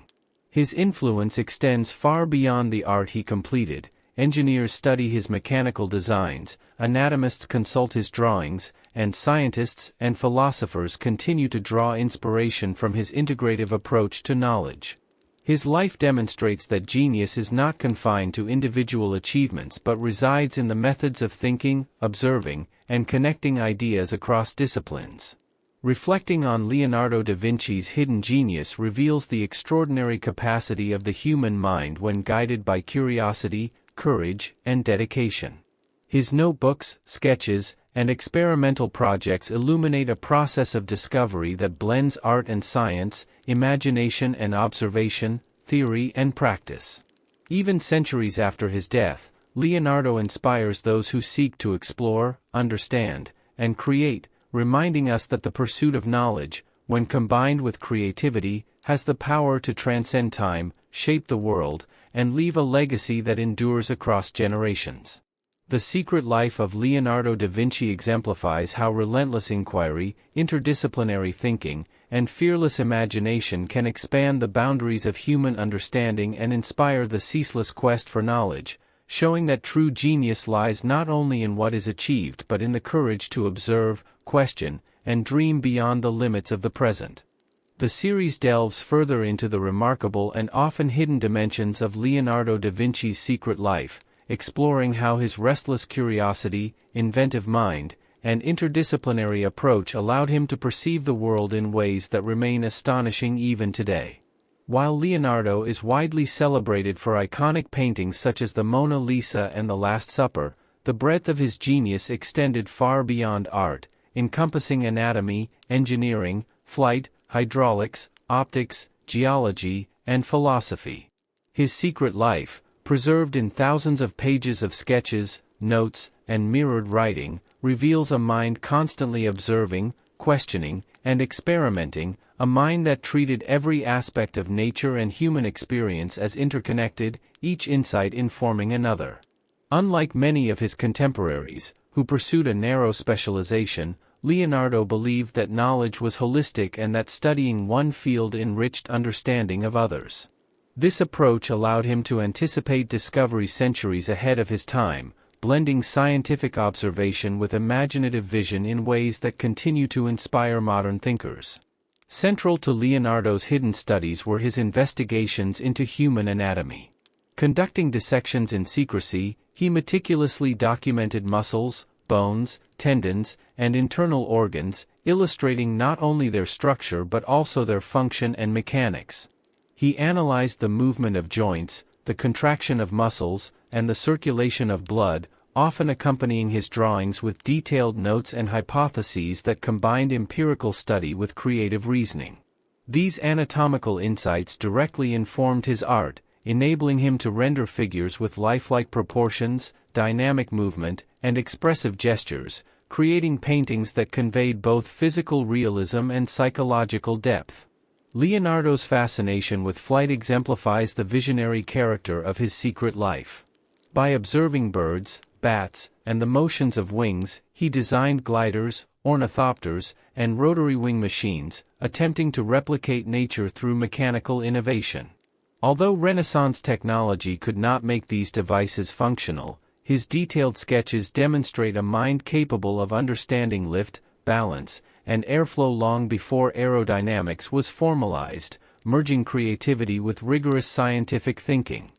His influence extends far beyond the art he completed. Engineers study his mechanical designs, anatomists consult his drawings, and scientists and philosophers continue to draw inspiration from his integrative approach to knowledge. His life demonstrates that genius is not confined to individual achievements but resides in the methods of thinking, observing, and connecting ideas across disciplines. Reflecting on Leonardo da Vinci's hidden genius reveals the extraordinary capacity of the human mind when guided by curiosity, courage, and dedication. His notebooks, sketches, and experimental projects illuminate a process of discovery that blends art and science, imagination and observation, theory and practice. Even centuries after his death, Leonardo inspires those who seek to explore, understand, and create, reminding us that the pursuit of knowledge, when combined with creativity, has the power to transcend time, shape the world, and leave a legacy that endures across generations. The secret life of Leonardo da Vinci exemplifies how relentless inquiry, interdisciplinary thinking, and fearless imagination can expand the boundaries of human understanding and inspire the ceaseless quest for knowledge, showing that true genius lies not only in what is achieved but in the courage to observe, question, and dream beyond the limits of the present. The series delves further into the remarkable and often hidden dimensions of Leonardo da Vinci's secret life, exploring how his restless curiosity, inventive mind, and interdisciplinary approach allowed him to perceive the world in ways that remain astonishing even today. While Leonardo is widely celebrated for iconic paintings such as the Mona Lisa and the Last Supper, the breadth of his genius extended far beyond art, encompassing anatomy, engineering, flight, hydraulics, optics, geology, and philosophy. His secret life, preserved in thousands of pages of sketches, notes, and mirrored writing, reveals a mind constantly observing, questioning, and experimenting, a mind that treated every aspect of nature and human experience as interconnected, each insight informing another. Unlike many of his contemporaries, who pursued a narrow specialization, Leonardo believed that knowledge was holistic and that studying one field enriched understanding of others. This approach allowed him to anticipate discovery centuries ahead of his time, blending scientific observation with imaginative vision in ways that continue to inspire modern thinkers. Central to Leonardo's hidden studies were his investigations into human anatomy. Conducting dissections in secrecy, he meticulously documented muscles, bones, tendons, and internal organs, illustrating not only their structure but also their function and mechanics. He analyzed the movement of joints, the contraction of muscles, and the circulation of blood, often accompanying his drawings with detailed notes and hypotheses that combined empirical study with creative reasoning. These anatomical insights directly informed his art, enabling him to render figures with lifelike proportions, dynamic movement, and expressive gestures, creating paintings that conveyed both physical realism and psychological depth. Leonardo's fascination with flight exemplifies the visionary character of his secret life. By observing birds, bats, and the motions of wings, he designed gliders, ornithopters, and rotary wing machines, attempting to replicate nature through mechanical innovation. Although Renaissance technology could not make these devices functional, his detailed sketches demonstrate a mind capable of understanding lift, balance, and airflow long before aerodynamics was formalized, merging creativity with rigorous scientific thinking.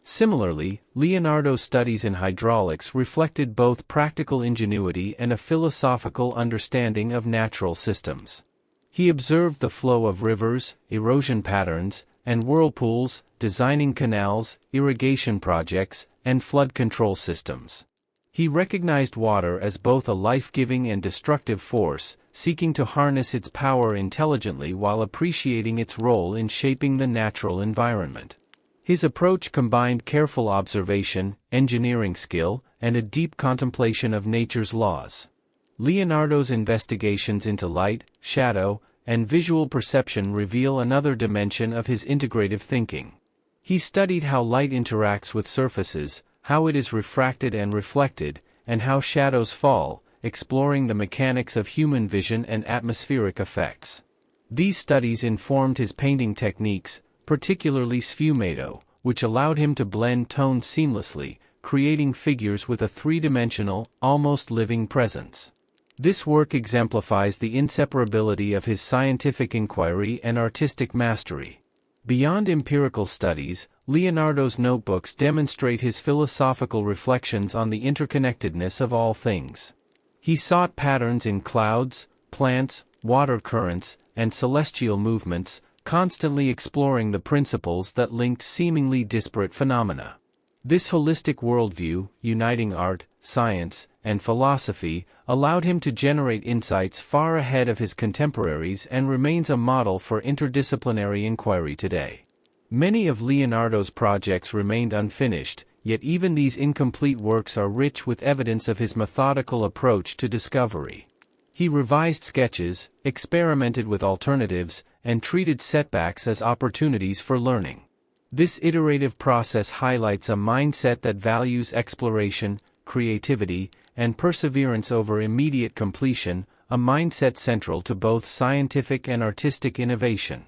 Similarly, Leonardo's studies in hydraulics reflected both practical ingenuity and a philosophical understanding of natural systems. He observed the flow of rivers, erosion patterns, and whirlpools, designing canals, irrigation projects, and flood control systems. He recognized water as both a life-giving and destructive force, seeking to harness its power intelligently while appreciating its role in shaping the natural environment. His approach combined careful observation, engineering skill, and a deep contemplation of nature's laws. Leonardo's investigations into light, shadow, and visual perception reveal another dimension of his integrative thinking. He studied how light interacts with surfaces, how it is refracted and reflected, and how shadows fall, exploring the mechanics of human vision and atmospheric effects. These studies informed his painting techniques, particularly sfumato, which allowed him to blend tones seamlessly, creating figures with a three-dimensional, almost living presence. This work exemplifies the inseparability of his scientific inquiry and artistic mastery. Beyond empirical studies, Leonardo's notebooks demonstrate his philosophical reflections on the interconnectedness of all things. He sought patterns in clouds, plants, water currents, and celestial movements, constantly exploring the principles that linked seemingly disparate phenomena. This holistic worldview, uniting art, science, and philosophy, allowed him to generate insights far ahead of his contemporaries and remains a model for interdisciplinary inquiry today. Many of Leonardo's projects remained unfinished, yet even these incomplete works are rich with evidence of his methodical approach to discovery. He revised sketches, experimented with alternatives, and treated setbacks as opportunities for learning. This iterative process highlights a mindset that values exploration, creativity, and perseverance over immediate completion, a mindset central to both scientific and artistic innovation.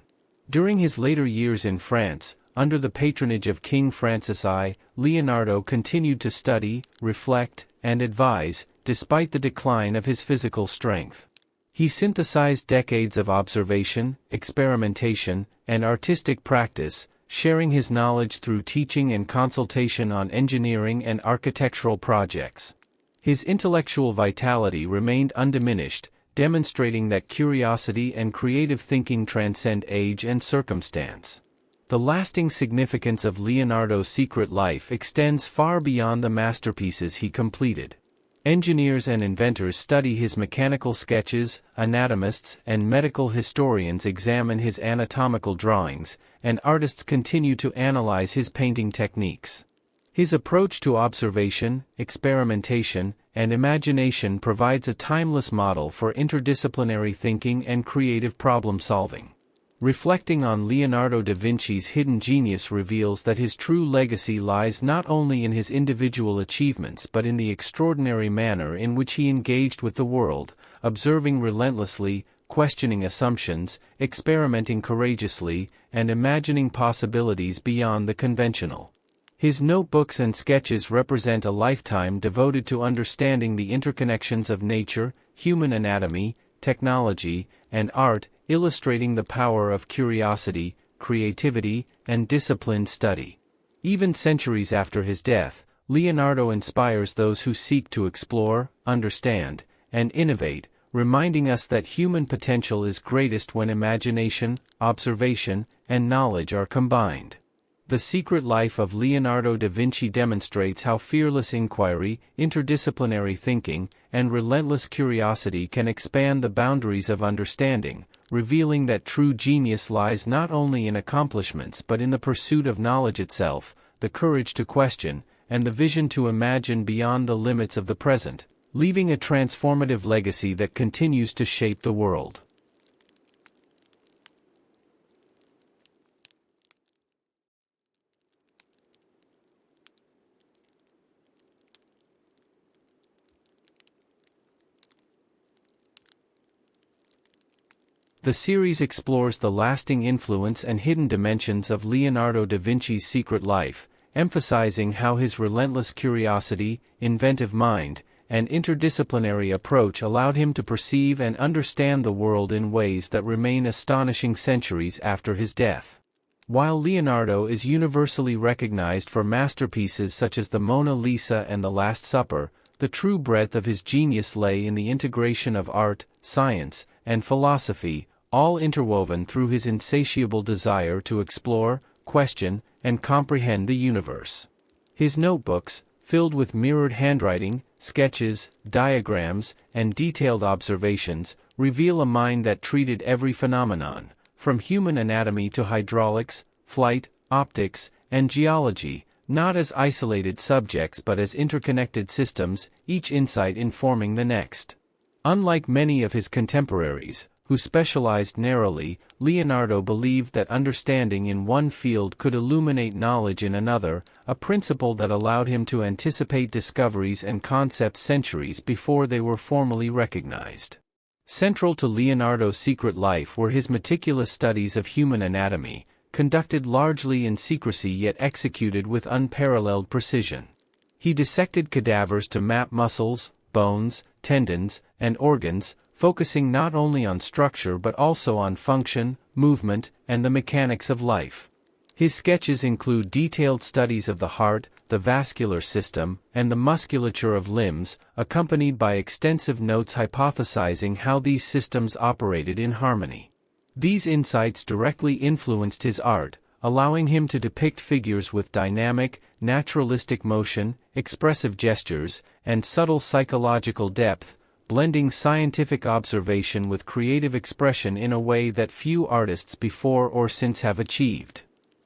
During his later years in France, under the patronage of King Francis I, Leonardo continued to study, reflect, and advise, despite the decline of his physical strength. He synthesized decades of observation, experimentation, and artistic practice, sharing his knowledge through teaching and consultation on engineering and architectural projects. His intellectual vitality remained undiminished, demonstrating that curiosity and creative thinking transcend age and circumstance. The lasting significance of Leonardo's secret life extends far beyond the masterpieces he completed. Engineers and inventors study his mechanical sketches, anatomists and medical historians examine his anatomical drawings, and artists continue to analyze his painting techniques. His approach to observation, experimentation, and imagination provides a timeless model for interdisciplinary thinking and creative problem-solving. Reflecting on Leonardo da Vinci's hidden genius reveals that his true legacy lies not only in his individual achievements but in the extraordinary manner in which he engaged with the world, observing relentlessly, questioning assumptions, experimenting courageously, and imagining possibilities beyond the conventional. His notebooks and sketches represent a lifetime devoted to understanding the interconnections of nature, human anatomy, technology, and art, illustrating the power of curiosity, creativity, and disciplined study. Even centuries after his death, Leonardo inspires those who seek to explore, understand, and innovate, reminding us that human potential is greatest when imagination, observation, and knowledge are combined. The Secret Life of Leonardo da Vinci demonstrates how fearless inquiry, interdisciplinary thinking, and relentless curiosity can expand the boundaries of understanding, revealing that true genius lies not only in accomplishments but in the pursuit of knowledge itself, the courage to question, and the vision to imagine beyond the limits of the present, leaving a transformative legacy that continues to shape the world. The series explores the lasting influence and hidden dimensions of Leonardo da Vinci's secret life, emphasizing how his relentless curiosity, inventive mind, and interdisciplinary approach allowed him to perceive and understand the world in ways that remain astonishing centuries after his death. While Leonardo is universally recognized for masterpieces such as the Mona Lisa and the Last Supper, the true breadth of his genius lay in the integration of art, science, and philosophy, all interwoven through his insatiable desire to explore, question, and comprehend the universe. His notebooks, filled with mirrored handwriting, sketches, diagrams, and detailed observations, reveal a mind that treated every phenomenon, from human anatomy to hydraulics, flight, optics, and geology, not as isolated subjects but as interconnected systems, each insight informing the next. Unlike many of his contemporaries, who specialized narrowly, Leonardo believed that understanding in one field could illuminate knowledge in another, a principle that allowed him to anticipate discoveries and concepts centuries before they were formally recognized. Central to Leonardo's secret life were his meticulous studies of human anatomy, conducted largely in secrecy yet executed with unparalleled precision. He dissected cadavers to map muscles, bones, tendons, and organs, focusing not only on structure but also on function, movement, and the mechanics of life. His sketches include detailed studies of the heart, the vascular system, and the musculature of limbs, accompanied by extensive notes hypothesizing how these systems operated in harmony. These insights directly influenced his art, allowing him to depict figures with dynamic, naturalistic motion, expressive gestures, and subtle psychological depth, blending scientific observation with creative expression in a way that few artists before or since have achieved.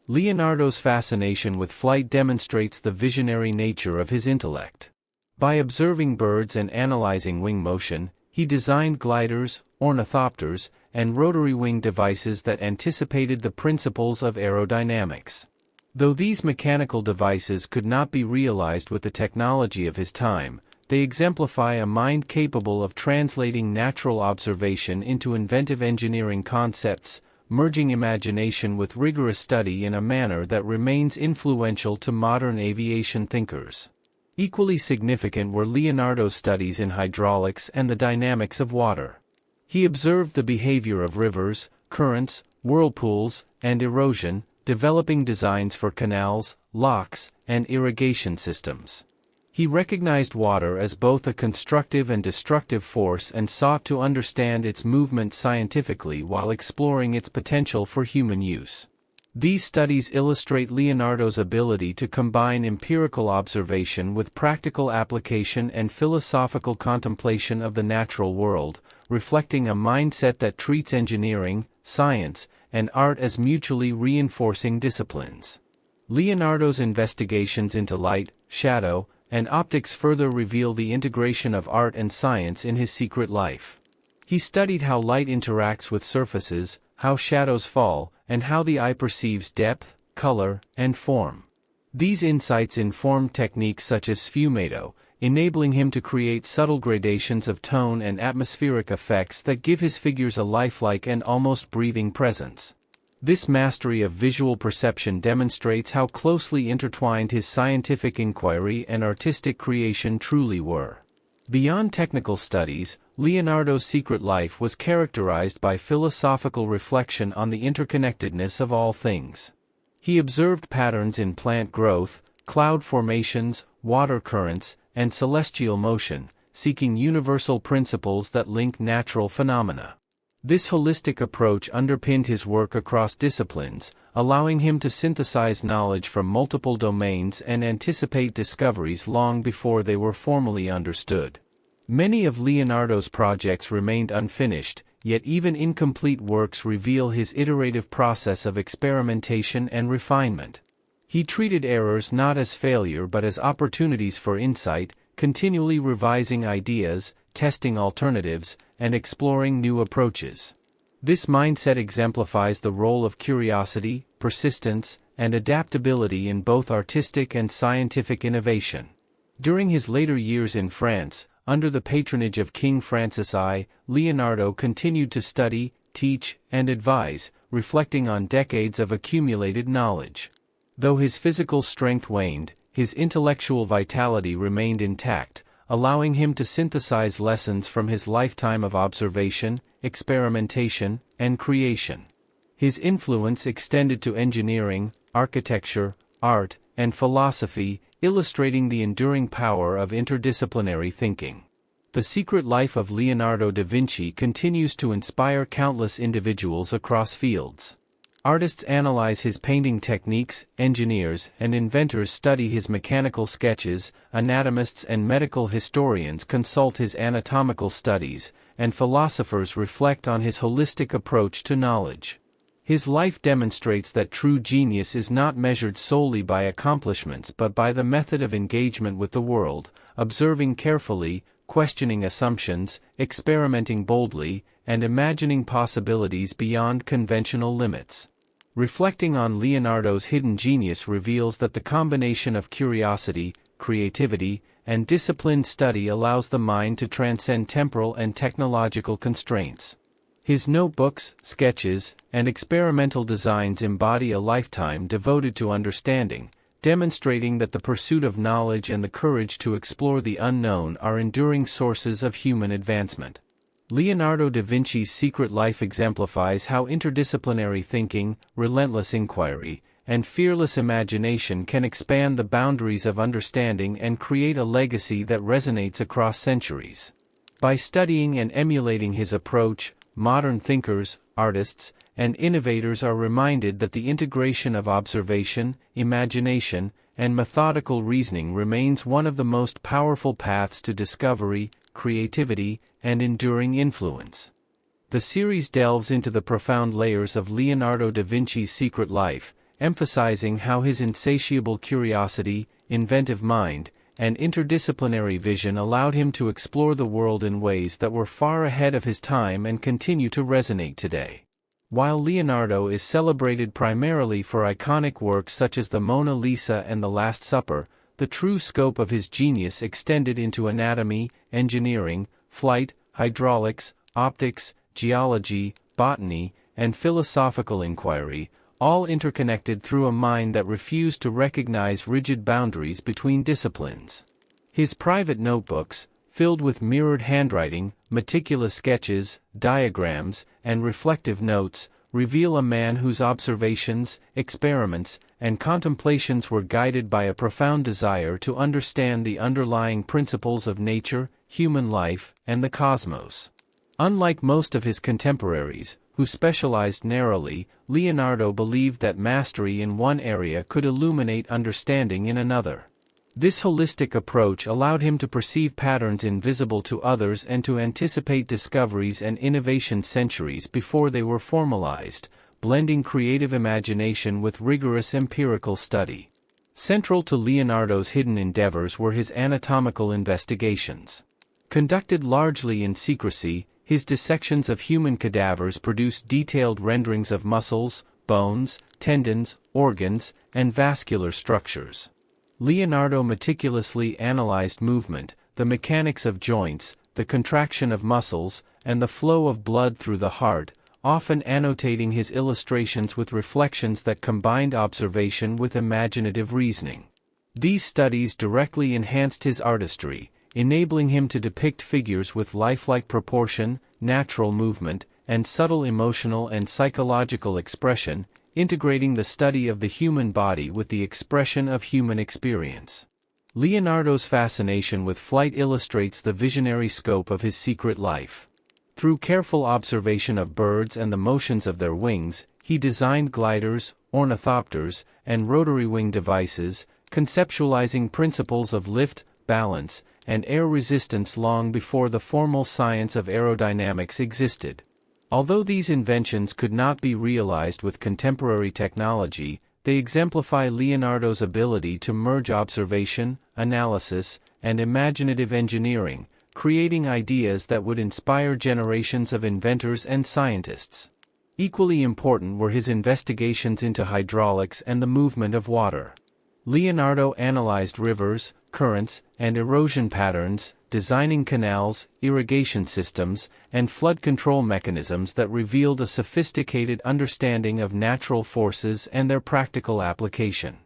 Leonardo's fascination with flight demonstrates the visionary nature of his intellect. By observing birds and analyzing wing motion, he designed gliders, ornithopters, and rotary wing devices that anticipated the principles of aerodynamics. Though these mechanical devices could not be realized with the technology of his time, they exemplify a mind capable of translating natural observation into inventive engineering concepts, merging imagination with rigorous study in a manner that remains influential to modern aviation thinkers. Equally significant were Leonardo's studies in hydraulics and the dynamics of water. He observed the behavior of rivers, currents, whirlpools, and erosion, developing designs for canals, locks, and irrigation systems. He recognized water as both a constructive and destructive force and sought to understand its movement scientifically while exploring its potential for human use. These studies illustrate Leonardo's ability to combine empirical observation with practical application and philosophical contemplation of the natural world, reflecting a mindset that treats engineering, science, and art as mutually reinforcing disciplines. Leonardo's investigations into light, shadow, and optics further reveal the integration of art and science in his secret life. He studied how light interacts with surfaces, how shadows fall, and how the eye perceives depth, color, and form. These insights informed techniques such as sfumato, enabling him to create subtle gradations of tone and atmospheric effects that give his figures a lifelike and almost breathing presence. This mastery of visual perception demonstrates how closely intertwined his scientific inquiry and artistic creation truly were. Beyond technical studies, Leonardo's secret life was characterized by philosophical reflection on the interconnectedness of all things. He observed patterns in plant growth, cloud formations, water currents, and celestial motion, seeking universal principles that link natural phenomena. This holistic approach underpinned his work across disciplines, allowing him to synthesize knowledge from multiple domains and anticipate discoveries long before they were formally understood. Many of Leonardo's projects remained unfinished, yet even incomplete works reveal his iterative process of experimentation and refinement. He treated errors not as failure but as opportunities for insight, continually revising ideas, testing alternatives, and exploring new approaches. This mindset exemplifies the role of curiosity, persistence, and adaptability in both artistic and scientific innovation. During his later years in France, under the patronage of King Francis I, Leonardo continued to study, teach, and advise, reflecting on decades of accumulated knowledge. Though his physical strength waned, his intellectual vitality remained intact, allowing him to synthesize lessons from his lifetime of observation, experimentation, and creation. His influence extended to engineering, architecture, art, and philosophy, illustrating the enduring power of interdisciplinary thinking. The secret life of Leonardo da Vinci continues to inspire countless individuals across fields. Artists analyze his painting techniques, engineers and inventors study his mechanical sketches, anatomists and medical historians consult his anatomical studies, and philosophers reflect on his holistic approach to knowledge. His life demonstrates that true genius is not measured solely by accomplishments but by the method of engagement with the world, observing carefully, questioning assumptions, experimenting boldly, and imagining possibilities beyond conventional limits. Reflecting on Leonardo's hidden genius reveals that the combination of curiosity, creativity, and disciplined study allows the mind to transcend temporal and technological constraints. His notebooks, sketches, and experimental designs embody a lifetime devoted to understanding, demonstrating that the pursuit of knowledge and the courage to explore the unknown are enduring sources of human advancement. Leonardo da Vinci's secret life exemplifies how interdisciplinary thinking, relentless inquiry, and fearless imagination can expand the boundaries of understanding and create a legacy that resonates across centuries. By studying and emulating his approach, modern thinkers, artists, and innovators are reminded that the integration of observation, imagination, and methodical reasoning remains one of the most powerful paths to discovery, creativity, and enduring influence. The series delves into the profound layers of Leonardo da Vinci's secret life, emphasizing how his insatiable curiosity, inventive mind, and interdisciplinary vision allowed him to explore the world in ways that were far ahead of his time and continue to resonate today. While Leonardo is celebrated primarily for iconic works such as the Mona Lisa and The Last Supper, the true scope of his genius extended into anatomy, engineering, flight, hydraulics, optics, geology, botany, and philosophical inquiry, all interconnected through a mind that refused to recognize rigid boundaries between disciplines. His private notebooks, filled with mirrored handwriting, meticulous sketches, diagrams, and reflective notes, reveal a man whose observations, experiments, and contemplations were guided by a profound desire to understand the underlying principles of nature, human life, and the cosmos. Unlike most of his contemporaries, who specialized narrowly, Leonardo believed that mastery in one area could illuminate understanding in another. This holistic approach allowed him to perceive patterns invisible to others and to anticipate discoveries and innovations centuries before they were formalized, blending creative imagination with rigorous empirical study. Central to Leonardo's hidden endeavors were his anatomical investigations. Conducted largely in secrecy, his dissections of human cadavers produced detailed renderings of muscles, bones, tendons, organs, and vascular structures. Leonardo meticulously analyzed movement, the mechanics of joints, the contraction of muscles, and the flow of blood through the heart, often annotating his illustrations with reflections that combined observation with imaginative reasoning. These studies directly enhanced his artistry, enabling him to depict figures with lifelike proportion, natural movement, and subtle emotional and psychological expression, integrating the study of the human body with the expression of human experience. Leonardo's fascination with flight illustrates the visionary scope of his secret life. Through careful observation of birds and the motions of their wings, he designed gliders, ornithopters, and rotary wing devices, conceptualizing principles of lift, balance, and air resistance long before the formal science of aerodynamics existed. Although these inventions could not be realized with contemporary technology, they exemplify Leonardo's ability to merge observation, analysis, and imaginative engineering, creating ideas that would inspire generations of inventors and scientists. Equally important were his investigations into hydraulics and the movement of water. Leonardo analyzed rivers, currents, and erosion patterns, designing canals, irrigation systems, and flood control mechanisms that revealed a sophisticated understanding of natural forces and their practical application.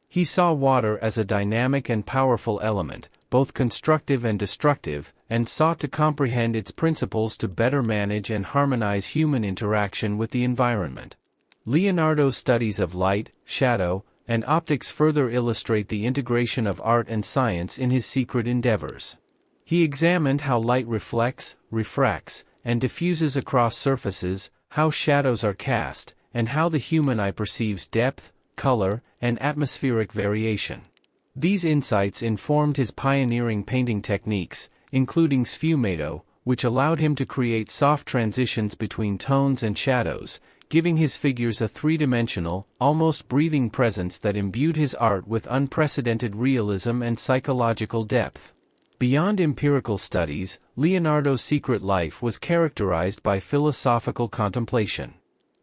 He saw water as a dynamic and powerful element, both constructive and destructive, and sought to comprehend its principles to better manage and harmonize human interaction with the environment. Leonardo's studies of light, shadow, and optics further illustrate the integration of art and science in his secret endeavors. He examined how light reflects, refracts, and diffuses across surfaces, how shadows are cast, and how the human eye perceives depth, color, and atmospheric variation. These insights informed his pioneering painting techniques, including sfumato, which allowed him to create soft transitions between tones and shadows, giving his figures a three-dimensional, almost breathing presence that imbued his art with unprecedented realism and psychological depth. Beyond empirical studies, Leonardo's secret life was characterized by philosophical contemplation.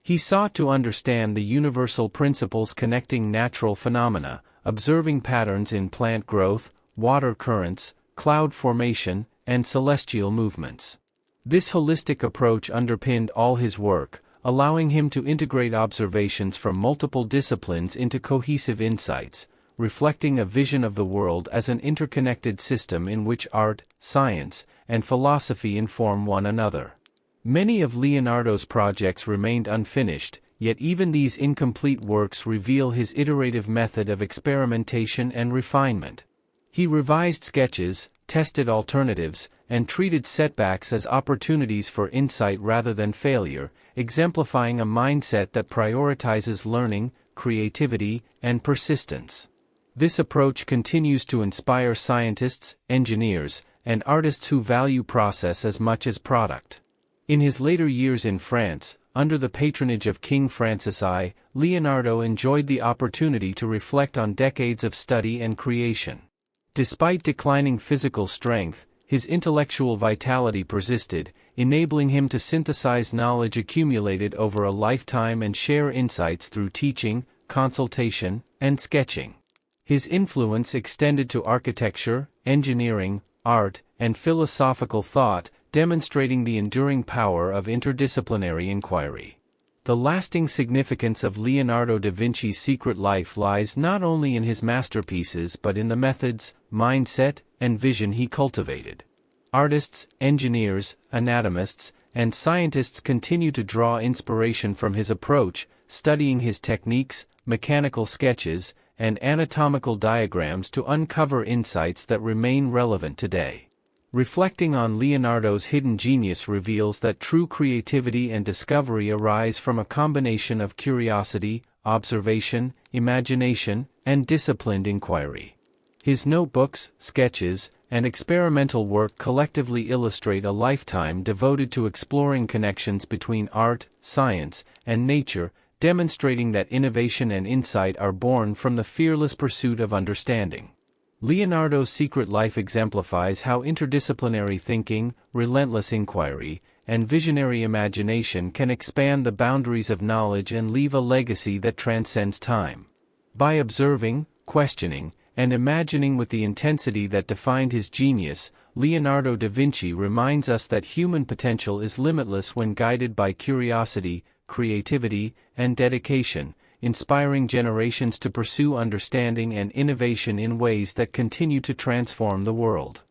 He sought to understand the universal principles connecting natural phenomena, observing patterns in plant growth, water currents, cloud formation, and celestial movements. This holistic approach underpinned all his work, allowing him to integrate observations from multiple disciplines into cohesive insights, reflecting a vision of the world as an interconnected system in which art, science, and philosophy inform one another. Many of Leonardo's projects remained unfinished, yet even these incomplete works reveal his iterative method of experimentation and refinement. He revised sketches, tested alternatives, and treated setbacks as opportunities for insight rather than failure, exemplifying a mindset that prioritizes learning, creativity, and persistence. This approach continues to inspire scientists, engineers, and artists who value process as much as product. In his later years in France, under the patronage of King Francis I, Leonardo enjoyed the opportunity to reflect on decades of study and creation. Despite declining physical strength, his intellectual vitality persisted, enabling him to synthesize knowledge accumulated over a lifetime and share insights through teaching, consultation, and sketching. His influence extended to architecture, engineering, art, and philosophical thought, demonstrating the enduring power of interdisciplinary inquiry. The lasting significance of Leonardo da Vinci's secret life lies not only in his masterpieces but in the methods, mindset, and vision he cultivated. Artists, engineers, anatomists, and scientists continue to draw inspiration from his approach, studying his techniques, mechanical sketches, and anatomical diagrams to uncover insights that remain relevant today. Reflecting on Leonardo's hidden genius reveals that true creativity and discovery arise from a combination of curiosity, observation, imagination, and disciplined inquiry. His notebooks, sketches, and experimental work collectively illustrate a lifetime devoted to exploring connections between art, science, and nature, demonstrating that innovation and insight are born from the fearless pursuit of understanding. Leonardo's secret life exemplifies how interdisciplinary thinking, relentless inquiry, and visionary imagination can expand the boundaries of knowledge and leave a legacy that transcends time. By observing, questioning, and imagining with the intensity that defined his genius, Leonardo da Vinci reminds us that human potential is limitless when guided by curiosity, creativity, and dedication, inspiring generations to pursue understanding and innovation in ways that continue to transform the world.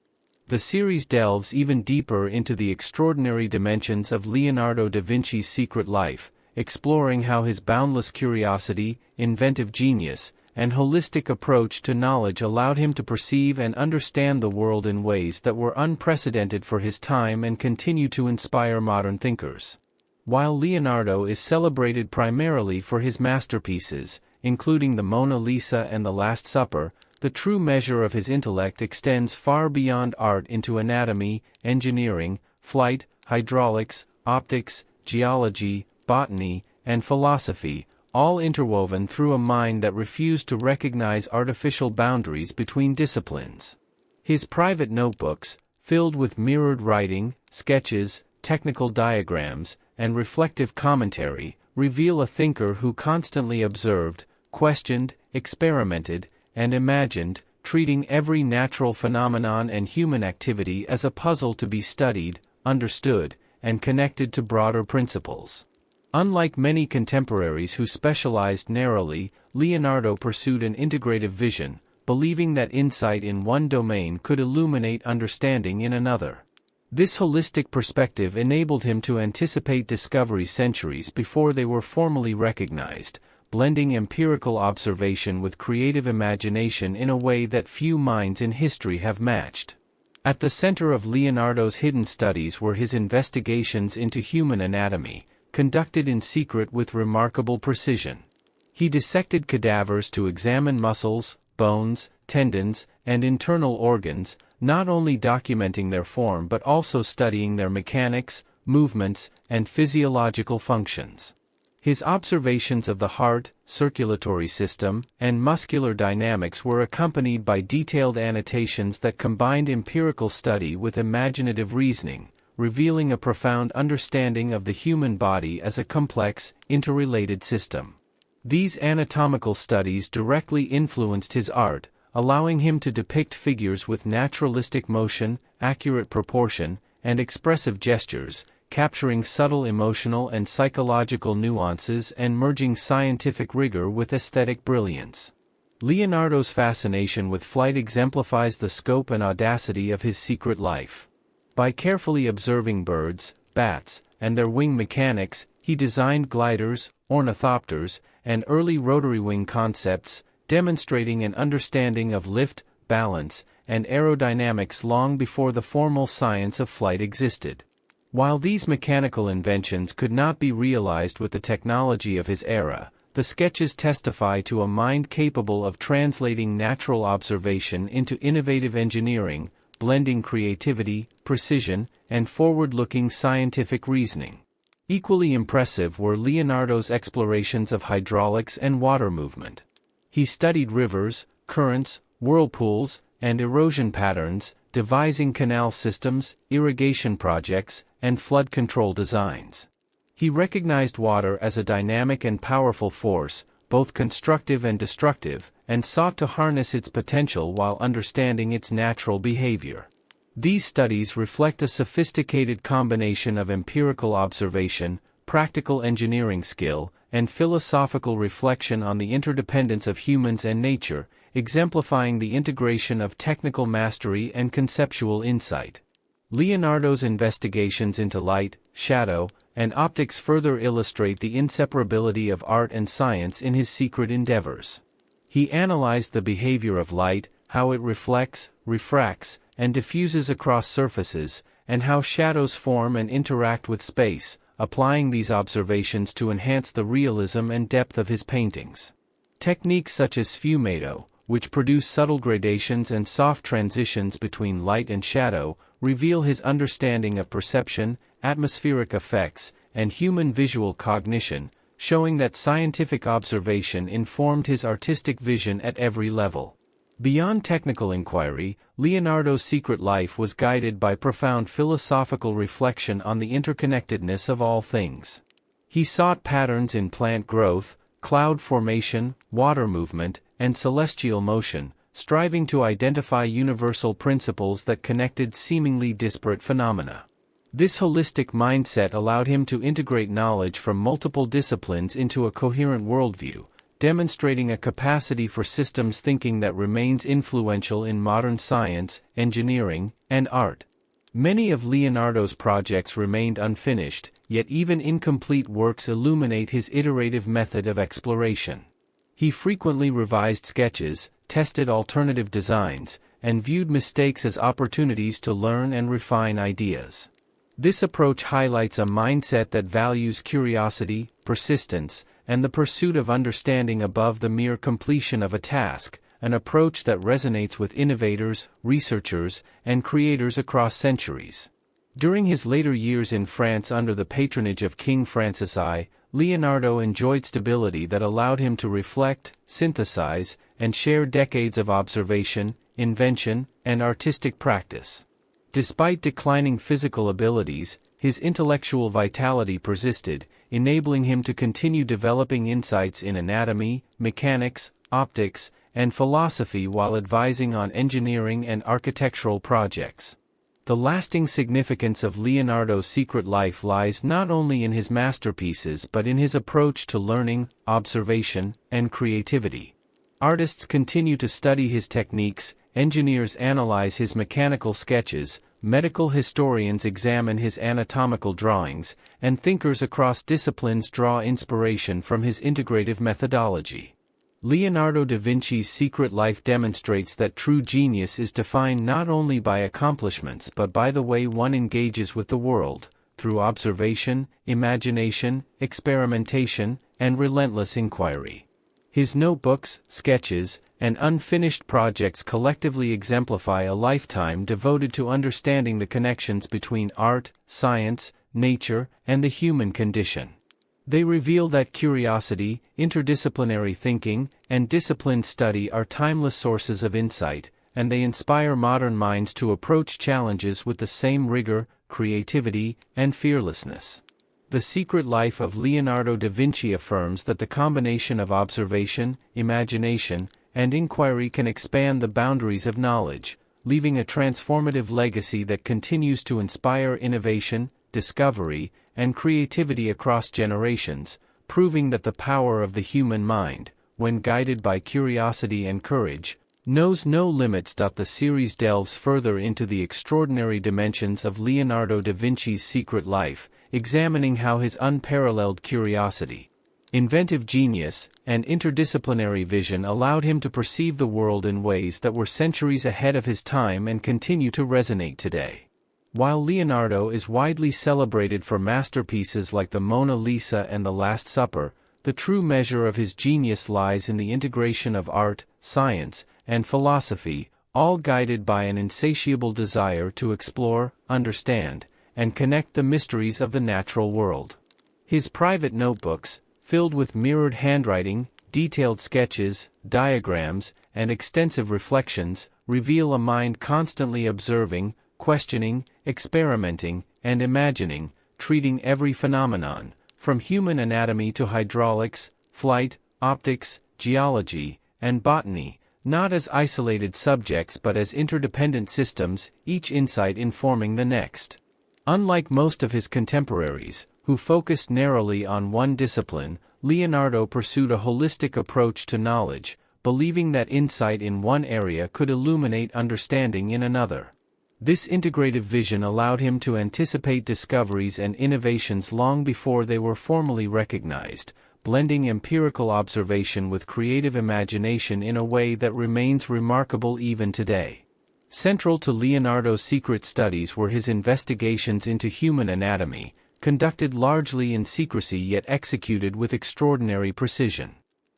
The series delves even deeper into the extraordinary dimensions of Leonardo da Vinci's secret life, exploring how his boundless curiosity, inventive genius, and holistic approach to knowledge allowed him to perceive and understand the world in ways that were unprecedented for his time and continue to inspire modern thinkers. While Leonardo is celebrated primarily for his masterpieces, including the Mona Lisa and the Last Supper, the true measure of his intellect extends far beyond art into anatomy, engineering, flight, hydraulics, optics, geology, botany, and philosophy, all interwoven through a mind that refused to recognize artificial boundaries between disciplines. His private notebooks, filled with mirrored writing, sketches, technical diagrams, and reflective commentary, reveal a thinker who constantly observed, questioned, experimented, and imagined, treating every natural phenomenon and human activity as a puzzle to be studied, understood, and connected to broader principles. Unlike many contemporaries who specialized narrowly, Leonardo pursued an integrative vision, believing that insight in one domain could illuminate understanding in another. This holistic perspective enabled him to anticipate discoveries centuries before they were formally recognized, blending empirical observation with creative imagination in a way that few minds in history have matched. At the center of Leonardo's hidden studies were his investigations into human anatomy, conducted in secret with remarkable precision. He dissected cadavers to examine muscles, bones, tendons, and internal organs, not only documenting their form but also studying their mechanics, movements, and physiological functions. His observations of the heart, circulatory system, and muscular dynamics were accompanied by detailed annotations that combined empirical study with imaginative reasoning, revealing a profound understanding of the human body as a complex, interrelated system. These anatomical studies directly influenced his art, allowing him to depict figures with naturalistic motion, accurate proportion, and expressive gestures, capturing subtle emotional and psychological nuances and merging scientific rigor with aesthetic brilliance. Leonardo's fascination with flight exemplifies the scope and audacity of his secret life. By carefully observing birds, bats, and their wing mechanics, he designed gliders, ornithopters, and early rotary wing concepts, demonstrating an understanding of lift, balance, and aerodynamics long before the formal science of flight existed. While these mechanical inventions could not be realized with the technology of his era, the sketches testify to a mind capable of translating natural observation into innovative engineering, blending creativity, precision, and forward-looking scientific reasoning. Equally impressive were Leonardo's explorations of hydraulics and water movement. He studied rivers, currents, whirlpools, and erosion patterns, devising canal systems, irrigation projects, and flood control designs. He recognized water as a dynamic and powerful force, both constructive and destructive, and sought to harness its potential while understanding its natural behavior. These studies reflect a sophisticated combination of empirical observation, practical engineering skill, and philosophical reflection on the interdependence of humans and nature, exemplifying the integration of technical mastery and conceptual insight. Leonardo's investigations into light, shadow, and optics further illustrate the inseparability of art and science in his secret endeavors. He analyzed the behavior of light, how it reflects, refracts, and diffuses across surfaces, and how shadows form and interact with space, applying these observations to enhance the realism and depth of his paintings. Techniques such as sfumato, which produce subtle gradations and soft transitions between light and shadow, reveal his understanding of perception, atmospheric effects, and human visual cognition, showing that scientific observation informed his artistic vision at every level. Beyond technical inquiry, Leonardo's secret life was guided by profound philosophical reflection on the interconnectedness of all things. He sought patterns in plant growth, cloud formation, water movement, and celestial motion, striving to identify universal principles that connected seemingly disparate phenomena. This holistic mindset allowed him to integrate knowledge from multiple disciplines into a coherent worldview, demonstrating a capacity for systems thinking that remains influential in modern science, engineering, and art. Many of Leonardo's projects remained unfinished, yet even incomplete works illuminate his iterative method of exploration. He frequently revised sketches, tested alternative designs, and viewed mistakes as opportunities to learn and refine ideas. This approach highlights a mindset that values curiosity, persistence, and the pursuit of understanding above the mere completion of a task, an approach that resonates with innovators, researchers, and creators across centuries. During his later years in France under the patronage of King Francis I, Leonardo enjoyed stability that allowed him to reflect, synthesize, and share decades of observation, invention, and artistic practice. Despite declining physical abilities, his intellectual vitality persisted, enabling him to continue developing insights in anatomy, mechanics, optics, and philosophy while advising on engineering and architectural projects. The lasting significance of Leonardo's secret life lies not only in his masterpieces but in his approach to learning, observation, and creativity. Artists continue to study his techniques, engineers analyze his mechanical sketches, medical historians examine his anatomical drawings, and thinkers across disciplines draw inspiration from his integrative methodology. Leonardo da Vinci's secret life demonstrates that true genius is defined not only by accomplishments but by the way one engages with the world, through observation, imagination, experimentation, and relentless inquiry. His notebooks, sketches, and unfinished projects collectively exemplify a lifetime devoted to understanding the connections between art, science, nature, and the human condition. They reveal that curiosity, interdisciplinary thinking, and disciplined study are timeless sources of insight, and they inspire modern minds to approach challenges with the same rigor, creativity, and fearlessness. The Secret Life of Leonardo da Vinci affirms that the combination of observation, imagination, and inquiry can expand the boundaries of knowledge, leaving a transformative legacy that continues to inspire innovation, discovery, and creativity across generations, proving that the power of the human mind, when guided by curiosity and courage, knows no limits. The series delves further into the extraordinary dimensions of Leonardo da Vinci's secret life, examining how his unparalleled curiosity, inventive genius, and interdisciplinary vision allowed him to perceive the world in ways that were centuries ahead of his time and continue to resonate today. While Leonardo is widely celebrated for masterpieces like the Mona Lisa and the Last Supper, the true measure of his genius lies in the integration of art, science, and philosophy, all guided by an insatiable desire to explore, understand, and connect the mysteries of the natural world. His private notebooks, filled with mirrored handwriting, detailed sketches, diagrams, and extensive reflections, reveal a mind constantly observing, questioning, experimenting, and imagining, treating every phenomenon, from human anatomy to hydraulics, flight, optics, geology, and botany, not as isolated subjects but as interdependent systems, each insight informing the next. Unlike most of his contemporaries, who focused narrowly on one discipline, Leonardo pursued a holistic approach to knowledge, believing that insight in one area could illuminate understanding in another. This integrative vision allowed him to anticipate discoveries and innovations long before they were formally recognized, blending empirical observation with creative imagination in a way that remains remarkable even today. Central to Leonardo's secret studies were his investigations into human anatomy, conducted largely in secrecy yet executed with extraordinary precision.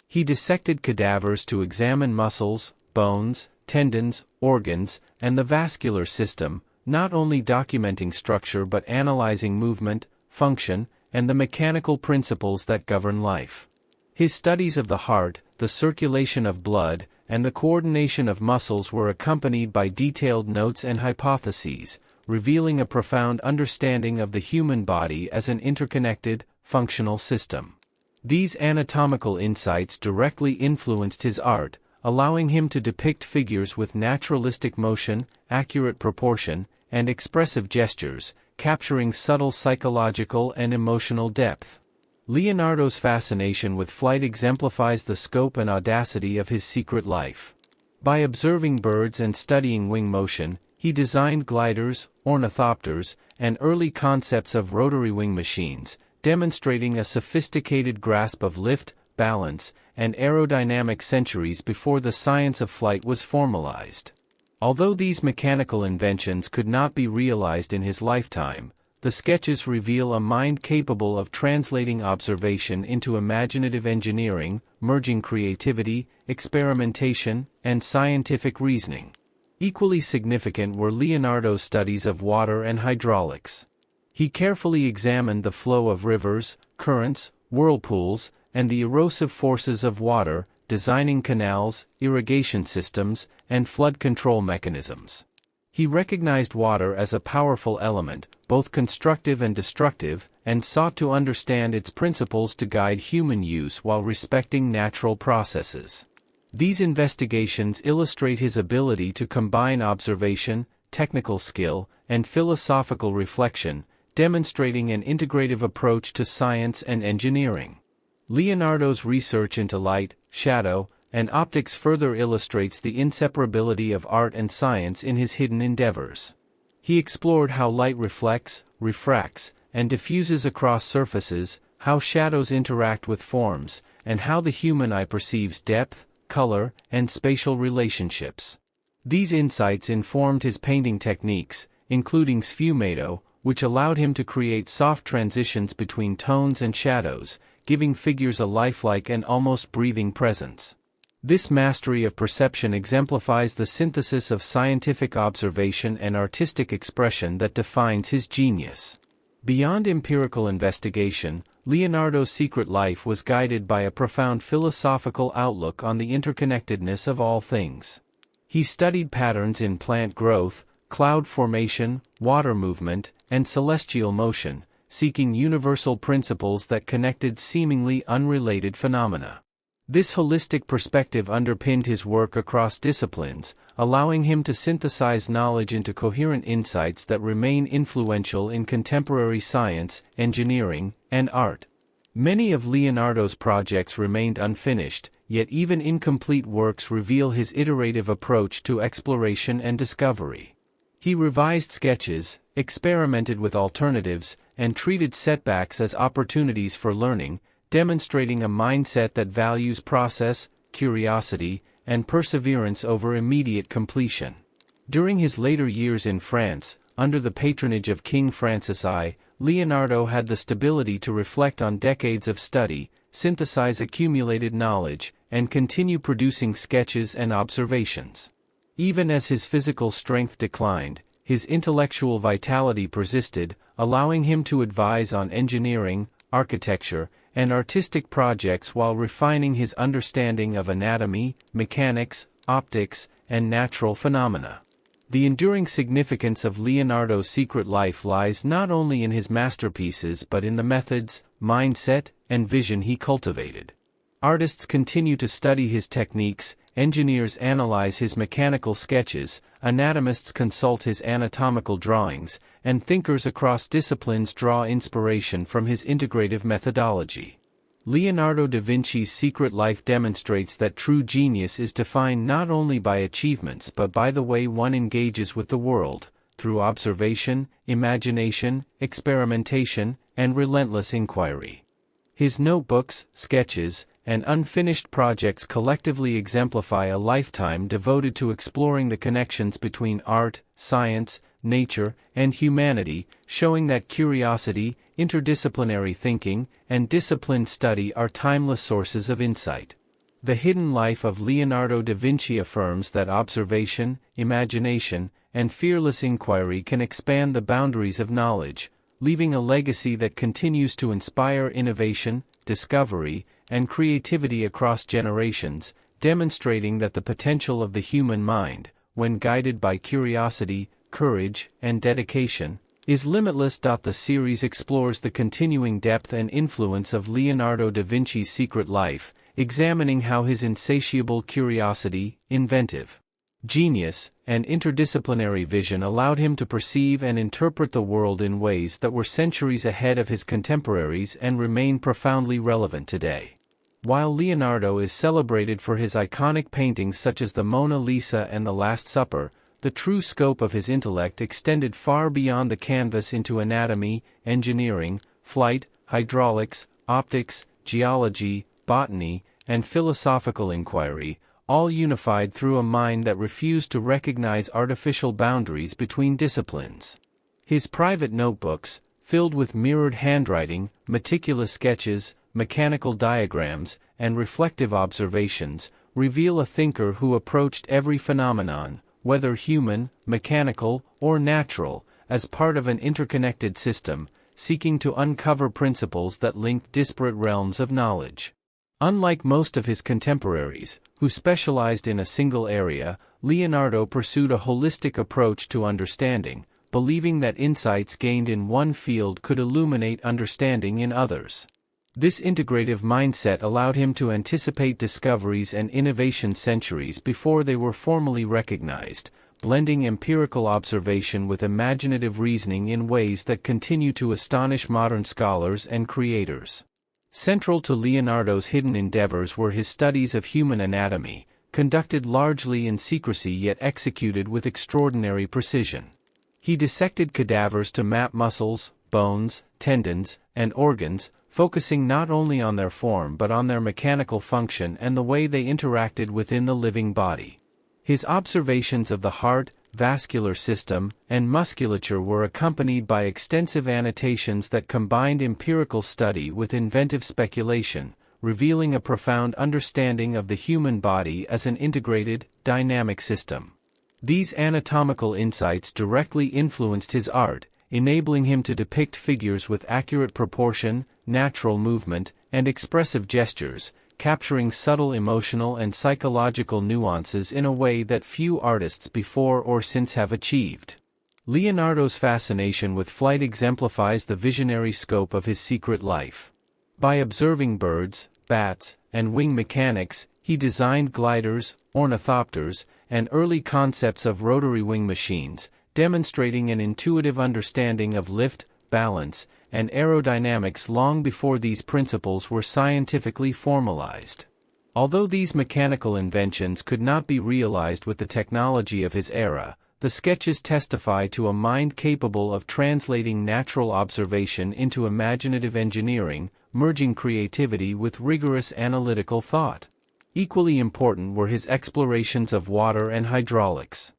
He dissected cadavers to examine muscles, bones, tendons, organs, and the vascular system, not only documenting structure but analyzing movement, function, and the mechanical principles that govern life. His studies of the heart, the circulation of blood, and the coordination of muscles were accompanied by detailed notes and hypotheses, revealing a profound understanding of the human body as an interconnected, functional system. These anatomical insights directly influenced his art, allowing him to depict figures with naturalistic motion, accurate proportion, and expressive gestures, capturing subtle psychological and emotional depth. Leonardo's fascination with flight exemplifies the scope and audacity of his secret life. By observing birds and studying wing motion, he designed gliders, ornithopters, and early concepts of rotary wing machines, demonstrating a sophisticated grasp of lift, balance, and aerodynamics centuries before the science of flight was formalized. Although these mechanical inventions could not be realized in his lifetime, the sketches reveal a mind capable of translating observation into imaginative engineering, merging creativity, experimentation, and scientific reasoning. Equally significant were Leonardo's studies of water and hydraulics. He carefully examined the flow of rivers, currents, whirlpools, and the erosive forces of water, designing canals, irrigation systems, and flood control mechanisms. He recognized water as a powerful element, both constructive and destructive, and sought to understand its principles to guide human use while respecting natural processes. These investigations illustrate his ability to combine observation, technical skill, and philosophical reflection, demonstrating an integrative approach to science and engineering. Leonardo's research into light, shadow, and optics further illustrates the inseparability of art and science in his hidden endeavors. He explored how light reflects, refracts, and diffuses across surfaces, how shadows interact with forms, and how the human eye perceives depth, color, and spatial relationships. These insights informed his painting techniques, including sfumato, which allowed him to create soft transitions between tones and shadows, giving figures a lifelike and almost breathing presence. This mastery of perception exemplifies the synthesis of scientific observation and artistic expression that defines his genius. Beyond empirical investigation, Leonardo's secret life was guided by a profound philosophical outlook on the interconnectedness of all things. He studied patterns in plant growth, cloud formation, water movement, and celestial motion, seeking universal principles that connected seemingly unrelated phenomena. This holistic perspective underpinned his work across disciplines, allowing him to synthesize knowledge into coherent insights that remain influential in contemporary science, engineering, and art. Many of Leonardo's projects remained unfinished, yet even incomplete works reveal his iterative approach to exploration and discovery. He revised sketches, experimented with alternatives, and treated setbacks as opportunities for learning, demonstrating a mindset that values process, curiosity, and perseverance over immediate completion. During his later years in France, under the patronage of King Francis I, Leonardo had the stability to reflect on decades of study, synthesize accumulated knowledge, and continue producing sketches and observations. Even as his physical strength declined, his intellectual vitality persisted, allowing him to advise on engineering, architecture, and artistic projects while refining his understanding of anatomy, mechanics, optics, and natural phenomena. The enduring significance of Leonardo's secret life lies not only in his masterpieces but in the methods, mindset, and vision he cultivated. Artists continue to study his techniques, engineers analyze his mechanical sketches, anatomists consult his anatomical drawings, and thinkers across disciplines draw inspiration from his integrative methodology. Leonardo da Vinci's secret life demonstrates that true genius is defined not only by achievements but by the way one engages with the world, through observation, imagination, experimentation, and relentless inquiry. His notebooks, sketches, and unfinished projects collectively exemplify a lifetime devoted to exploring the connections between art, science, nature, and humanity, showing that curiosity, interdisciplinary thinking, and disciplined study are timeless sources of insight. The Hidden Life of Leonardo da Vinci affirms that observation, imagination, and fearless inquiry can expand the boundaries of knowledge, leaving a legacy that continues to inspire innovation, discovery, and creativity across generations, demonstrating that the potential of the human mind, when guided by curiosity, courage, and dedication, is limitless. The series explores the continuing depth and influence of Leonardo da Vinci's secret life, examining how his insatiable curiosity, inventive genius, and interdisciplinary vision allowed him to perceive and interpret the world in ways that were centuries ahead of his contemporaries and remain profoundly relevant today. While Leonardo is celebrated for his iconic paintings such as the Mona Lisa and the Last Supper, the true scope of his intellect extended far beyond the canvas into anatomy, engineering, flight, hydraulics, optics, geology, botany, and philosophical inquiry, all unified through a mind that refused to recognize artificial boundaries between disciplines. His private notebooks, filled with mirrored handwriting, meticulous sketches, mechanical diagrams, and reflective observations, reveal a thinker who approached every phenomenon, whether human, mechanical, or natural, as part of an interconnected system, seeking to uncover principles that link disparate realms of knowledge. Unlike most of his contemporaries, who specialized in a single area, Leonardo pursued a holistic approach to understanding, believing that insights gained in one field could illuminate understanding in others. This integrative mindset allowed him to anticipate discoveries and innovation centuries before they were formally recognized, blending empirical observation with imaginative reasoning in ways that continue to astonish modern scholars and creators. Central to Leonardo's hidden endeavors were his studies of human anatomy, conducted largely in secrecy yet executed with extraordinary precision. He dissected cadavers to map muscles, bones, tendons, and organs, focusing not only on their form but on their mechanical function and the way they interacted within the living body. His observations of the heart, vascular system, and musculature were accompanied by extensive annotations that combined empirical study with inventive speculation, revealing a profound understanding of the human body as an integrated, dynamic system. These anatomical insights directly influenced his art, enabling him to depict figures with accurate proportion, natural movement, and expressive gestures, capturing subtle emotional and psychological nuances in a way that few artists before or since have achieved. Leonardo's fascination with flight exemplifies the visionary scope of his secret life. By observing birds, bats, and wing mechanics, he designed gliders, ornithopters, and early concepts of rotary wing machines, demonstrating an intuitive understanding of lift, balance, and aerodynamics long before these principles were scientifically formalized. Although these mechanical inventions could not be realized with the technology of his era, the sketches testify to a mind capable of translating natural observation into imaginative engineering, merging creativity with rigorous analytical thought. Equally important were his explorations of water and hydraulics.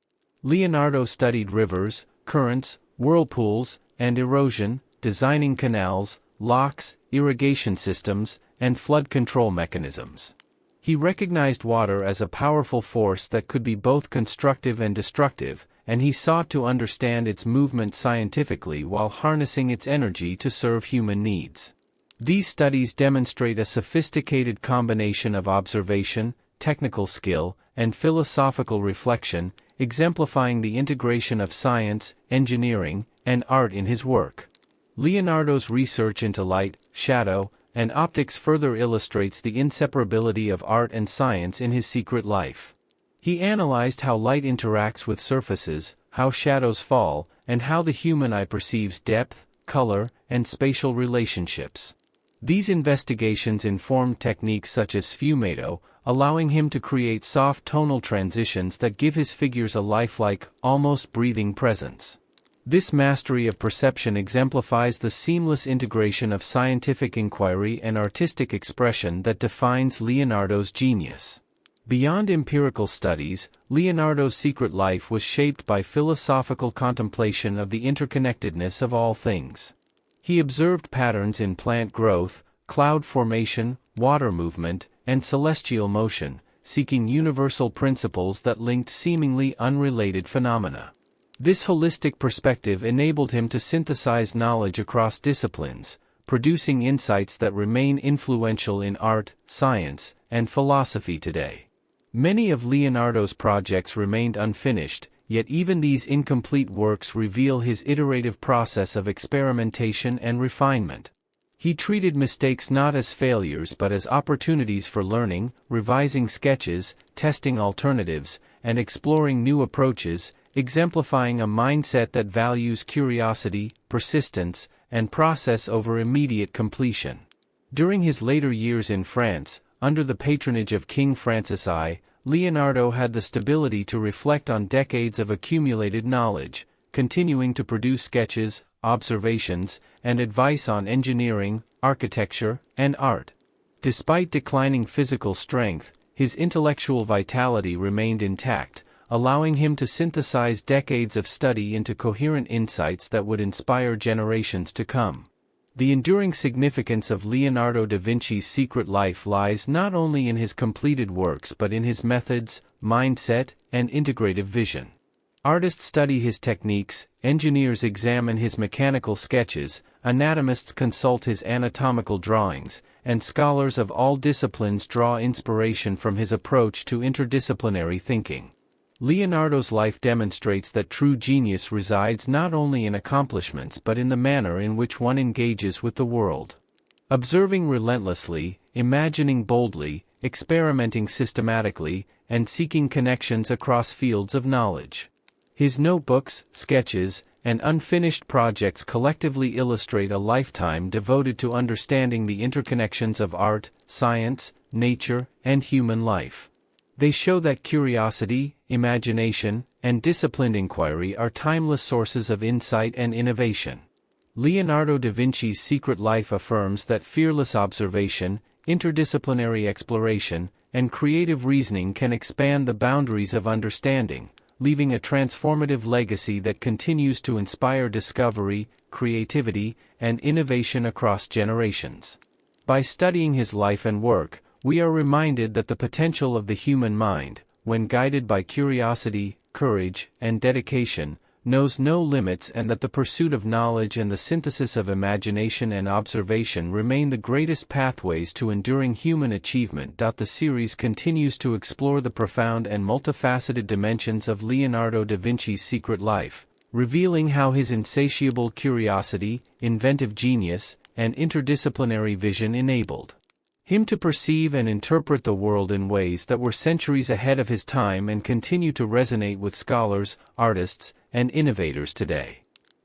Leonardo studied rivers, currents, whirlpools, and erosion, designing canals, locks, irrigation systems, and flood control mechanisms. He recognized water as a powerful force that could be both constructive and destructive, and he sought to understand its movement scientifically while harnessing its energy to serve human needs. These studies demonstrate a sophisticated combination of observation, technical skill, and philosophical reflection, exemplifying the integration of science, engineering, and art in his work. Leonardo's research into light, shadow, and optics further illustrates the inseparability of art and science in his secret life. He analyzed how light interacts with surfaces, how shadows fall, and how the human eye perceives depth, color, and spatial relationships. These investigations informed techniques such as sfumato, allowing him to create soft tonal transitions that give his figures a lifelike, almost breathing presence. This mastery of perception exemplifies the seamless integration of scientific inquiry and artistic expression that defines Leonardo's genius. Beyond empirical studies, Leonardo's secret life was shaped by philosophical contemplation of the interconnectedness of all things. He observed patterns in plant growth, cloud formation, water movement, and celestial motion, seeking universal principles that linked seemingly unrelated phenomena. This holistic perspective enabled him to synthesize knowledge across disciplines, producing insights that remain influential in art, science, and philosophy today. Many of Leonardo's projects remained unfinished, yet even these incomplete works reveal his iterative process of experimentation and refinement. He treated mistakes not as failures but as opportunities for learning, revising sketches, testing alternatives, and exploring new approaches, exemplifying a mindset that values curiosity, persistence, and process over immediate completion. During his later years in France, under the patronage of King Francis I, Leonardo had the stability to reflect on decades of accumulated knowledge, continuing to produce sketches, observations, and advice on engineering, architecture, and art. Despite declining physical strength, his intellectual vitality remained intact, allowing him to synthesize decades of study into coherent insights that would inspire generations to come. The enduring significance of Leonardo da Vinci's secret life lies not only in his completed works but in his methods, mindset, and integrative vision. Artists study his techniques, engineers examine his mechanical sketches, anatomists consult his anatomical drawings, and scholars of all disciplines draw inspiration from his approach to interdisciplinary thinking. Leonardo's life demonstrates that true genius resides not only in accomplishments but in the manner in which one engages with the world. Observing relentlessly, imagining boldly, experimenting systematically, and seeking connections across fields of knowledge. His notebooks, sketches, and unfinished projects collectively illustrate a lifetime devoted to understanding the interconnections of art, science, nature, and human life. They show that curiosity, imagination, and disciplined inquiry are timeless sources of insight and innovation. Leonardo da Vinci's secret life affirms that fearless observation, interdisciplinary exploration, and creative reasoning can expand the boundaries of understanding, leaving a transformative legacy that continues to inspire discovery, creativity, and innovation across generations. By studying his life and work, we are reminded that the potential of the human mind, when guided by curiosity, courage, and dedication, knows no limits, and that the pursuit of knowledge and the synthesis of imagination and observation remain the greatest pathways to enduring human achievement. The series continues to explore the profound and multifaceted dimensions of Leonardo da Vinci's secret life, revealing how his insatiable curiosity, inventive genius, and interdisciplinary vision enabled him to perceive and interpret the world in ways that were centuries ahead of his time and continue to resonate with scholars, artists, and innovators today.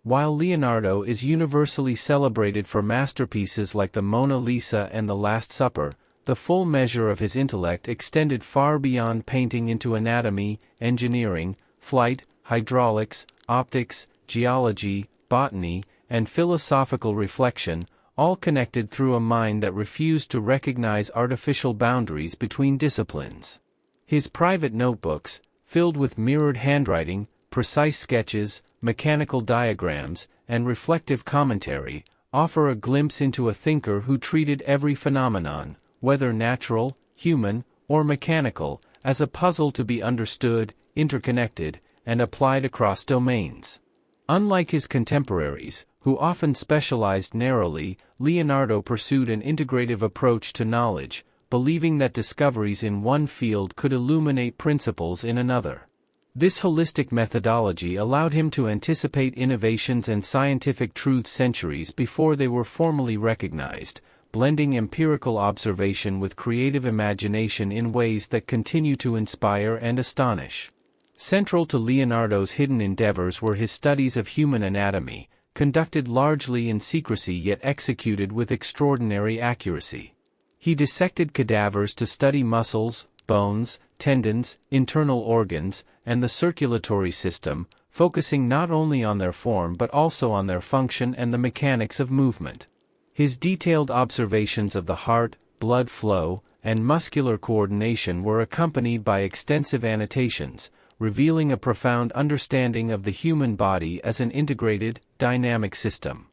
While Leonardo is universally celebrated for masterpieces like the Mona Lisa and the Last Supper, the full measure of his intellect extended far beyond painting into anatomy, engineering, flight, hydraulics, optics, geology, botany, and philosophical reflection, all connected through a mind that refused to recognize artificial boundaries between disciplines. His private notebooks, filled with mirrored handwriting, precise sketches, mechanical diagrams, and reflective commentary, offer a glimpse into a thinker who treated every phenomenon, whether natural, human, or mechanical, as a puzzle to be understood, interconnected, and applied across domains. Unlike his contemporaries, who often specialized narrowly, Leonardo pursued an integrative approach to knowledge, believing that discoveries in one field could illuminate principles in another. This holistic methodology allowed him to anticipate innovations and scientific truths centuries before they were formally recognized, blending empirical observation with creative imagination in ways that continue to inspire and astonish. Central to Leonardo's hidden endeavors were his studies of human anatomy, conducted largely in secrecy yet executed with extraordinary accuracy. He dissected cadavers to study muscles, bones, tendons, internal organs, and the circulatory system, focusing not only on their form but also on their function and the mechanics of movement. His detailed observations of the heart, blood flow, and muscular coordination were accompanied by extensive annotations, revealing a profound understanding of the human body as an integrated, dynamic system.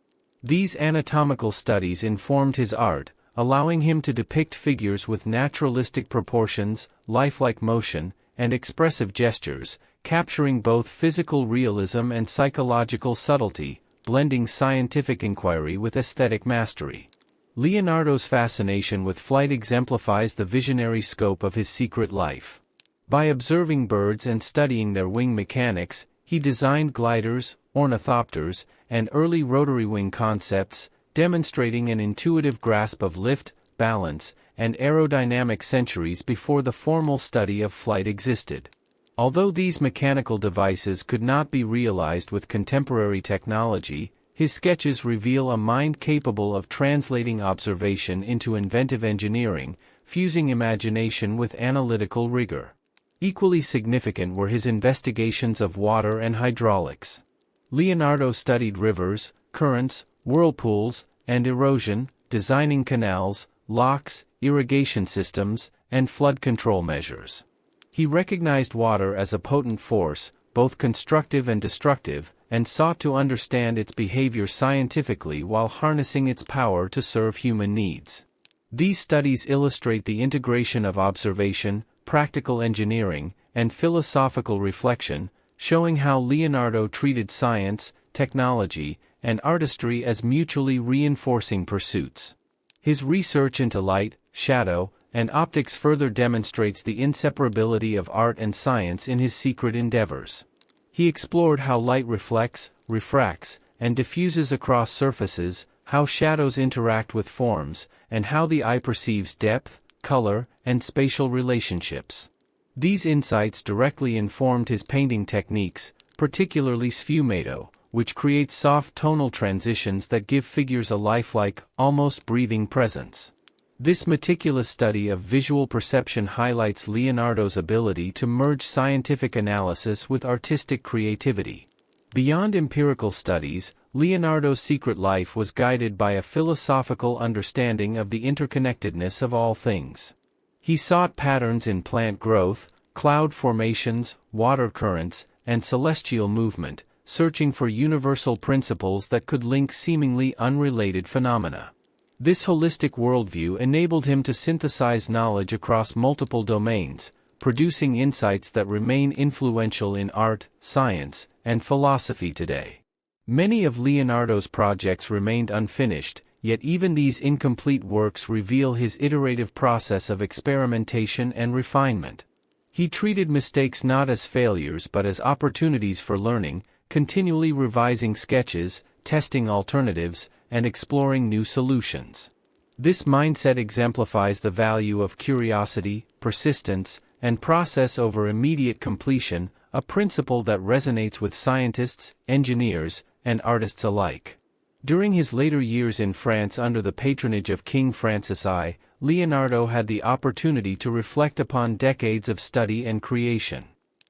These anatomical studies informed his art, allowing him to depict figures with naturalistic proportions, lifelike motion, and expressive gestures, capturing both physical realism and psychological subtlety, blending scientific inquiry with aesthetic mastery. Leonardo's fascination with flight exemplifies the visionary scope of his secret life. By observing birds and studying their wing mechanics, he designed gliders, ornithopters, and early rotary wing concepts, demonstrating an intuitive grasp of lift, balance, and aerodynamics centuries before the formal study of flight existed. Although these mechanical devices could not be realized with contemporary technology, his sketches reveal a mind capable of translating observation into inventive engineering, fusing imagination with analytical rigor. Equally significant were his investigations of water and hydraulics. Leonardo studied rivers, currents, whirlpools, and erosion, designing canals, locks, irrigation systems, and flood control measures. He recognized water as a potent force, both constructive and destructive, and sought to understand its behavior scientifically while harnessing its power to serve human needs. These studies illustrate the integration of observation, practical engineering, and philosophical reflection, showing how Leonardo treated science, technology, and artistry as mutually reinforcing pursuits. His research into light, shadow, and optics further demonstrates the inseparability of art and science in his secret endeavors. He explored how light reflects, refracts, and diffuses across surfaces, how shadows interact with forms, and how the eye perceives depth, color, and spatial relationships. These insights directly informed his painting techniques, particularly sfumato, which creates soft tonal transitions that give figures a lifelike, almost breathing presence. This meticulous study of visual perception highlights Leonardo's ability to merge scientific analysis with artistic creativity. Beyond empirical studies, Leonardo's secret life was guided by a philosophical understanding of the interconnectedness of all things. He sought patterns in plant growth, cloud formations, water currents, and celestial movement, searching for universal principles that could link seemingly unrelated phenomena. This holistic worldview enabled him to synthesize knowledge across multiple domains, producing insights that remain influential in art, science, and philosophy today. Many of Leonardo's projects remained unfinished, yet even these incomplete works reveal his iterative process of experimentation and refinement. He treated mistakes not as failures but as opportunities for learning, continually revising sketches, testing alternatives, and exploring new solutions. This mindset exemplifies the value of curiosity, persistence, and process over immediate completion, a principle that resonates with scientists, engineers, and artists alike. During his later years in France under the patronage of King Francis I, Leonardo had the opportunity to reflect upon decades of study and creation.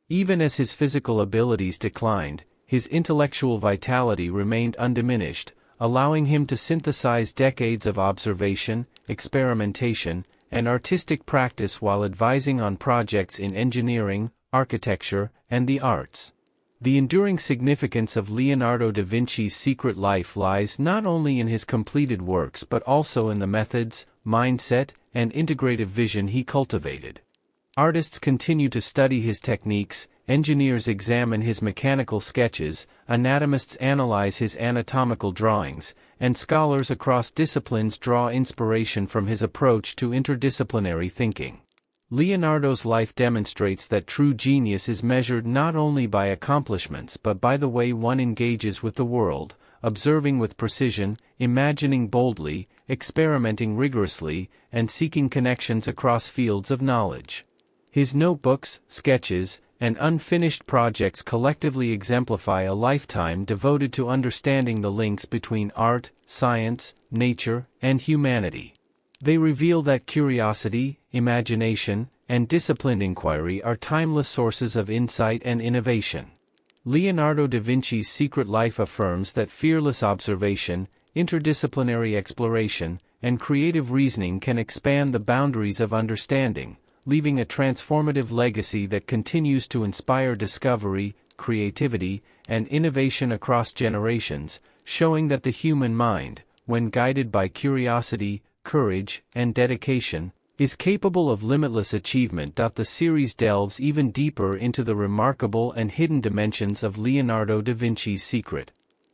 Even as his physical abilities declined, his intellectual vitality remained undiminished, allowing him to synthesize decades of observation, experimentation, and artistic practice while advising on projects in engineering, architecture, and the arts. The enduring significance of Leonardo da Vinci's secret life lies not only in his completed works but also in the methods, mindset, and integrative vision he cultivated. Artists continue to study his techniques, engineers examine his mechanical sketches, anatomists analyze his anatomical drawings, and scholars across disciplines draw inspiration from his approach to interdisciplinary thinking. Leonardo's life demonstrates that true genius is measured not only by accomplishments but by the way one engages with the world, observing with precision, imagining boldly, experimenting rigorously, and seeking connections across fields of knowledge. His notebooks, sketches, and unfinished projects collectively exemplify a lifetime devoted to understanding the links between art, science, nature, and humanity. They reveal that curiosity, imagination, and disciplined inquiry are timeless sources of insight and innovation. Leonardo da Vinci's secret life affirms that fearless observation, interdisciplinary exploration, and creative reasoning can expand the boundaries of understanding, leaving a transformative legacy that continues to inspire discovery, creativity, and innovation across generations, showing that the human mind, when guided by curiosity, courage, and dedication, is capable of limitless achievement. The series delves even deeper into the remarkable and hidden dimensions of Leonardo da Vinci's secret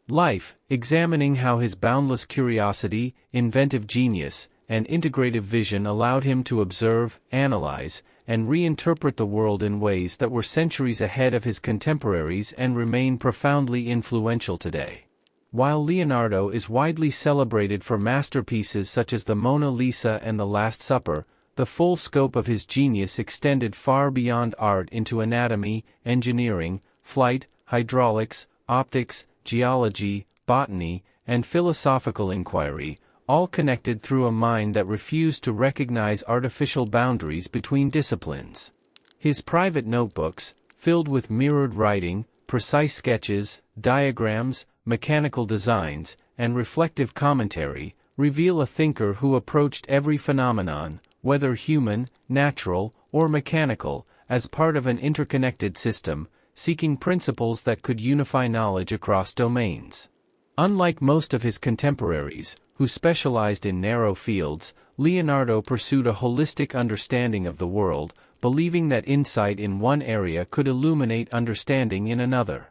life, examining how his boundless curiosity, inventive genius, and integrative vision allowed him to observe, analyze, and reinterpret the world in ways that were centuries ahead of his contemporaries and remain profoundly influential today. While Leonardo is widely celebrated for masterpieces such as the Mona Lisa and the Last Supper, the full scope of his genius extended far beyond art into anatomy, engineering, flight, hydraulics, optics, geology, botany, and philosophical inquiry, all connected through a mind that refused to recognize artificial boundaries between disciplines. His private notebooks, filled with mirrored writing, precise sketches, diagrams, mechanical designs, and reflective commentary, reveal a thinker who approached every phenomenon, whether human, natural, or mechanical, as part of an interconnected system, seeking principles that could unify knowledge across domains. Unlike most of his contemporaries, who specialized in narrow fields, Leonardo pursued a holistic understanding of the world, believing that insight in one area could illuminate understanding in another.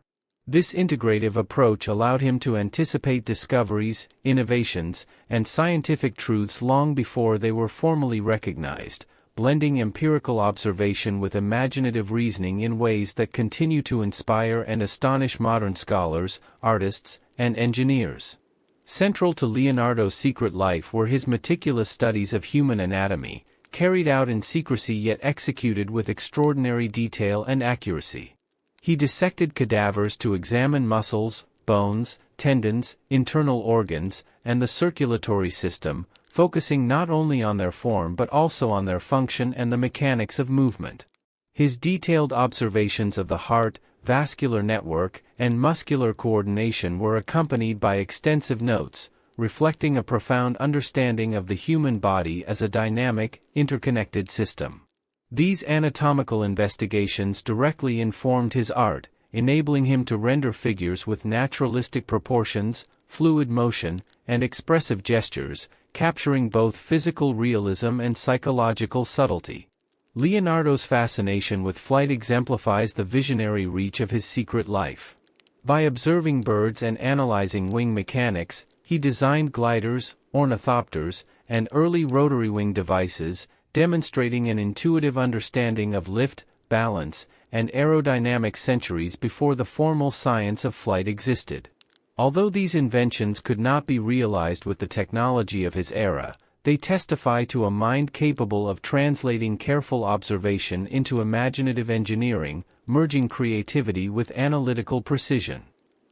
This integrative approach allowed him to anticipate discoveries, innovations, and scientific truths long before they were formally recognized, blending empirical observation with imaginative reasoning in ways that continue to inspire and astonish modern scholars, artists, and engineers. Central to Leonardo's secret life were his meticulous studies of human anatomy, carried out in secrecy yet executed with extraordinary detail and accuracy. He dissected cadavers to examine muscles, bones, tendons, internal organs, and the circulatory system, focusing not only on their form but also on their function and the mechanics of movement. His detailed observations of the heart, vascular network, and muscular coordination were accompanied by extensive notes, reflecting a profound understanding of the human body as a dynamic, interconnected system. These anatomical investigations directly informed his art, enabling him to render figures with naturalistic proportions, fluid motion, and expressive gestures, capturing both physical realism and psychological subtlety. Leonardo's fascination with flight exemplifies the visionary reach of his secret life. By observing birds and analyzing wing mechanics, he designed gliders, ornithopters, and early rotary wing devices, demonstrating an intuitive understanding of lift, balance, and aerodynamics centuries before the formal science of flight existed. Although these inventions could not be realized with the technology of his era, they testify to a mind capable of translating careful observation into imaginative engineering, merging creativity with analytical precision.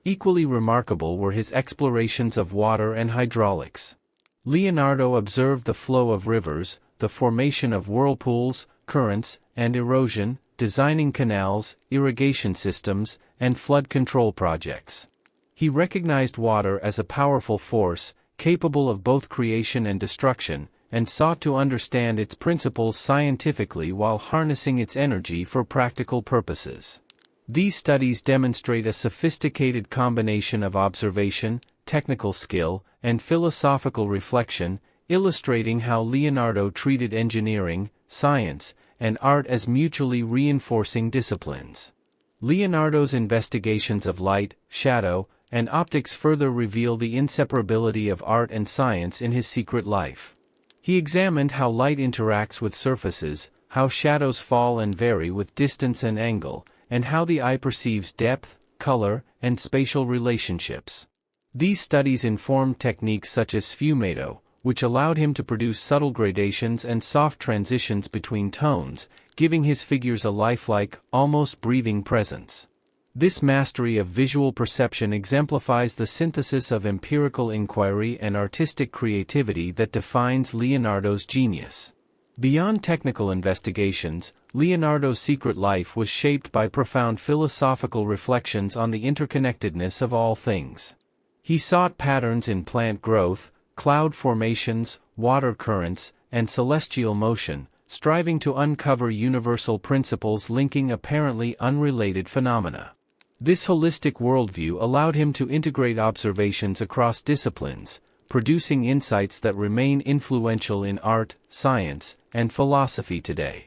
Equally remarkable were his explorations of water and hydraulics. Leonardo observed the flow of rivers, the formation of whirlpools, currents, and erosion, designing canals, irrigation systems, and flood control projects. He recognized water as a powerful force, capable of both creation and destruction, and sought to understand its principles scientifically while harnessing its energy for practical purposes. These studies demonstrate a sophisticated combination of observation, technical skill, and philosophical reflection, illustrating how Leonardo treated engineering, science, and art as mutually reinforcing disciplines. Leonardo's investigations of light, shadow, and optics further reveal the inseparability of art and science in his secret life. He examined how light interacts with surfaces, how shadows fall and vary with distance and angle, and how the eye perceives depth, color, and spatial relationships. These studies informed techniques such as sfumato, which allowed him to produce subtle gradations and soft transitions between tones, giving his figures a lifelike, almost breathing presence. This mastery of visual perception exemplifies the synthesis of empirical inquiry and artistic creativity that defines Leonardo's genius. Beyond technical investigations, Leonardo's secret life was shaped by profound philosophical reflections on the interconnectedness of all things. He sought patterns in plant growth, cloud formations, water currents, and celestial motion, striving to uncover universal principles linking apparently unrelated phenomena. This holistic worldview allowed him to integrate observations across disciplines, producing insights that remain influential in art, science, and philosophy today.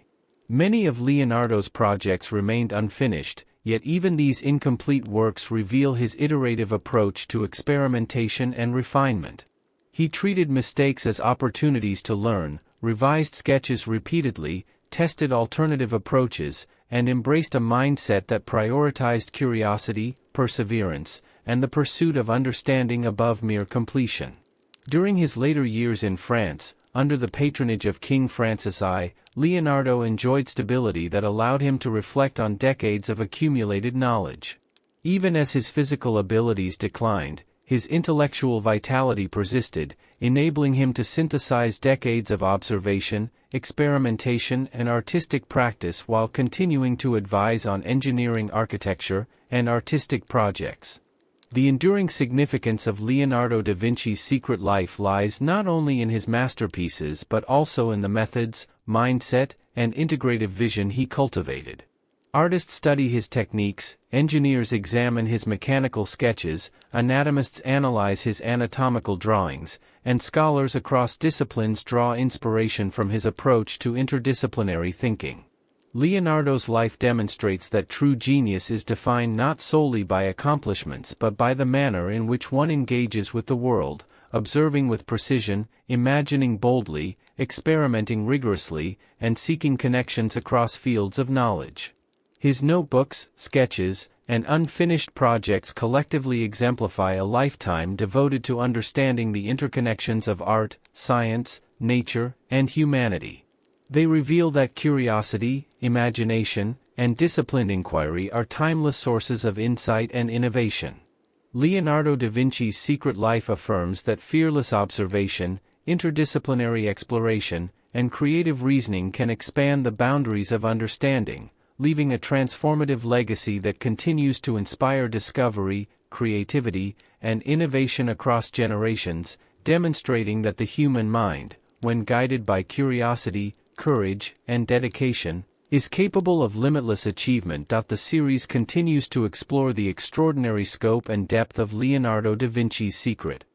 Many of Leonardo's projects remained unfinished, yet even these incomplete works reveal his iterative approach to experimentation and refinement. He treated mistakes as opportunities to learn, revised sketches repeatedly, tested alternative approaches, and embraced a mindset that prioritized curiosity, perseverance, and the pursuit of understanding above mere completion. During his later years in France, under the patronage of King Francis I, Leonardo enjoyed stability that allowed him to reflect on decades of accumulated knowledge. Even as his physical abilities declined, his intellectual vitality persisted, enabling him to synthesize decades of observation, experimentation, and artistic practice while continuing to advise on engineering, architecture, and artistic projects. The enduring significance of Leonardo da Vinci's secret life lies not only in his masterpieces but also in the methods, mindset, and integrative vision he cultivated. Artists study his techniques, engineers examine his mechanical sketches, anatomists analyze his anatomical drawings, and scholars across disciplines draw inspiration from his approach to interdisciplinary thinking. Leonardo's life demonstrates that true genius is defined not solely by accomplishments but by the manner in which one engages with the world, observing with precision, imagining boldly, experimenting rigorously, and seeking connections across fields of knowledge. His notebooks, sketches, and unfinished projects collectively exemplify a lifetime devoted to understanding the interconnections of art, science, nature, and humanity. They reveal that curiosity, imagination, and disciplined inquiry are timeless sources of insight and innovation. Leonardo da Vinci's secret life affirms that fearless observation, interdisciplinary exploration, and creative reasoning can expand the boundaries of understanding, leaving a transformative legacy that continues to inspire discovery, creativity, and innovation across generations, demonstrating that the human mind, when guided by curiosity, courage, and dedication, is capable of limitless achievement. The series continues to explore the extraordinary scope and depth of Leonardo da Vinci's secret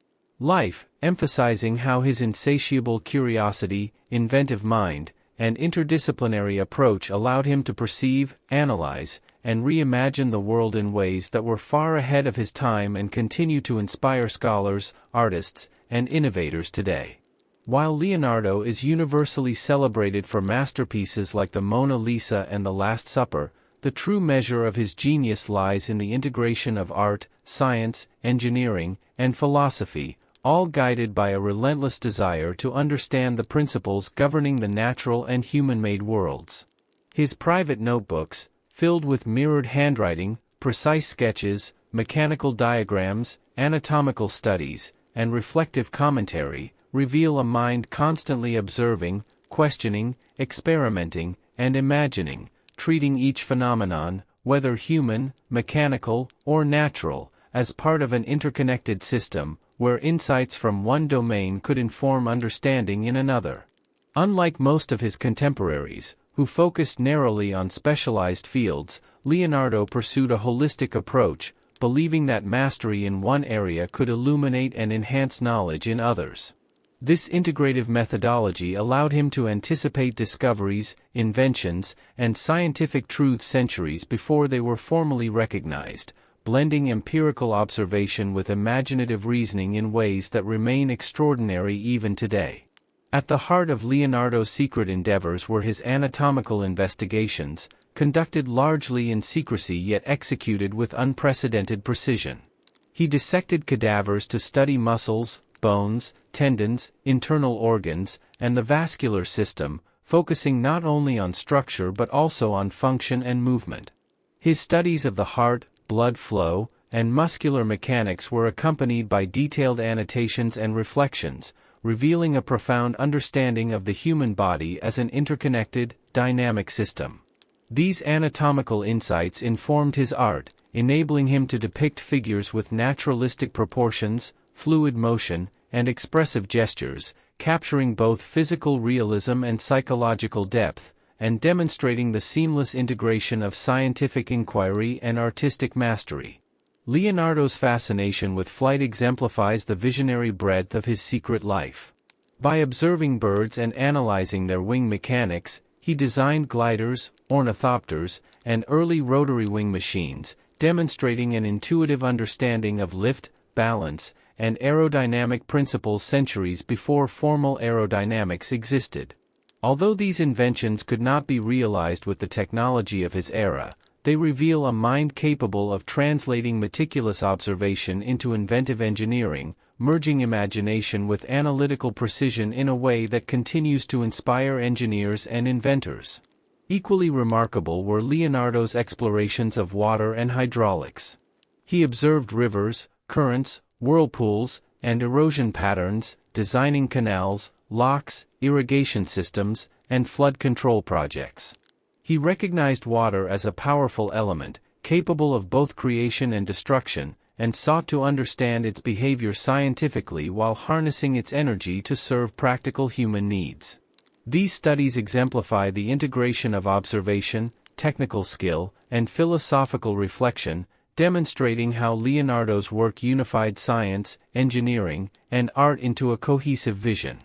life, emphasizing how his insatiable curiosity, inventive mind, and interdisciplinary approach allowed him to perceive, analyze, and reimagine the world in ways that were far ahead of his time and continue to inspire scholars, artists, and innovators today. While Leonardo is universally celebrated for masterpieces like the Mona Lisa and the Last Supper, the true measure of his genius lies in the integration of art, science, engineering, and philosophy, all guided by a relentless desire to understand the principles governing the natural and human-made worlds. His private notebooks, filled with mirrored handwriting, precise sketches, mechanical diagrams, anatomical studies, and reflective commentary, reveal a mind constantly observing, questioning, experimenting, and imagining, treating each phenomenon, whether human, mechanical, or natural, as part of an interconnected system, where insights from one domain could inform understanding in another. Unlike most of his contemporaries, who focused narrowly on specialized fields, Leonardo pursued a holistic approach, believing that mastery in one area could illuminate and enhance knowledge in others. This integrative methodology allowed him to anticipate discoveries, inventions, and scientific truths centuries before they were formally recognized, blending empirical observation with imaginative reasoning in ways that remain extraordinary even today. At the heart of Leonardo's secret endeavors were his anatomical investigations, conducted largely in secrecy yet executed with unprecedented precision. He dissected cadavers to study muscles, bones, tendons, internal organs, and the vascular system, focusing not only on structure but also on function and movement. His studies of the heart, blood flow, and muscular mechanics were accompanied by detailed annotations and reflections, revealing a profound understanding of the human body as an interconnected, dynamic system. These anatomical insights informed his art, enabling him to depict figures with naturalistic proportions, fluid motion, and expressive gestures, capturing both physical realism and psychological depth, and demonstrating the seamless integration of scientific inquiry and artistic mastery. Leonardo's fascination with flight exemplifies the visionary breadth of his secret life. By observing birds and analyzing their wing mechanics, he designed gliders, ornithopters, and early rotary wing machines, demonstrating an intuitive understanding of lift, balance, and aerodynamic principles centuries before formal aerodynamics existed. Although these inventions could not be realized with the technology of his era, they reveal a mind capable of translating meticulous observation into inventive engineering, merging imagination with analytical precision in a way that continues to inspire engineers and inventors. Equally remarkable were Leonardo's explorations of water and hydraulics. He observed rivers, currents, whirlpools, and erosion patterns, designing canals, locks, irrigation systems, and flood control projects. He recognized water as a powerful element, capable of both creation and destruction, and sought to understand its behavior scientifically while harnessing its energy to serve practical human needs. These studies exemplify the integration of observation, technical skill, and philosophical reflection, demonstrating how Leonardo's work unified science, engineering, and art into a cohesive vision.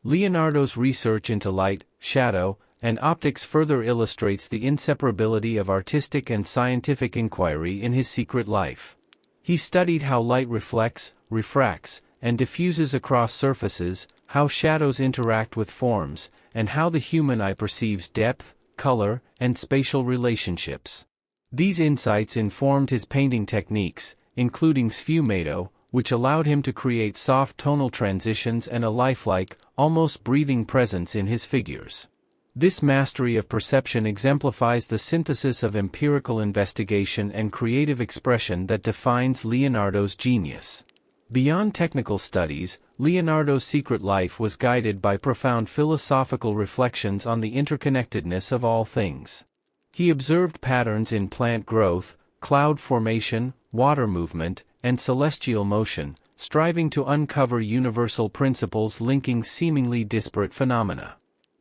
Leonardo's research into light, shadow, and optics further illustrates the inseparability of artistic and scientific inquiry in his secret life. He studied how light reflects, refracts, and diffuses across surfaces, how shadows interact with forms, and how the human eye perceives depth, color, and spatial relationships. These insights informed his painting techniques, including sfumato, which allowed him to create soft tonal transitions and a lifelike, almost breathing presence in his figures. This mastery of perception exemplifies the synthesis of empirical investigation and creative expression that defines Leonardo's genius. Beyond technical studies, Leonardo's secret life was guided by profound philosophical reflections on the interconnectedness of all things. He observed patterns in plant growth, cloud formation, water movement, and celestial motion, striving to uncover universal principles linking seemingly disparate phenomena.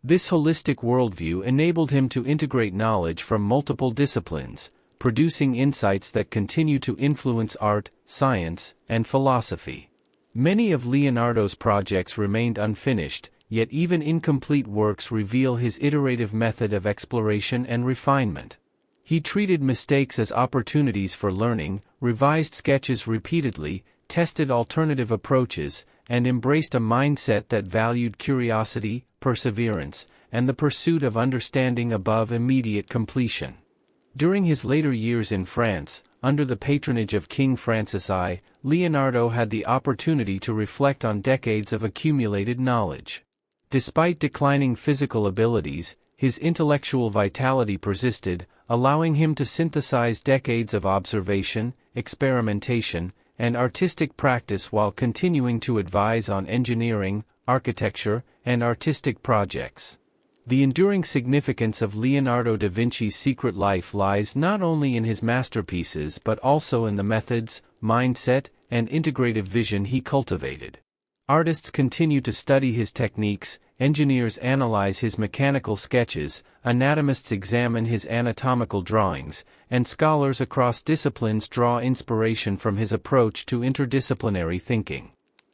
This holistic worldview enabled him to integrate knowledge from multiple disciplines, producing insights that continue to influence art, science, and philosophy. Many of Leonardo's projects remained unfinished, yet even incomplete works reveal his iterative method of exploration and refinement. He treated mistakes as opportunities for learning, revised sketches repeatedly, tested alternative approaches, and embraced a mindset that valued curiosity, perseverance, and the pursuit of understanding above immediate completion. During his later years in France, under the patronage of King Francis I, Leonardo had the opportunity to reflect on decades of accumulated knowledge. Despite declining physical abilities, his intellectual vitality persisted, allowing him to synthesize decades of observation, experimentation, and artistic practice while continuing to advise on engineering, architecture, and artistic projects. The enduring significance of Leonardo da Vinci's secret life lies not only in his masterpieces but also in the methods, mindset, and integrative vision he cultivated. Artists continue to study his techniques, engineers analyze his mechanical sketches, anatomists examine his anatomical drawings, and scholars across disciplines draw inspiration from his approach to interdisciplinary thinking.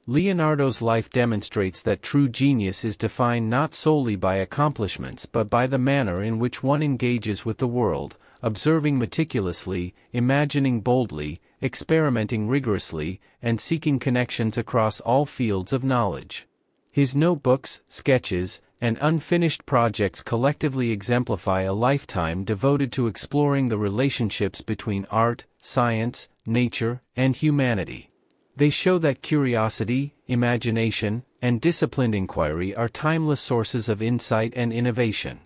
Leonardo's life demonstrates that true genius is defined not solely by accomplishments but by the manner in which one engages with the world, observing meticulously, imagining boldly, experimenting rigorously, and seeking connections across all fields of knowledge. His notebooks, sketches, and unfinished projects collectively exemplify a lifetime devoted to exploring the relationships between art, science, nature, and humanity. They show that curiosity, imagination, and disciplined inquiry are timeless sources of insight and innovation.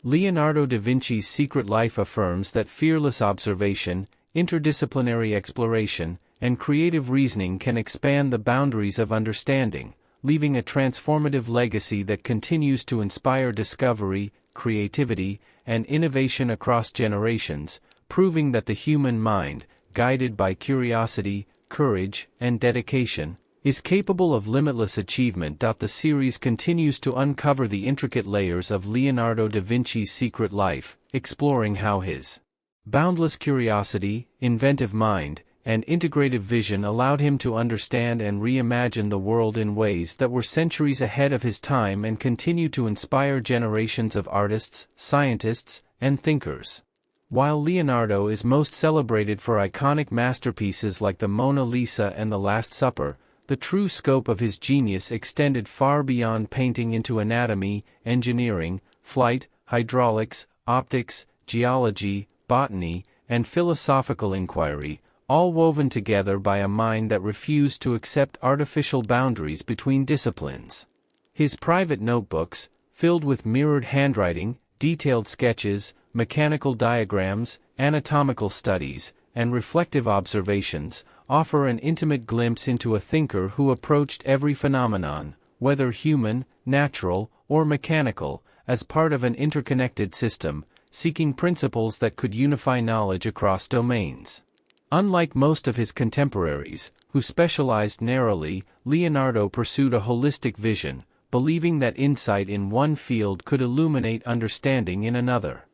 Leonardo da Vinci's secret life affirms that fearless observation, interdisciplinary exploration, and creative reasoning can expand the boundaries of understanding, leaving a transformative legacy that continues to inspire discovery, creativity, and innovation across generations, proving that the human mind, guided by curiosity, courage, and dedication, is capable of limitless achievement. The series continues to uncover the intricate layers of Leonardo da Vinci's secret life, exploring how his boundless curiosity, inventive mind, and integrative vision allowed him to understand and reimagine the world in ways that were centuries ahead of his time and continue to inspire generations of artists, scientists, and thinkers. While Leonardo is most celebrated for iconic masterpieces like the Mona Lisa and The Last Supper, the true scope of his genius extended far beyond painting into anatomy, engineering, flight, hydraulics, optics, geology, botany, and philosophical inquiry, all woven together by a mind that refused to accept artificial boundaries between disciplines. His private notebooks, filled with mirrored handwriting, detailed sketches, mechanical diagrams, anatomical studies, and reflective observations, offer an intimate glimpse into a thinker who approached every phenomenon, whether human, natural, or mechanical, as part of an interconnected system, seeking principles that could unify knowledge across domains. Unlike most of his contemporaries, who specialized narrowly, Leonardo pursued a holistic vision, believing that insight in one field could illuminate understanding in another.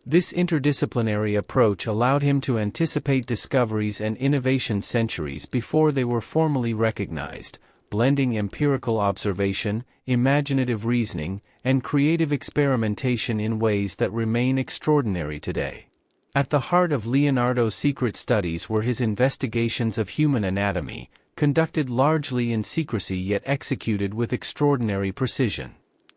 This interdisciplinary approach allowed him to anticipate discoveries and innovation centuries before they were formally recognized, blending empirical observation, imaginative reasoning, and creative experimentation in ways that remain extraordinary today. At the heart of Leonardo's secret studies were his investigations of human anatomy, conducted largely in secrecy yet executed with extraordinary precision.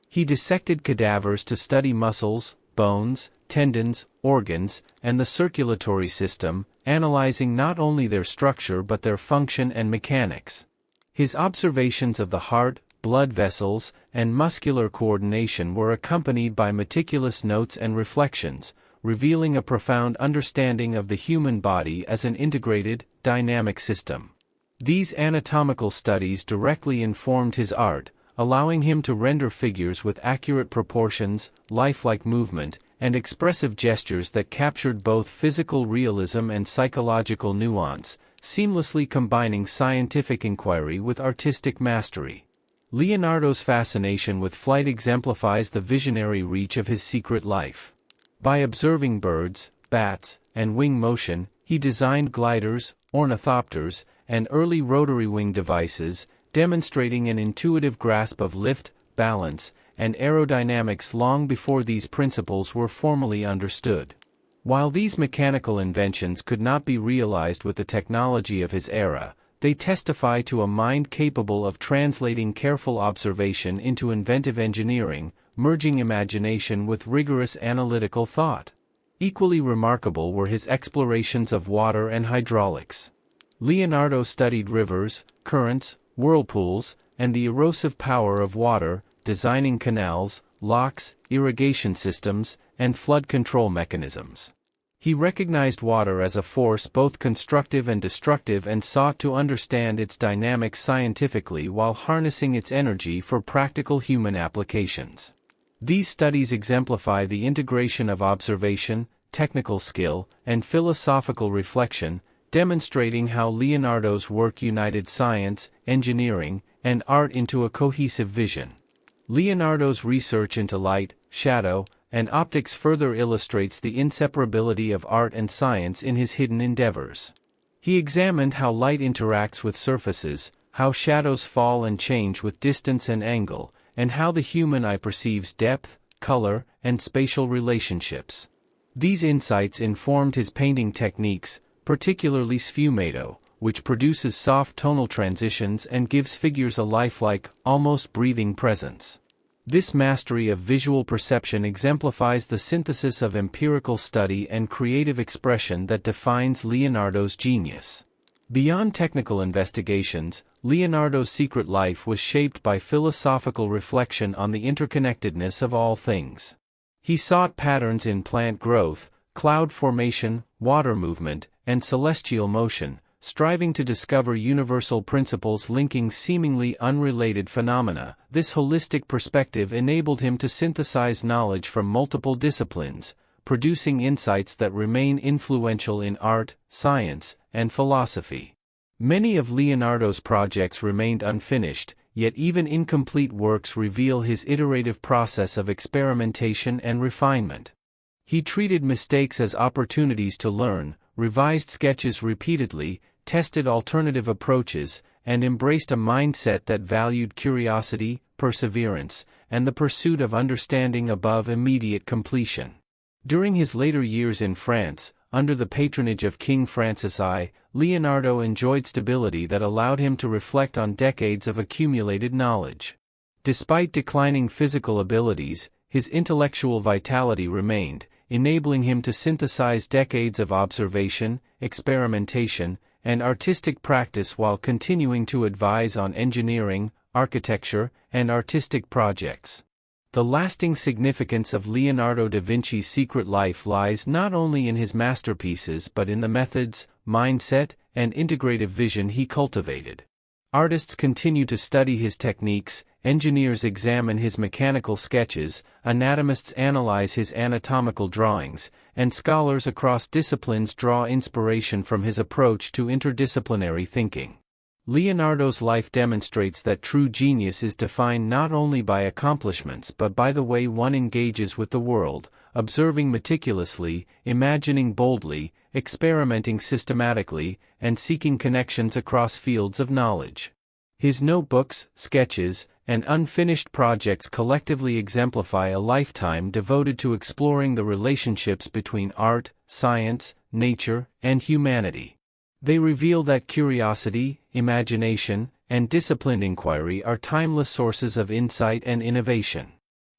He dissected cadavers to study muscles, bones, tendons, organs, and the circulatory system, analyzing not only their structure but their function and mechanics. His observations of the heart, blood vessels, and muscular coordination were accompanied by meticulous notes and reflections, revealing a profound understanding of the human body as an integrated, dynamic system. These anatomical studies directly informed his art, allowing him to render figures with accurate proportions, lifelike movement, and expressive gestures that captured both physical realism and psychological nuance, seamlessly combining scientific inquiry with artistic mastery. Leonardo's fascination with flight exemplifies the visionary reach of his secret life. By observing birds, bats, and wing motion, he designed gliders, ornithopters, and early rotary wing devices, demonstrating an intuitive grasp of lift, balance, and aerodynamics long before these principles were formally understood. While these mechanical inventions could not be realized with the technology of his era, they testify to a mind capable of translating careful observation into inventive engineering, merging imagination with rigorous analytical thought. Equally remarkable were his explorations of water and hydraulics. Leonardo studied rivers, currents, whirlpools, and the erosive power of water, designing canals, locks, irrigation systems, and flood control mechanisms. He recognized water as a force both constructive and destructive and sought to understand its dynamics scientifically while harnessing its energy for practical human applications. These studies exemplify the integration of observation, technical skill, and philosophical reflection, demonstrating how Leonardo's work united science, engineering, and art into a cohesive vision. Leonardo's research into light, shadow, and optics further illustrates the inseparability of art and science in his hidden endeavors. He examined how light interacts with surfaces, how shadows fall and change with distance and angle, and how the human eye perceives depth, color, and spatial relationships. These insights informed his painting techniques, particularly sfumato, which produces soft tonal transitions and gives figures a lifelike, almost breathing presence. This mastery of visual perception exemplifies the synthesis of empirical study and creative expression that defines Leonardo's genius. Beyond technical investigations, Leonardo's secret life was shaped by philosophical reflection on the interconnectedness of all things. He sought patterns in plant growth, cloud formation, water movement, and celestial motion, striving to discover universal principles linking seemingly unrelated phenomena. This holistic perspective enabled him to synthesize knowledge from multiple disciplines, producing insights that remain influential in art, science, and philosophy. Many of Leonardo's projects remained unfinished, yet even incomplete works reveal his iterative process of experimentation and refinement. He treated mistakes as opportunities to learn, revised sketches repeatedly, tested alternative approaches, and embraced a mindset that valued curiosity, perseverance, and the pursuit of understanding above immediate completion. During his later years in France, under the patronage of King Francis I, Leonardo enjoyed stability that allowed him to reflect on decades of accumulated knowledge. Despite declining physical abilities, his intellectual vitality remained, enabling him to synthesize decades of observation, experimentation, and artistic practice while continuing to advise on engineering, architecture, and artistic projects. The lasting significance of Leonardo da Vinci's secret life lies not only in his masterpieces but in the methods, mindset, and integrative vision he cultivated. Artists continue to study his techniques, engineers examine his mechanical sketches, anatomists analyze his anatomical drawings, and scholars across disciplines draw inspiration from his approach to interdisciplinary thinking. Leonardo's life demonstrates that true genius is defined not only by accomplishments but by the way one engages with the world, observing meticulously, imagining boldly, experimenting systematically, and seeking connections across fields of knowledge. His notebooks, sketches, and unfinished projects collectively exemplify a lifetime devoted to exploring the relationships between art, science, nature, and humanity. They reveal that curiosity, imagination, and disciplined inquiry are timeless sources of insight and innovation.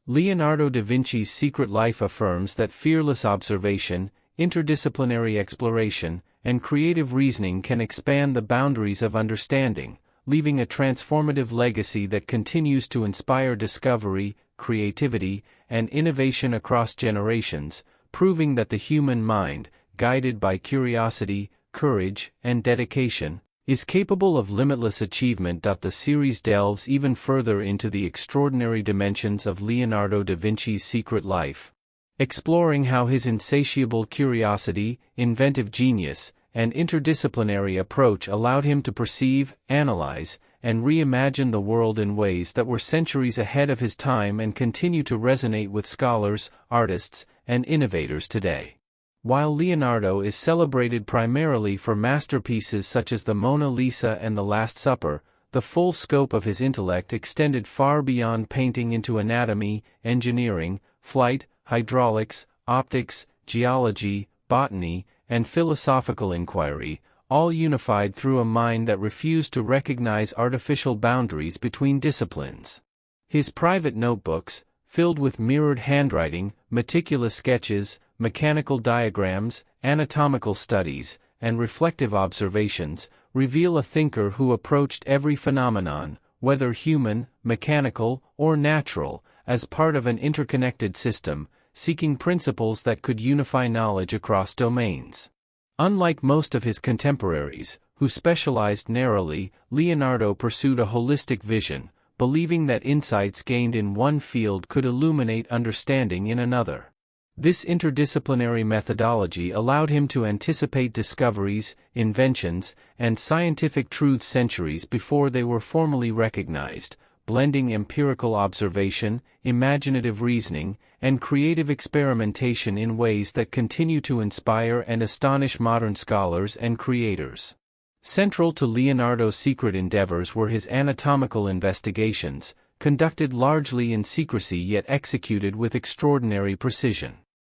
Leonardo da Vinci's secret life affirms that fearless observation, interdisciplinary exploration, and creative reasoning can expand the boundaries of understanding, leaving a transformative legacy that continues to inspire discovery, creativity, and innovation across generations, proving that the human mind, guided by curiosity, courage, and dedication, is capable of limitless achievement. The series delves even further into the extraordinary dimensions of Leonardo da Vinci's secret life, exploring how his insatiable curiosity, inventive genius, and interdisciplinary approach allowed him to perceive, analyze, and reimagine the world in ways that were centuries ahead of his time and continue to resonate with scholars, artists, and innovators today. While Leonardo is celebrated primarily for masterpieces such as the Mona Lisa and the Last Supper, the full scope of his intellect extended far beyond painting into anatomy, engineering, flight, hydraulics, optics, geology, botany, and philosophical inquiry, all unified through a mind that refused to recognize artificial boundaries between disciplines. His private notebooks, filled with mirrored handwriting, meticulous sketches, mechanical diagrams, anatomical studies, and reflective observations, reveal a thinker who approached every phenomenon, whether human, mechanical, or natural, as part of an interconnected system, seeking principles that could unify knowledge across domains. Unlike most of his contemporaries, who specialized narrowly, Leonardo pursued a holistic vision, believing that insights gained in one field could illuminate understanding in another. This interdisciplinary methodology allowed him to anticipate discoveries, inventions, and scientific truths centuries before they were formally recognized, blending empirical observation, imaginative reasoning, and creative experimentation in ways that continue to inspire and astonish modern scholars and creators. Central to Leonardo's secret endeavors were his anatomical investigations, conducted largely in secrecy yet executed with extraordinary precision.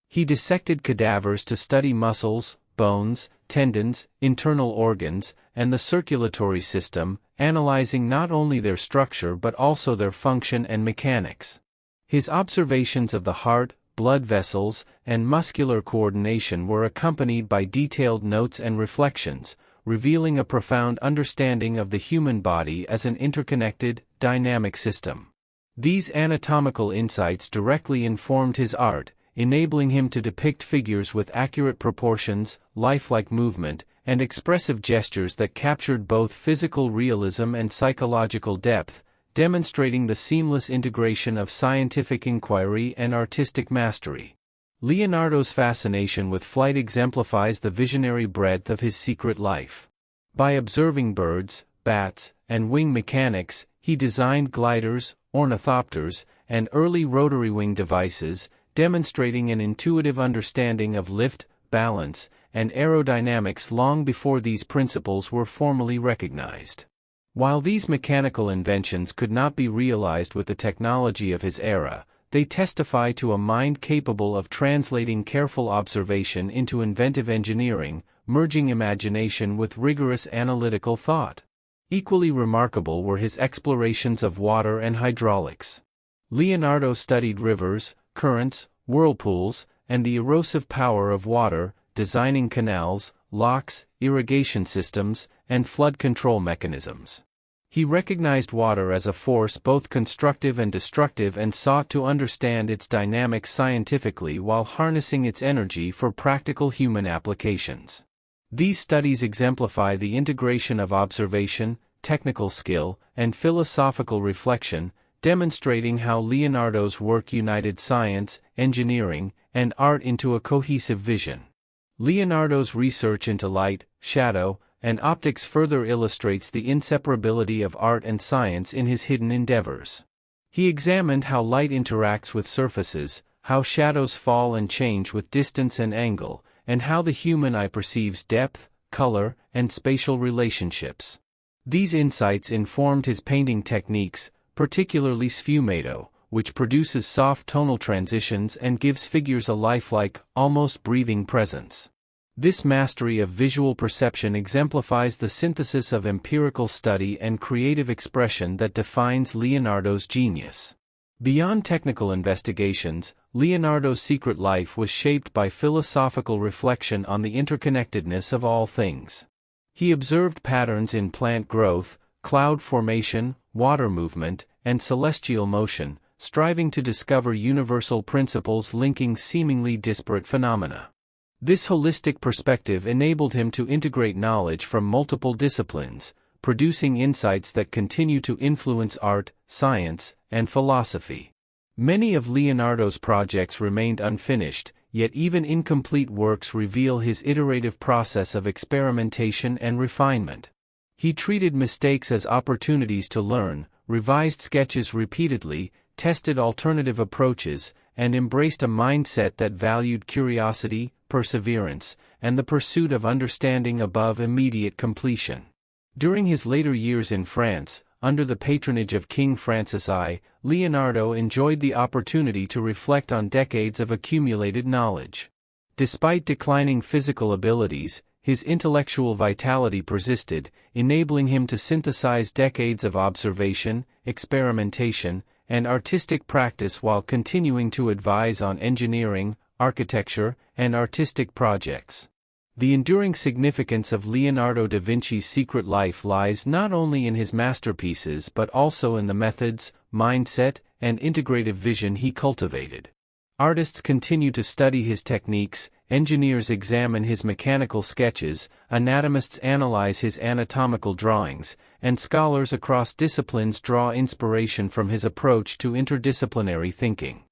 He dissected cadavers to study muscles, bones, tendons, internal organs, and the circulatory system, analyzing not only their structure but also their function and mechanics. His observations of the heart, blood vessels, and muscular coordination were accompanied by detailed notes and reflections, revealing a profound understanding of the human body as an interconnected, dynamic system. These anatomical insights directly informed his art, enabling him to depict figures with accurate proportions, lifelike movement, and expressive gestures that captured both physical realism and psychological depth, demonstrating the seamless integration of scientific inquiry and artistic mastery. Leonardo's fascination with flight exemplifies the visionary breadth of his secret life. By observing birds, bats, and wing mechanics, he designed gliders, ornithopters, and early rotary wing devices, demonstrating an intuitive understanding of lift, balance, and aerodynamics long before these principles were formally recognized. While these mechanical inventions could not be realized with the technology of his era, they testify to a mind capable of translating careful observation into inventive engineering, merging imagination with rigorous analytical thought. Equally remarkable were his explorations of water and hydraulics. Leonardo studied rivers, currents, whirlpools, and the erosive power of water, designing canals, locks, irrigation systems, and flood control mechanisms. He recognized water as a force both constructive and destructive and sought to understand its dynamics scientifically while harnessing its energy for practical human applications. These studies exemplify the integration of observation, technical skill, and philosophical reflection, demonstrating how Leonardo's work united science, engineering, and art into a cohesive vision. Leonardo's research into light, shadow, and optics further illustrates the inseparability of art and science in his hidden endeavors. He examined how light interacts with surfaces, how shadows fall and change with distance and angle, and how the human eye perceives depth, color, and spatial relationships. These insights informed his painting techniques, particularly sfumato, which produces soft tonal transitions and gives figures a lifelike, almost breathing presence. This mastery of visual perception exemplifies the synthesis of empirical study and creative expression that defines Leonardo's genius. Beyond technical investigations, Leonardo's secret life was shaped by philosophical reflection on the interconnectedness of all things. He observed patterns in plant growth, cloud formation, water movement, and celestial motion, striving to discover universal principles linking seemingly disparate phenomena. This holistic perspective enabled him to integrate knowledge from multiple disciplines, producing insights that continue to influence art, science, and philosophy. Many of Leonardo's projects remained unfinished, yet even incomplete works reveal his iterative process of experimentation and refinement. He treated mistakes as opportunities to learn, revised sketches repeatedly, tested alternative approaches, and embraced a mindset that valued curiosity, perseverance, and the pursuit of understanding above immediate completion. During his later years in France, under the patronage of King Francis I, Leonardo enjoyed the opportunity to reflect on decades of accumulated knowledge. Despite declining physical abilities, his intellectual vitality persisted, enabling him to synthesize decades of observation, experimentation, and artistic practice while continuing to advise on engineering, architecture, and artistic projects. The enduring significance of Leonardo da Vinci's secret life lies not only in his masterpieces but also in the methods, mindset, and integrative vision he cultivated. Artists continue to study his techniques, engineers examine his mechanical sketches, anatomists analyze his anatomical drawings, and scholars across disciplines draw inspiration from his approach to interdisciplinary thinking.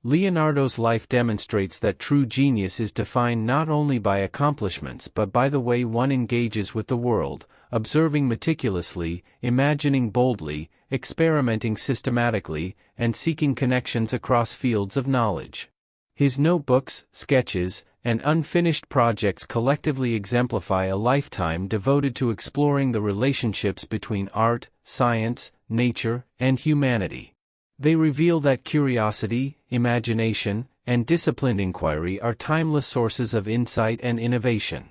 Leonardo's life demonstrates that true genius is defined not only by accomplishments but by the way one engages with the world, observing meticulously, imagining boldly, experimenting systematically, and seeking connections across fields of knowledge. His notebooks, sketches, and unfinished projects collectively exemplify a lifetime devoted to exploring the relationships between art, science, nature, and humanity. They reveal that curiosity, imagination, and disciplined inquiry are timeless sources of insight and innovation.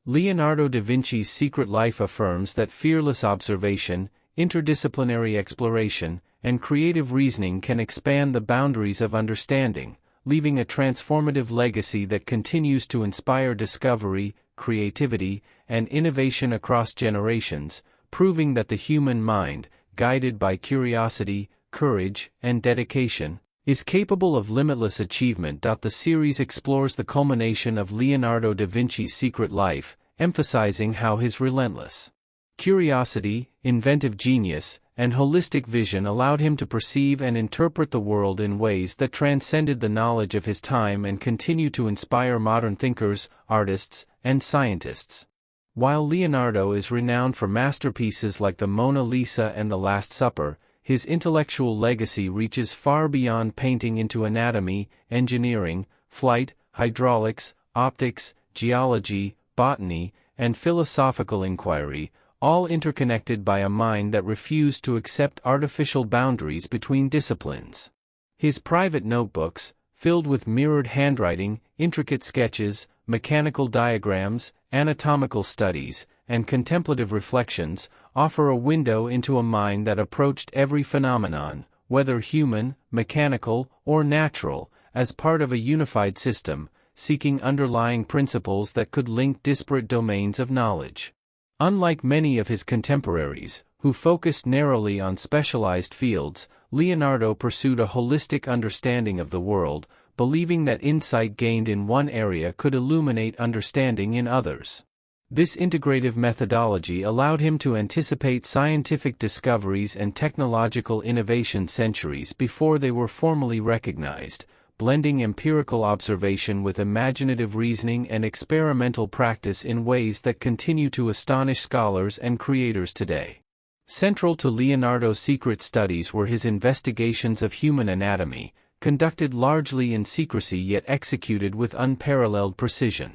Leonardo da Vinci's secret life affirms that fearless observation, interdisciplinary exploration, and creative reasoning can expand the boundaries of understanding, leaving a transformative legacy that continues to inspire discovery, creativity, and innovation across generations, proving that the human mind, guided by curiosity, courage, and dedication, is capable of limitless achievement. The series explores the culmination of Leonardo da Vinci's secret life, emphasizing how his relentless curiosity, inventive genius, and holistic vision allowed him to perceive and interpret the world in ways that transcended the knowledge of his time and continue to inspire modern thinkers, artists, and scientists. While Leonardo is renowned for masterpieces like the Mona Lisa and the Last Supper, his intellectual legacy reaches far beyond painting into anatomy, engineering, flight, hydraulics, optics, geology, botany, and philosophical inquiry, all interconnected by a mind that refused to accept artificial boundaries between disciplines. His private notebooks, filled with mirrored handwriting, intricate sketches, mechanical diagrams, anatomical studies, and contemplative reflections, offer a window into a mind that approached every phenomenon, whether human, mechanical, or natural, as part of a unified system, seeking underlying principles that could link disparate domains of knowledge. Unlike many of his contemporaries, who focused narrowly on specialized fields, Leonardo pursued a holistic understanding of the world, believing that insight gained in one area could illuminate understanding in others. This integrative methodology allowed him to anticipate scientific discoveries and technological innovation centuries before they were formally recognized, blending empirical observation with imaginative reasoning and experimental practice in ways that continue to astonish scholars and creators today. Central to Leonardo's secret studies were his investigations of human anatomy, conducted largely in secrecy yet executed with unparalleled precision.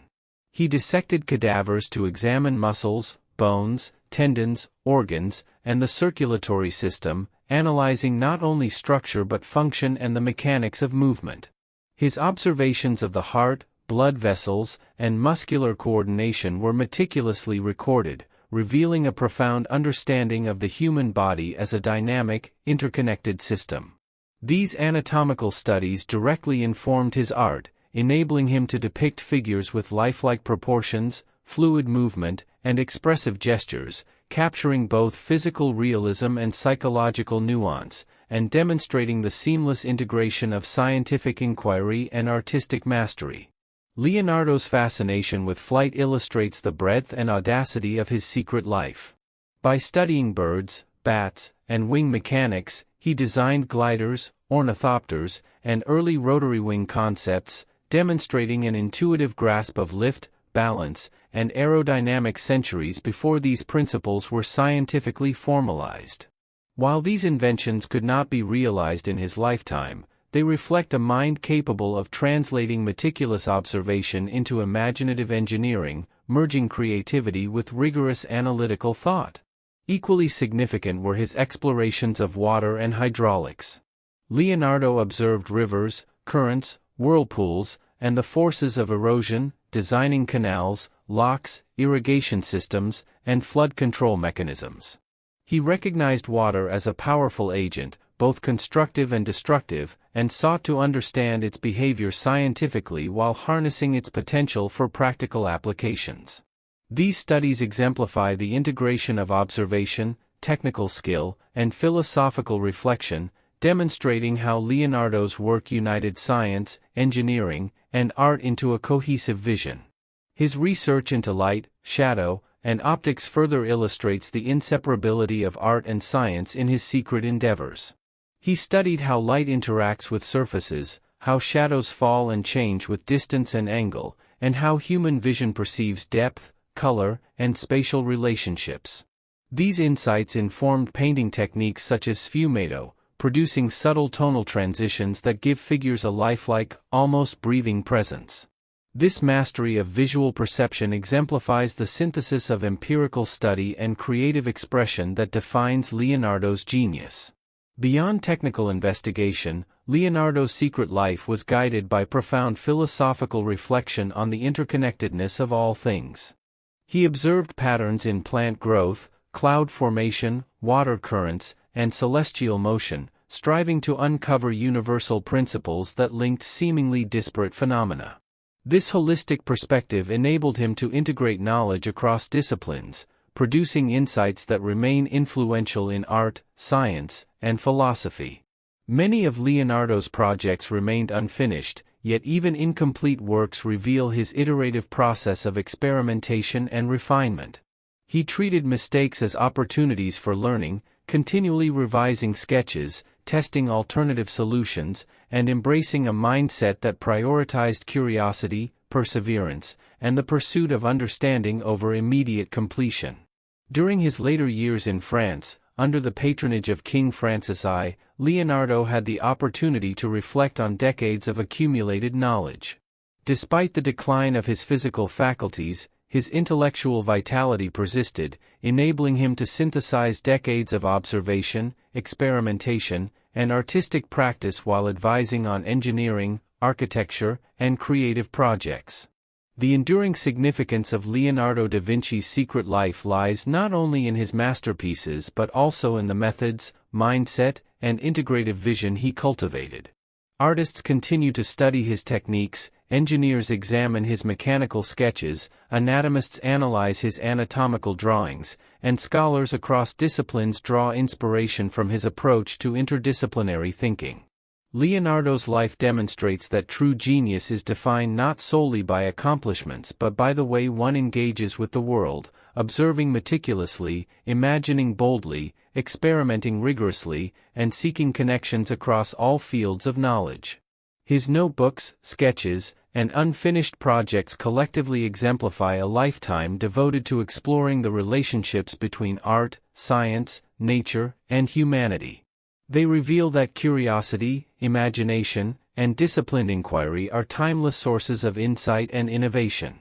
He dissected cadavers to examine muscles, bones, tendons, organs, and the circulatory system, analyzing not only structure but function and the mechanics of movement. His observations of the heart, blood vessels, and muscular coordination were meticulously recorded, revealing a profound understanding of the human body as a dynamic, interconnected system. These anatomical studies directly informed his art, enabling him to depict figures with lifelike proportions, fluid movement, and expressive gestures, capturing both physical realism and psychological nuance, and demonstrating the seamless integration of scientific inquiry and artistic mastery. Leonardo's fascination with flight illustrates the breadth and audacity of his secret life. By studying birds, bats, and wing mechanics, he designed gliders, ornithopters, and early rotary wing concepts, demonstrating an intuitive grasp of lift, balance, and aerodynamics centuries before these principles were scientifically formalized. While these inventions could not be realized in his lifetime, they reflect a mind capable of translating meticulous observation into imaginative engineering, merging creativity with rigorous analytical thought. Equally significant were his explorations of water and hydraulics. Leonardo observed rivers, currents, whirlpools, and the forces of erosion, designing canals, locks, irrigation systems, and flood control mechanisms. He recognized water as a powerful agent, both constructive and destructive, and sought to understand its behavior scientifically while harnessing its potential for practical applications. These studies exemplify the integration of observation, technical skill, and philosophical reflection, demonstrating how Leonardo's work united science, engineering, and art into a cohesive vision. His research into light, shadow, and optics further illustrates the inseparability of art and science in his secret endeavors. He studied how light interacts with surfaces, how shadows fall and change with distance and angle, and how human vision perceives depth, color, and spatial relationships. These insights informed painting techniques such as sfumato, producing subtle tonal transitions that give figures a lifelike, almost breathing presence. This mastery of visual perception exemplifies the synthesis of empirical study and creative expression that defines Leonardo's genius. Beyond technical investigation, Leonardo's secret life was guided by profound philosophical reflection on the interconnectedness of all things. He observed patterns in plant growth, cloud formation, water currents, and celestial motion, striving to uncover universal principles that linked seemingly disparate phenomena. This holistic perspective enabled him to integrate knowledge across disciplines, producing insights that remain influential in art, science, and philosophy. Many of Leonardo's projects remained unfinished, yet even incomplete works reveal his iterative process of experimentation and refinement. He treated mistakes as opportunities for learning, continually revising sketches, testing alternative solutions, and embracing a mindset that prioritized curiosity, perseverance, and the pursuit of understanding over immediate completion. During his later years in France, under the patronage of King Francis I, Leonardo had the opportunity to reflect on decades of accumulated knowledge. Despite the decline of his physical faculties, his intellectual vitality persisted, enabling him to synthesize decades of observation, experimentation, and artistic practice while advising on engineering, architecture, and creative projects. The enduring significance of Leonardo da Vinci's secret life lies not only in his masterpieces but also in the methods, mindset, and integrative vision he cultivated. Artists continue to study his techniques, engineers examine his mechanical sketches, anatomists analyze his anatomical drawings, and scholars across disciplines draw inspiration from his approach to interdisciplinary thinking. Leonardo's life demonstrates that true genius is defined not solely by accomplishments but by the way one engages with the world, observing meticulously, imagining boldly, experimenting rigorously, and seeking connections across all fields of knowledge. His notebooks, sketches, and unfinished projects collectively exemplify a lifetime devoted to exploring the relationships between art, science, nature, and humanity. They reveal that curiosity, imagination, and disciplined inquiry are timeless sources of insight and innovation.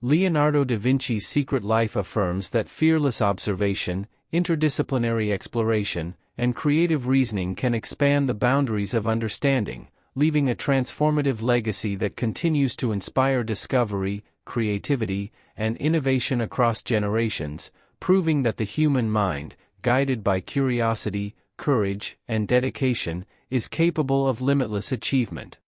Leonardo da Vinci's secret life affirms that fearless observation, interdisciplinary exploration, and creative reasoning can expand the boundaries of understanding, leaving a transformative legacy that continues to inspire discovery, creativity, and innovation across generations, proving that the human mind, guided by curiosity, courage, and dedication, is capable of limitless achievement.